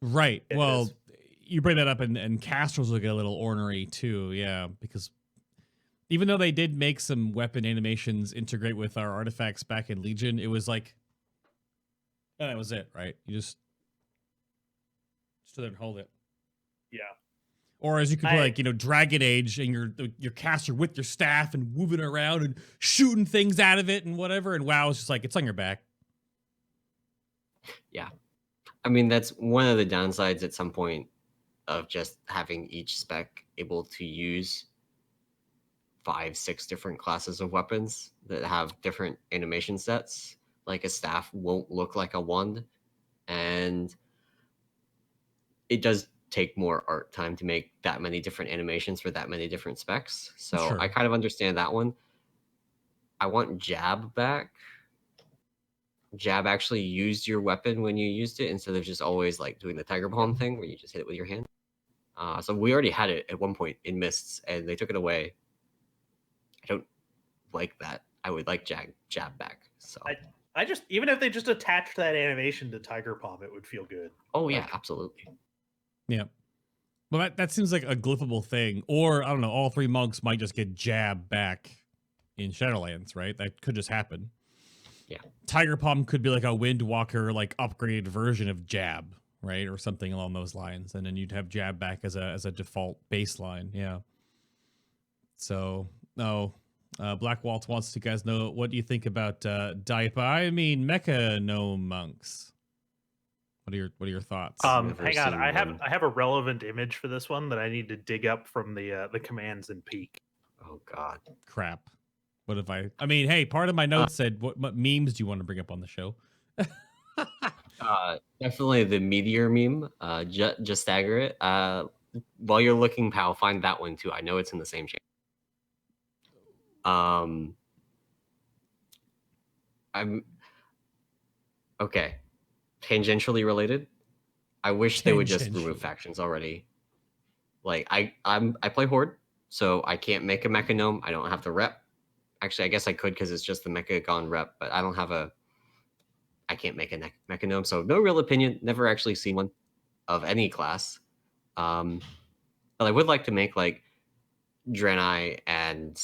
Speaker 1: Right. Well, you bring that up, and casters will get a little ornery too. Yeah, because even though they did make some weapon animations integrate with our artifacts back in Legion, it was like, and that was it, right? You just stood there and hold it.
Speaker 2: Yeah.
Speaker 1: Or as you could play, like, Dragon Age, and your caster with your staff and moving around and shooting things out of it and whatever. And WoW is just like, it's on your back.
Speaker 3: Yeah. I mean, that's one of the downsides at some point of just having each spec able to use 5-6 different classes of weapons that have different animation sets. Like a staff won't look like a wand, and it does take more art time to make that many different animations for that many different specs. So
Speaker 1: Sure.
Speaker 3: I kind of understand that one. I want jab back. Jab actually used your weapon when you used it instead of just always like doing the tiger palm thing where you just hit it with your hand. So we already had it at one point in Mists, and they took it away. I don't like that. I would like jab back. So
Speaker 2: I just, even if they just attached that animation to Tiger Palm, it would feel good.
Speaker 3: Oh yeah, absolutely.
Speaker 1: Yeah. Well, that seems like a glyphable thing. Or, I don't know, all three monks might just get jab back in Shadowlands, right? That could just happen.
Speaker 3: Yeah.
Speaker 1: Tiger Palm could be like a Windwalker, like upgraded version of jab, right? Or something along those lines. And then you'd have jab back as a default baseline. Yeah. So, no. Black Walt wants to guys know, what do you think about Mecha Gnome Monks? What are your thoughts?
Speaker 2: Hang on, I have a relevant image for this one that I need to dig up from the commands and peek.
Speaker 3: Oh God,
Speaker 1: crap! What if I mean, hey, part of my notes said, what memes do you want to bring up on the show?
Speaker 3: Definitely the meteor meme. Just stagger it. While you're looking, pal, find that one too. I know it's in the same channel. I'm okay. Tangentially related. I wish they would just remove factions already. Like I play Horde, so I can't make a Mechanome. I don't have the rep. Actually, I guess I could because it's just the Mecha Gone rep, but I don't have a. I can't make a Mechanome, so no real opinion. Never actually seen one of any class. But I would like to make like Draenei and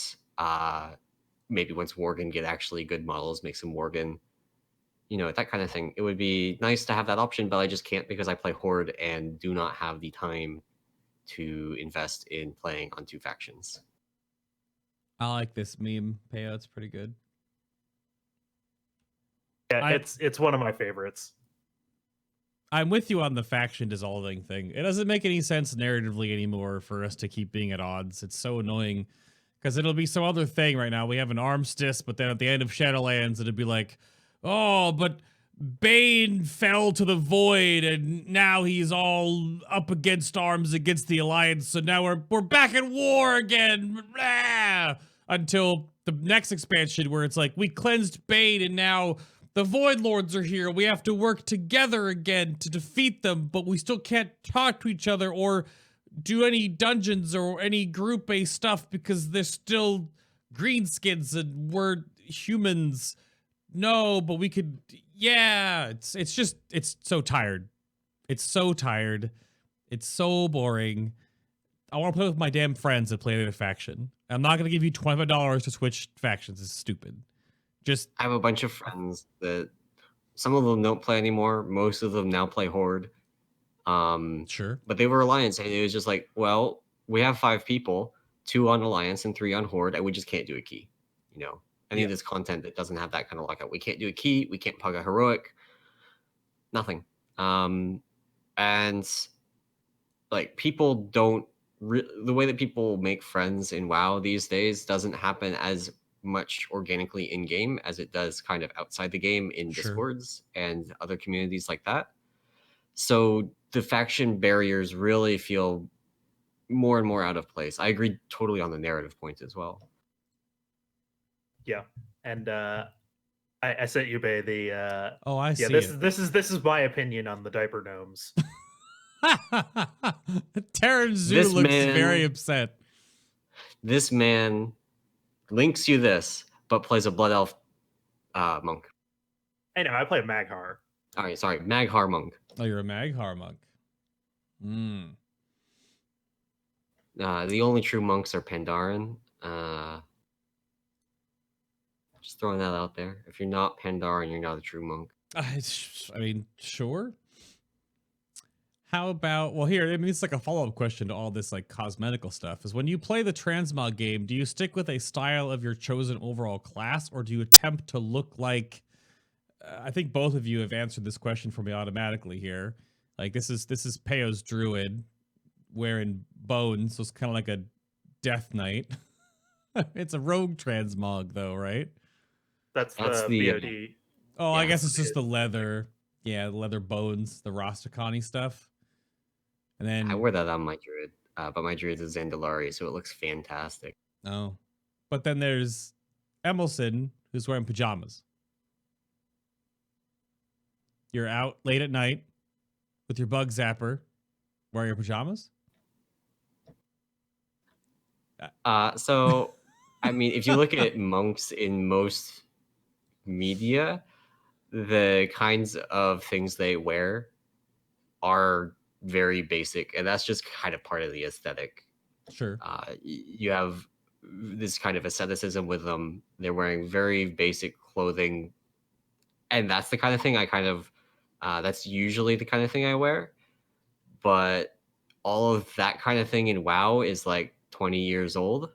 Speaker 3: maybe once Worgen get actually good models, make some Worgen. You know, that kind of thing. It would be nice to have that option, but I just can't because I play Horde and do not have the time to invest in playing on 2 factions.
Speaker 1: I like this meme, Peo. It's pretty good.
Speaker 2: Yeah, it's one of my favorites.
Speaker 1: I'm with you on the faction dissolving thing. It doesn't make any sense narratively anymore for us to keep being at odds. It's so annoying because it'll be some other thing right now. We have an armistice, but then at the end of Shadowlands, it'll be like, oh, but Bane fell to the void and now he's all up against arms against the Alliance. So now we're back at war again. Blah! Until the next expansion where it's like, we cleansed Bane and now the Void Lords are here. We have to work together again to defeat them, but we still can't talk to each other or do any dungeons or any group-based stuff because they're still greenskins and we're humans. No, but we could. Yeah, it's just so tired. It's so tired. It's so boring. I want to play with my damn friends and play the faction. I'm not gonna give you $25 to switch factions. It's stupid. Just
Speaker 3: I have a bunch of friends that some of them don't play anymore. Most of them now play Horde.
Speaker 1: Sure.
Speaker 3: But they were Alliance, and it was just like, well, we have 5 people, 2 on Alliance and 3 on Horde, and we just can't do a key. You know, any of this content that doesn't have that kind of lockout. We can't do a key. We can't pug a heroic. Nothing. And like people don't. The way that people make friends in WoW these days doesn't happen as much organically in game as it does kind of outside the game in Discords and other communities like that. So the faction barriers really feel more and more out of place. I agree totally on the narrative point as well.
Speaker 2: Yeah, and I sent you the
Speaker 1: oh, I see.
Speaker 2: This is my opinion on the diaper gnomes.
Speaker 1: Terran Zoo looks very upset.
Speaker 3: This man links you this, but plays a Blood Elf monk.
Speaker 2: I know, I play Maghar.
Speaker 3: All right, sorry, Maghar monk.
Speaker 1: Oh, you're a Maghar monk.
Speaker 3: The only true monks are Pandaren. Just throwing that out there. If you're not Pandaren, you're not a true monk.
Speaker 1: I mean, sure. How about, well, here, I mean, it's like a follow-up question to all this like cosmetical stuff is when you play the transmog game, do you stick with a style of your chosen overall class or do you attempt to look like, I think both of you have answered this question for me automatically here. Like this is Peo's druid wearing bones. So it's kind of like a death knight. It's a rogue transmog though, right?
Speaker 2: That's the BOD.
Speaker 1: Oh, yeah, I guess it's just the leather. Yeah, the leather bones, the Rastakani stuff. And then
Speaker 3: I wear that on my druid, but my druid's a Zandalari, so it looks fantastic.
Speaker 1: Oh, but then there's Emallson, who's wearing pajamas. You're out late at night with your bug zapper, wearing your pajamas.
Speaker 3: So, I mean, if you look at monks in most media, the kinds of things they wear are very basic, and that's just kind of part of the aesthetic.
Speaker 1: Sure.
Speaker 3: You have this kind of asceticism with them. They're wearing very basic clothing, and that's the kind of thing I kind of that's usually the kind of thing I wear. But all of that kind of thing in WoW is like 20 years old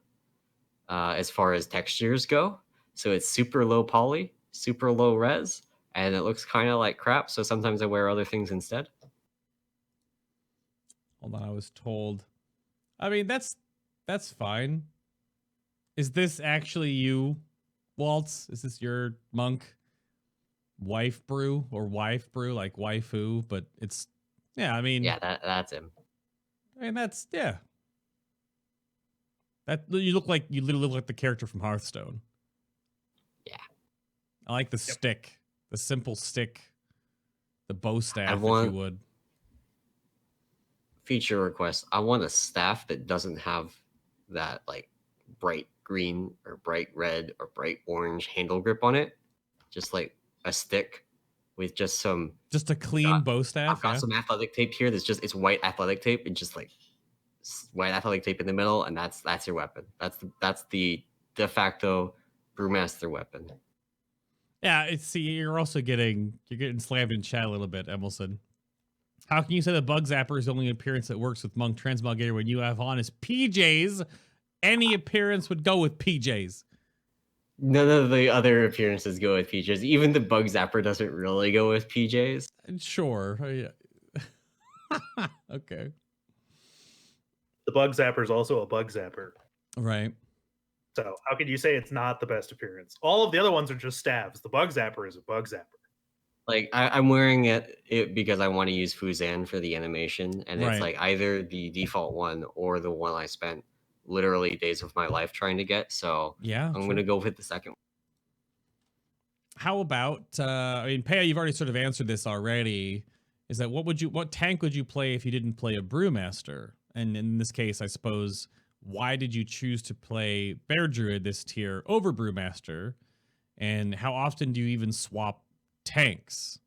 Speaker 3: as far as textures go. So it's super low poly, super low res, and it looks kind of like crap. So sometimes I wear other things instead.
Speaker 1: Hold on, I was told. I mean, that's fine. Is this actually you, Waltz? Is this your monk? wife brew or wife brew, like waifu, but it's yeah. I mean,
Speaker 3: Yeah, that's him.
Speaker 1: I mean that's yeah. That you literally look like the character from Hearthstone.
Speaker 3: Yeah.
Speaker 1: I like the stick, the simple stick, the bow staff, if
Speaker 3: want-
Speaker 1: you would.
Speaker 3: Feature request. I want a staff that doesn't have that like bright green or bright red or bright orange handle grip on it. Just like a stick with just
Speaker 1: a clean bow staff.
Speaker 3: I've got some athletic tape here that's just it's white athletic tape and just like white athletic tape in the middle, and that's your weapon. That's the de facto brewmaster weapon.
Speaker 1: Yeah, you're getting slammed in chat a little bit, Emallson. How can you say the bug zapper is the only appearance that works with Monk Transmogrifier when you have on his PJs? Any appearance would go with PJs.
Speaker 3: None of the other appearances go with PJs. Even the bug zapper doesn't really go with PJs.
Speaker 1: Sure. Yeah. Okay.
Speaker 2: The bug zapper is also a bug zapper.
Speaker 1: Right.
Speaker 2: So how can you say it's not the best appearance? All of the other ones are just stabs. The bug zapper is a bug zapper.
Speaker 3: Like I'm wearing it because I want to use Fuzan for the animation, and it's like either the default one or the one I spent literally days of my life trying to get. So
Speaker 1: yeah,
Speaker 3: I'm gonna go with the second one.
Speaker 1: How about I mean, Paya, you've already sort of answered this already. Is that what tank would you play if you didn't play a Brewmaster? And in this case, I suppose, why did you choose to play Bear Druid this tier over Brewmaster? And how often do you even swap tanks?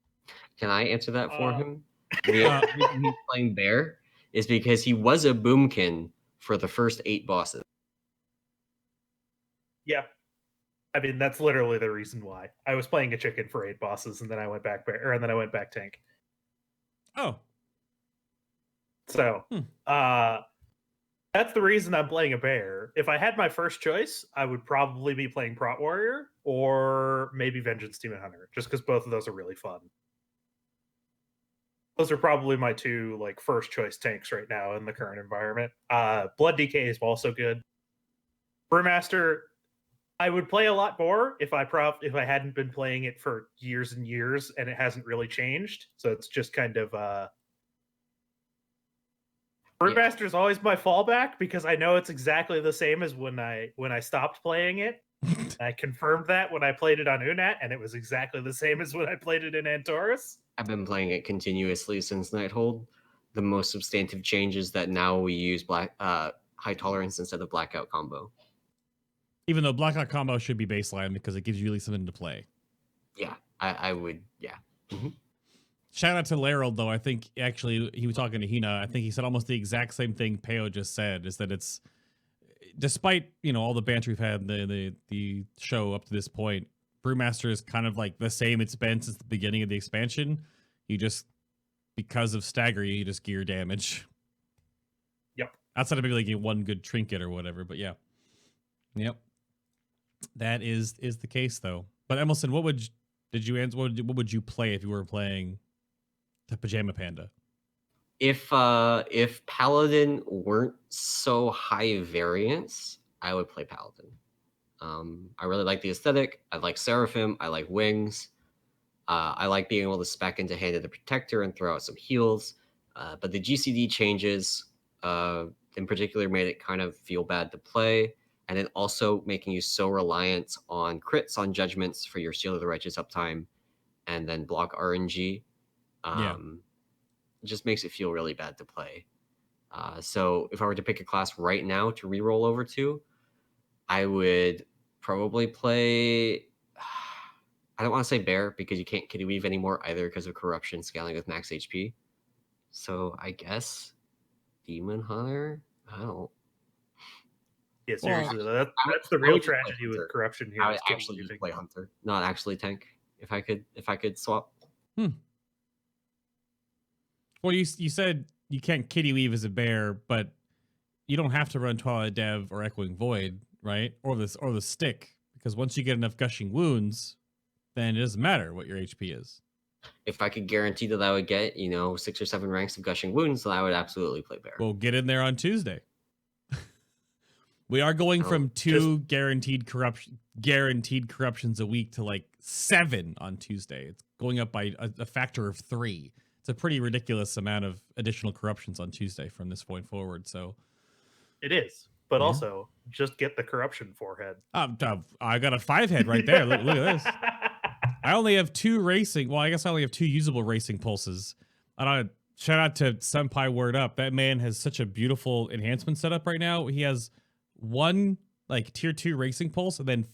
Speaker 3: Can I answer that for him? The reason he's playing Bear is because he was a Boomkin for the first 8 bosses.
Speaker 2: Yeah. I mean, that's literally the reason why. I was playing a chicken for 8 bosses, and then I went back Bear, and then I went back tank.
Speaker 1: Oh.
Speaker 2: So, that's the reason I'm playing a Bear. If I had my first choice, I would probably be playing Prot Warrior or maybe Vengeance Demon Hunter, just because both of those are really fun. Those are probably my 2 like first choice tanks right now in the current environment. Blood DK is also good. Brewmaster, I would play a lot more if I hadn't been playing it for years and years and it hasn't really changed. So it's just kind of Brewmaster is always my fallback because I know it's exactly the same as when I stopped playing it. I confirmed that when I played it on Unat, and it was exactly the same as when I played it in Antaurus.
Speaker 3: I've been playing it continuously since Nighthold. The most substantive change is that now we use high tolerance instead of blackout combo.
Speaker 1: Even though blackout combo should be baseline because it gives you really something to play.
Speaker 3: Yeah, I would. Yeah. Mm-hmm.
Speaker 1: Shout out to Larold, though. I think actually he was talking to Hina. I think he said almost the exact same thing Peo just said, is that it's, despite, all the banter we've had in the show up to this point, Brewmaster is kind of like the same it's been since the beginning of the expansion. You just, because of stagger, you just gear damage.
Speaker 2: Yep.
Speaker 1: Outside of maybe like one good trinket or whatever, but yeah. Yep. That is the case, though. But Emallson, what would you play if you were playing the Pajama Panda?
Speaker 3: If Paladin weren't so high variance, I would play Paladin. I really like the aesthetic. I like Seraphim. I like wings. I like being able to spec into Hand of the Protector and throw out some heals. But the GCD changes, in particular, made it kind of feel bad to play. And then also making you so reliant on crits on judgments for your Shield of the Righteous uptime and then block RNG. It just makes it feel really bad to play. So if I were to pick a class right now to re-roll over to, I would probably play... I don't want to say Bear because you can't Kitty Weave anymore either because of corruption scaling with max HP. So I guess Demon Hunter? I don't...
Speaker 2: Yeah, seriously, that's the real tragedy with corruption here.
Speaker 3: I would actually play Hunter, not actually tank. If I could swap.
Speaker 1: Well, you said you can't Kitty Weave as a Bear, but you don't have to run Twilight Dev or Echoing Void, right? Or the stick, because once you get enough Gushing Wounds, then it doesn't matter what your HP is.
Speaker 3: If I could guarantee that I would get 6 or 7 ranks of Gushing Wounds, then I would absolutely play Bear.
Speaker 1: Well, get in there on Tuesday. We are going from 2 guaranteed corruptions a week to like 7 on Tuesday. It's going up by a factor of 3. It's a pretty ridiculous amount of additional corruptions on Tuesday from this point forward. So
Speaker 2: It is, but
Speaker 1: Yeah.
Speaker 2: also just get the corruption forehead.
Speaker 1: I got a 5 head right there. Look at this. I only have 2 racing. Well, I guess I only have 2 usable racing pulses. I don't. Shout out to Senpai Word Up. That man has such a beautiful enhancement setup right now. He has 1 like tier 2 racing pulse, and then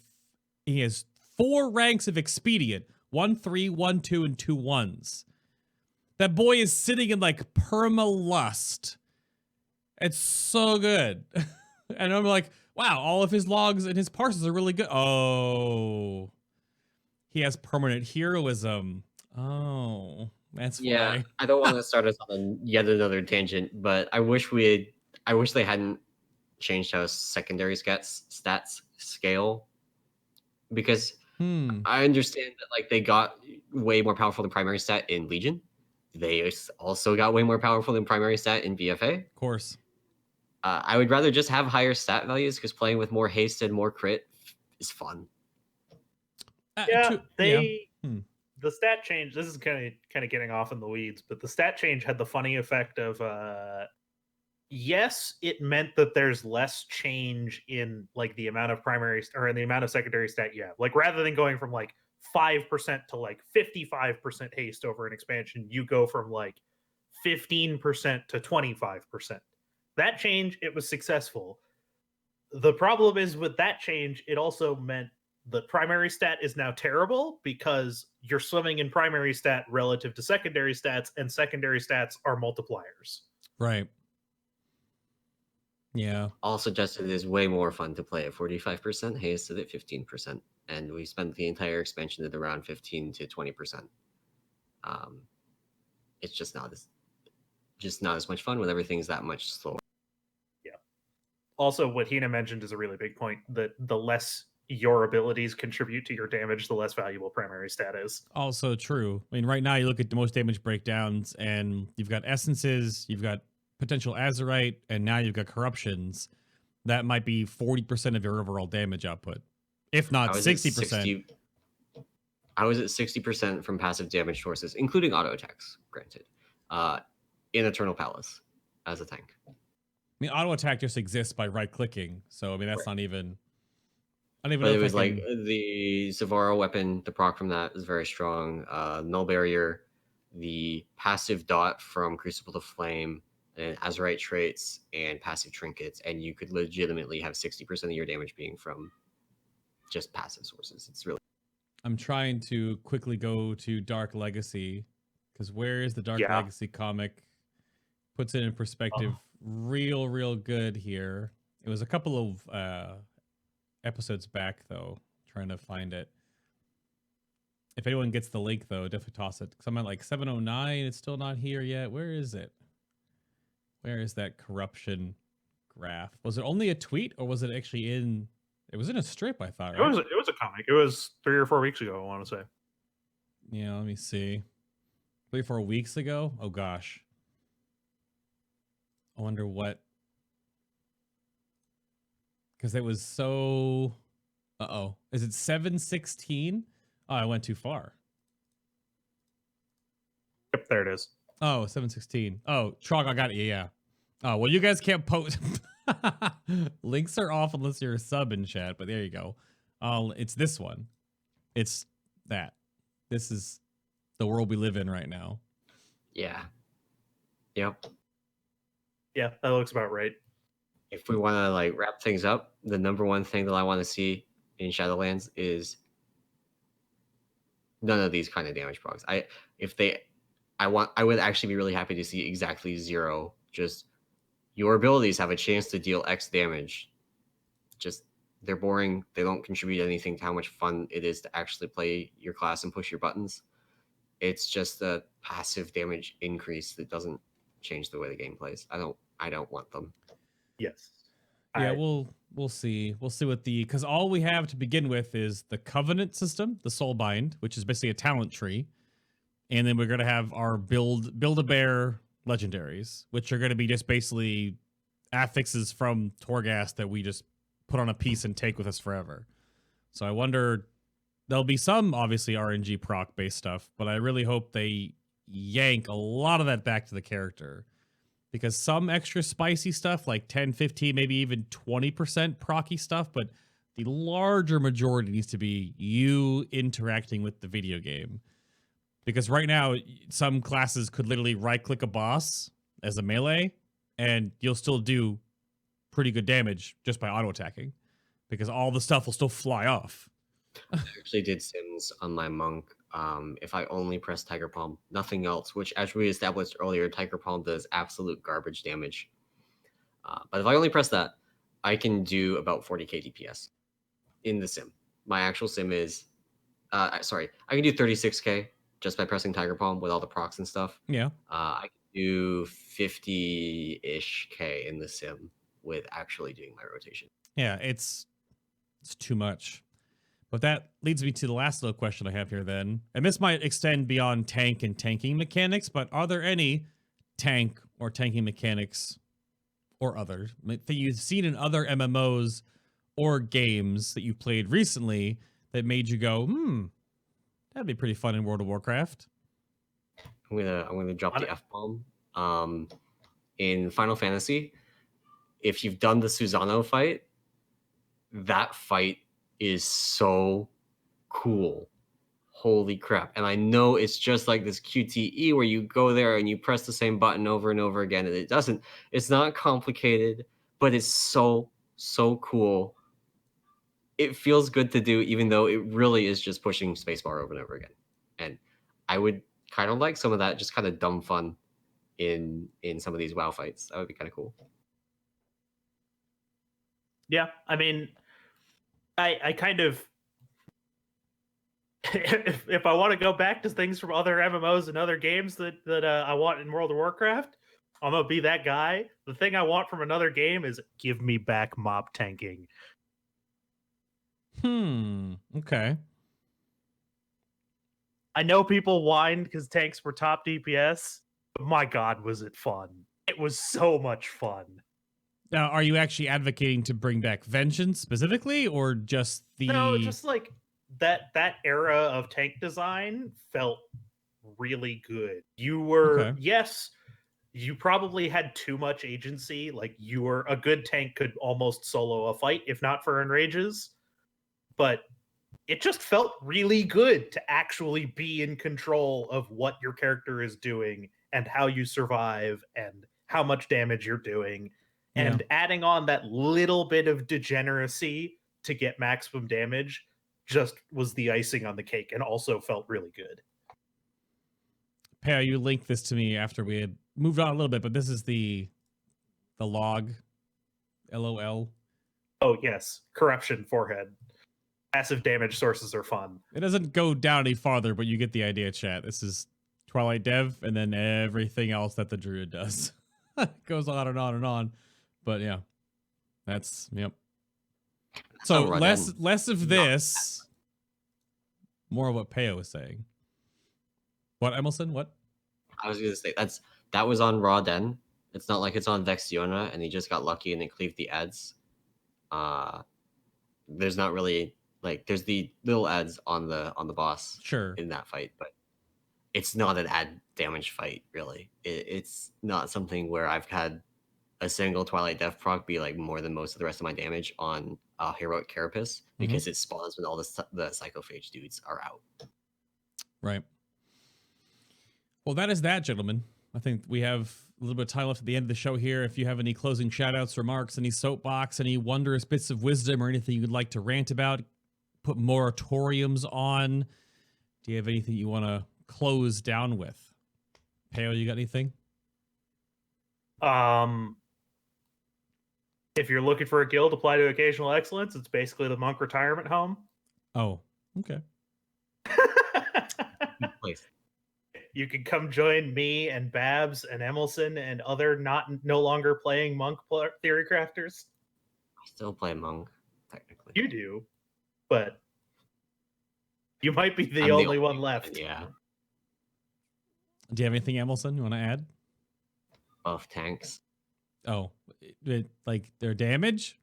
Speaker 1: he has 4 ranks of expedient. 1 3, 1 2, and 2 1s. That boy is sitting in like permalust. It's so good. And I'm like, wow, all of his logs and his parses are really good. Oh. He has permanent heroism. Oh, that's
Speaker 3: Yeah,
Speaker 1: why.
Speaker 3: I don't want to start us on yet another tangent, but I wish they hadn't changed how secondary stats scale, because I understand that like they got way more powerful than primary stat in Legion. They also got way more powerful than primary stat in BFA.
Speaker 1: Of course.
Speaker 3: I would rather just have higher stat values, because playing with more haste and more crit is fun.
Speaker 2: The stat change. This is kind of getting off in the weeds, but the stat change had the funny effect of yes, it meant that there's less change in like the amount of primary or in the amount of secondary stat you have. Like rather than going from like 5% to like 55% haste over an expansion, you go from like 15% to 25%. That change, it was successful. The problem is with that change, it also meant the primary stat is now terrible because you're swimming in primary stat relative to secondary stats, and secondary stats are multipliers.
Speaker 1: Right. Yeah.
Speaker 3: Also, just it is way more fun to play at 45%, hasted at 15%, and we spent the entire expansion at around 15 to 20%. It's just not as much fun when everything's that much slower.
Speaker 2: Yeah. Also, what Hina mentioned is a really big point, that the less your abilities contribute to your damage, the less valuable primary stat is.
Speaker 1: Also true. I mean, right now you look at the most damage breakdowns, and you've got essences, you've got potential azurite, and now you've got corruptions. That might be 40% of your overall damage output, if not 60%.
Speaker 3: I was at 60% from passive damage sources, including auto attacks, granted, in Eternal Palace as a tank.
Speaker 1: I mean, auto attack just exists by right clicking, so I mean that's not even. I don't even know
Speaker 3: But it
Speaker 1: if
Speaker 3: was like the Zavara weapon, the proc from that is very strong. Null Barrier, the passive dot from Crucible to Flame, and Azurite traits, and passive trinkets, and you could legitimately have 60% of your damage being from just passive sources. It's really.
Speaker 1: I'm trying to quickly go to Dark Legacy, because where is the Dark Legacy comic? Puts it in perspective real good here. It was a couple of episodes back, though, trying to find it. If anyone gets the link, though, definitely toss it. Because I'm at like 709. It's still not here yet. Where is it? Where is that corruption graph? Was it only a tweet, or was it actually in... It was in a strip, I thought, right?
Speaker 2: It was a comic. It was 3 or 4 weeks ago, I want to say.
Speaker 1: Yeah, let me see. 3 or 4 weeks ago? Oh, gosh. I wonder what... Because it was so... Uh-oh. Is it 716? Oh, I went too far.
Speaker 2: Yep, there it is.
Speaker 1: Oh, 716. Oh, Trog, I got it. Yeah. Oh, well, you guys can't post... Links are off unless you're a sub in chat, but there you go. It's this one. It's that. This is the world we live in right now.
Speaker 3: Yeah. Yep.
Speaker 2: Yeah, that looks about right.
Speaker 3: If we want to like wrap things up, the number one thing that I want to see in Shadowlands is none of these kind of damage procs. I would actually be really happy to see exactly 0. Just your abilities have a chance to deal X damage. Just they're boring. They don't contribute anything to how much fun it is to actually play your class and push your buttons. It's just a passive damage increase that doesn't change the way the game plays. I don't want them.
Speaker 2: Yes.
Speaker 1: Yeah, we'll see. We'll see what because all we have to begin with is the Covenant system, the Soulbind, which is basically a talent tree. And then we're going to have our Build-A-Bear legendaries, which are going to be just basically affixes from Torghast that we just put on a piece and take with us forever. So I wonder there'll be some obviously RNG proc based stuff, but I really hope they yank a lot of that back to the character, because some extra spicy stuff like 10, 15, maybe even 20% procky stuff, but the larger majority needs to be you interacting with the video game. Because right now, some classes could literally right-click a boss as a melee, and you'll still do pretty good damage just by auto-attacking, because all the stuff will still fly off.
Speaker 3: I actually did sims on my monk. If I only press Tiger Palm, nothing else, which as we established earlier, Tiger Palm does absolute garbage damage. But if I only press that, I can do about 40k DPS in the sim. My actual sim is, sorry, I can do 36k just by pressing Tiger Palm with all the procs and stuff.
Speaker 1: Yeah.
Speaker 3: I can do 50-ish k in the sim with actually doing my rotation.
Speaker 1: Yeah, it's too much. But that leads me to the last little question I have here then. And this might extend beyond tank and tanking mechanics, but are there any tank or tanking mechanics or others that you've seen in other MMOs or games that you played recently that made you go, that'd be pretty fun in World of Warcraft?
Speaker 3: I'm gonna drop the F-bomb. In Final Fantasy, if you've done the Susano fight, that fight is so cool. Holy crap. And I know it's just like this QTE where you go there and you press the same button over and over again, and it's not complicated, but it's so cool. It feels good to do, even though it really is just pushing spacebar over and over again. And I would kind of like some of that just kind of dumb fun in some of these WoW fights. That would be kind of cool.
Speaker 2: Yeah, I mean, I kind of, if I want to go back to things from other MMOs and other games that I want in World of Warcraft, I'm gonna be that guy. The thing I want from another game is give me back mob tanking.
Speaker 1: Okay.
Speaker 2: I know people whined because tanks were top DPS, but my God, was it fun. It was so much fun.
Speaker 1: Now, are you actually advocating to bring back Vengeance specifically, or just the...
Speaker 2: No, just like that era of tank design felt really good. You were, yes, you probably had too much agency. Like, you were a good tank could almost solo a fight, if not for enrages. But it just felt really good to actually be in control of what your character is doing and how you survive and how much damage you're doing. And adding on that little bit of degeneracy to get maximum damage just was the icing on the cake and also felt really good.
Speaker 1: Pao, you linked this to me after we had moved on a little bit, but this is the log, LOL.
Speaker 2: Oh, yes. Corruption forehead. Passive damage sources are fun.
Speaker 1: It doesn't go down any farther, but you get the idea, chat. This is Twilight Dev and then everything else that the Druid does. It goes on and on and on. But yeah, that's, yep. So less of this, more of what Peo was saying. What, Emallson? What?
Speaker 3: I was going to say, that was on Raw Den. It's not like it's on Vexiona and he just got lucky and it cleaved the ads. There's not really, like, there's the little ads on the boss in that fight, but it's not an ad damage fight, really. It's not something where I've had a single Twilight Death proc be like more than most of the rest of my damage on Heroic Carapace, because it spawns when all the Psychophage dudes are out.
Speaker 1: Right. Well, that is that, gentlemen. I think we have a little bit of time left at the end of the show here. If you have any closing shout-outs, remarks, any soapbox, any wondrous bits of wisdom, or anything you'd like to rant about, put moratoriums on, do you have anything you want to close down with? Peo, you got anything?
Speaker 2: If you're looking for a guild, apply to Occasional Excellence. It's basically the monk retirement home.
Speaker 1: Oh, okay.
Speaker 2: You can come join me and Babs and Emallson and other no longer playing monk theory crafters.
Speaker 3: I still play monk, technically.
Speaker 2: You do, but you might be the only one left.
Speaker 3: Yeah.
Speaker 1: Do you have anything, Emallson, you want to add?
Speaker 3: Buff tanks.
Speaker 1: Oh, like their damage?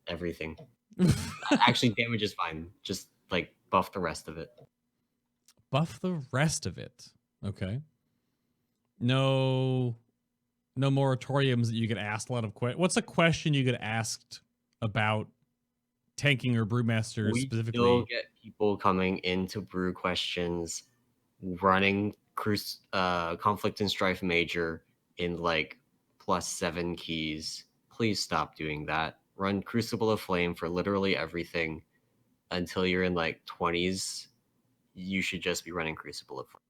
Speaker 3: Everything. Actually, damage is fine. Just like buff the rest of it.
Speaker 1: Buff the rest of it. Okay. No moratoriums that you get asked a lot of questions. What's a question you get asked about tanking or Brewmaster
Speaker 3: We
Speaker 1: specifically?
Speaker 3: still get people coming into brew questions running Conflict and Strife Major in like +7 keys. Please stop doing that. Run Crucible of Flame for literally everything until you're in like 20s. You should just be running Crucible of Flame.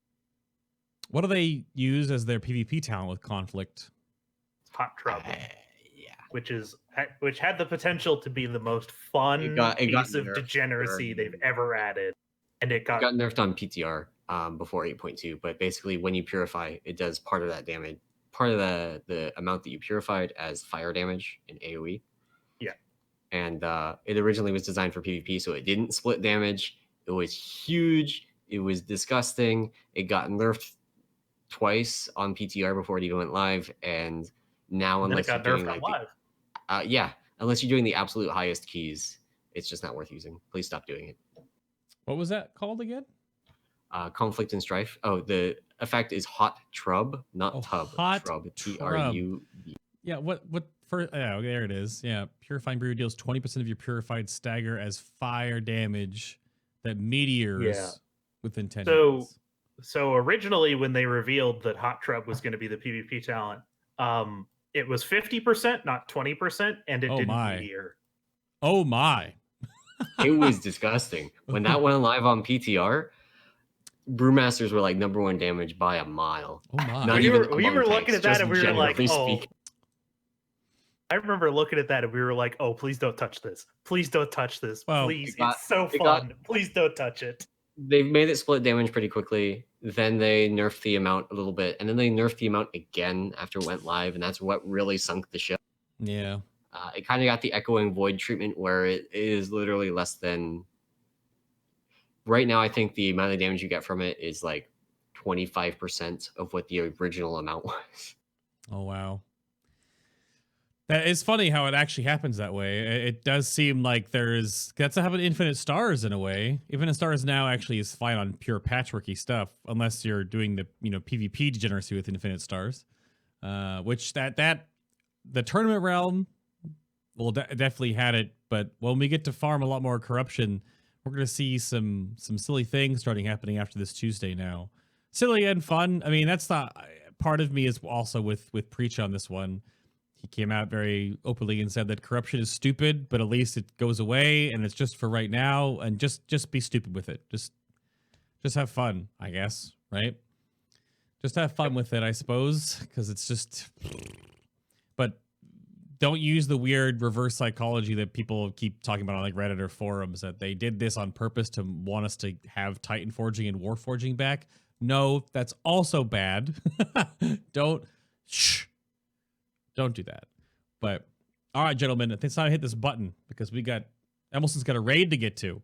Speaker 1: What do they use as their PvP talent with Conflict?
Speaker 2: Hot Trouble,
Speaker 3: Yeah.
Speaker 2: which had the potential to be the most fun piece of degeneracy they've ever added, and it got
Speaker 3: nerfed on PTR before 8.2. But basically, when you purify, it does part of that damage, part of the amount that you purified as fire damage in AOE.
Speaker 2: Yeah,
Speaker 3: and it originally was designed for PvP, so it didn't split damage. It was huge. It was disgusting. It got nerfed twice on PTR before it even went live, and now
Speaker 2: and
Speaker 3: unless
Speaker 2: then it got nerfed on live.
Speaker 3: Unless you're doing the absolute highest keys, it's just not worth using. Please stop doing it.
Speaker 1: What was that called again?
Speaker 3: Conflict and Strife. Oh, the effect is Hot Trub, not Tub.
Speaker 1: Hot
Speaker 3: Trub.
Speaker 1: Trub.
Speaker 3: TRUB.
Speaker 1: Yeah, what for? Oh, there it is. Yeah, Purifying Brew deals 20% of your purified stagger as fire damage that meteors within 10 minutes.
Speaker 2: So originally, when they revealed that Hot Trub was going to be the PvP talent, it was 50%, not 20%, and it didn't meteor.
Speaker 1: Oh my!
Speaker 3: It was disgusting when that went live on PTR. Brewmasters were like #1 damage by a mile.
Speaker 1: Oh my!
Speaker 3: Not
Speaker 2: we
Speaker 3: even
Speaker 2: were looking at that and we were like,
Speaker 3: generally
Speaker 2: oh.
Speaker 3: speaking.
Speaker 2: I remember looking at that and we were like, oh, please don't touch this. Please don't touch this.
Speaker 1: Well,
Speaker 2: please. It's so fun. Please don't touch it.
Speaker 3: They've made it split damage pretty quickly. Then they nerfed the amount a little bit. And then they nerfed the amount again after it went live. And that's what really sunk the ship.
Speaker 1: Yeah.
Speaker 3: It kind of got the Echoing Void treatment where it is literally less than... Right now, I think the amount of damage you get from it is like 25% of what the original amount was.
Speaker 1: Oh, wow. That is funny how it actually happens that way. It does seem like that's how an Infinite Stars in a way. Infinite Stars now actually is fine on pure patchworky stuff, unless you're doing the PvP degeneracy with Infinite Stars, which the tournament realm will definitely had it. But when we get to farm a lot more corruption, we're gonna see some silly things happening after this Tuesday now. Silly and fun. I mean, that's the part of me is also with Preach on this one. He came out very openly and said that corruption is stupid, but at least it goes away and it's just for right now. And just be stupid with it. Just have fun, I guess, right? Just have fun with it, I suppose, because it's just. But don't use the weird reverse psychology that people keep talking about on like Reddit or forums that they did this on purpose to want us to have Titan Forging and War Forging back. No, that's also bad. Don't do that. But all right, gentlemen, I think it's time to hit this button because Emallson's got a raid to get to.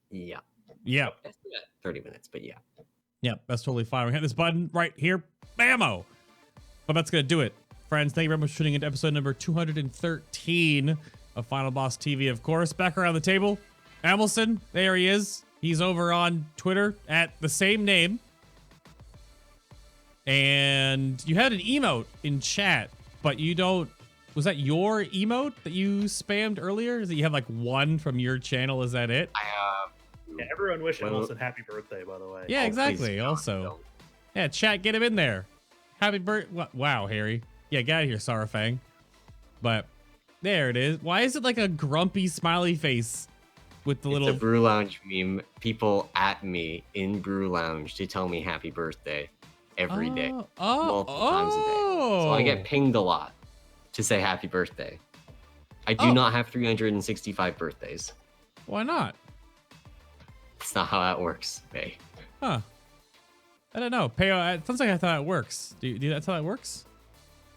Speaker 3: Yeah. 30 minutes, but yeah.
Speaker 1: Yeah, that's totally fine. We hit this button right here. Bammo! But that's going to do it. Friends, thank you very much for tuning into episode number 213 of Final Boss TV, of course. Back around the table, Emallson, there he is. He's over on Twitter at the same name. And you had an emote in chat, but you don't... Was that your emote that you spammed earlier? Is that you have like one from your channel? Is that it?
Speaker 2: Yeah, everyone wish Emallson happy birthday, by the way.
Speaker 1: Yeah, exactly. Also, yeah, chat, get him in there. Happy birthday. Wow, Harry. Yeah, get out of here, Sarafang. But there it is. Why is it like a grumpy smiley face with the little...
Speaker 3: It's a Brew Lounge meme. People at me in Brew Lounge to tell me happy birthday every day. Multiple times a day. So I get pinged a lot to say happy birthday. I do not have 365 birthdays.
Speaker 1: Why not?
Speaker 3: It's not how that works, Bay.
Speaker 1: Huh. I don't know. Peo, it sounds like I thought it works. That's how it works?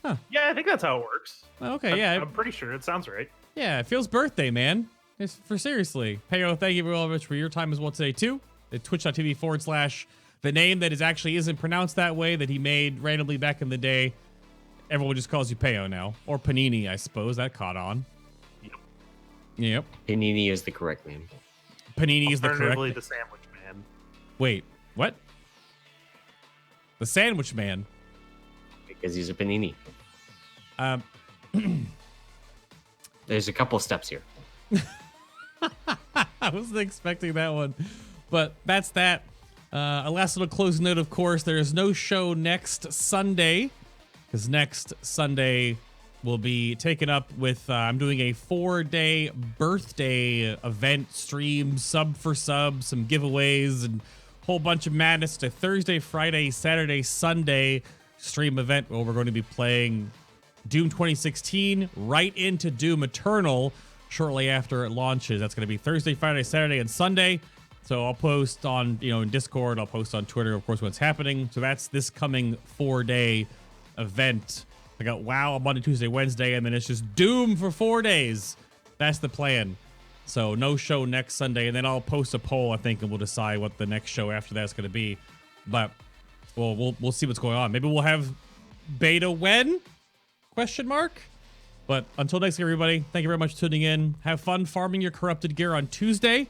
Speaker 1: Huh.
Speaker 2: Yeah, I think that's how it works.
Speaker 1: Okay, yeah.
Speaker 2: I'm pretty sure it sounds right.
Speaker 1: Yeah, it feels birthday, man. It's for seriously. Peo, thank you very much for your time as well today, too. At twitch.tv/ the name that actually isn't pronounced that way that he made randomly back in the day. Everyone just calls you Peo now. Or Panini, I suppose. That caught on.
Speaker 2: Yep.
Speaker 1: Yep.
Speaker 3: Panini is the correct name.
Speaker 1: Panini is the
Speaker 2: Alternatively,
Speaker 1: correct.
Speaker 2: the Sandwich Man.
Speaker 1: Wait, what? The Sandwich Man.
Speaker 3: Because he's a panini.
Speaker 1: Um,
Speaker 3: There's a couple steps here.
Speaker 1: I wasn't expecting that one, but that's that. A last little closing note, of course, there is no show next Sunday, because next Sunday will be taken up with, I'm doing a 4-day birthday event stream, sub for sub, some giveaways, and a whole bunch of madness. It's a Thursday, Friday, Saturday, Sunday stream event where we're going to be playing Doom 2016 right into Doom Eternal shortly after it launches. That's going to be Thursday, Friday, Saturday, and Sunday. So I'll post on, in Discord. I'll post on Twitter, of course, when it's happening. So that's this coming 4-day event. I got WoW on Monday, Tuesday, Wednesday, and then it's just Doom for 4 days. That's the plan. So no show next Sunday, and then I'll post a poll, I think, and we'll decide what the next show after that's going to be. But well, we'll see what's going on. Maybe we'll have beta when? Question mark. But until next week, everybody, thank you very much for tuning in. Have fun farming your corrupted gear on Tuesday.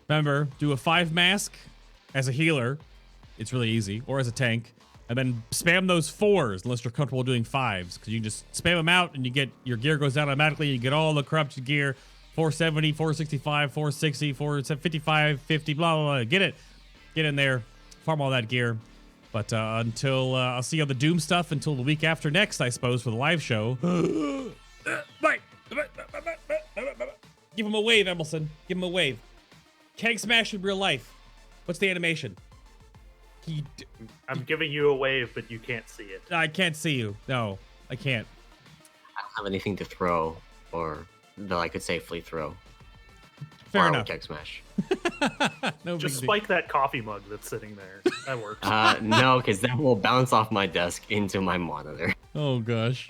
Speaker 1: Remember, do a 5 mask as a healer. It's really easy. Or as a tank. And then spam those 4s unless you're comfortable doing 5s. Because you just spam them out and you get your gear goes down automatically. You get all the corrupted gear. 470, 465, 460, 455, 50, blah, blah, blah. Get it. Get in there. Farm all that gear. But until I'll see you on the Doom stuff until the week after next, I suppose, for the live show. Bye. Give him a wave, Emallson. Give him a wave. Keg smash in real life. What's the animation?
Speaker 2: I'm giving you a wave, but you can't see it.
Speaker 1: I can't see you. No, I can't.
Speaker 3: I don't have anything to throw or that I could safely throw.
Speaker 1: Fair
Speaker 3: Or I would
Speaker 1: enough.
Speaker 3: Keg smash.
Speaker 1: No
Speaker 2: Just
Speaker 1: big deal.
Speaker 2: spike that coffee mug that's sitting there. That works.
Speaker 3: No, because that will bounce off my desk into my monitor.
Speaker 1: Oh gosh.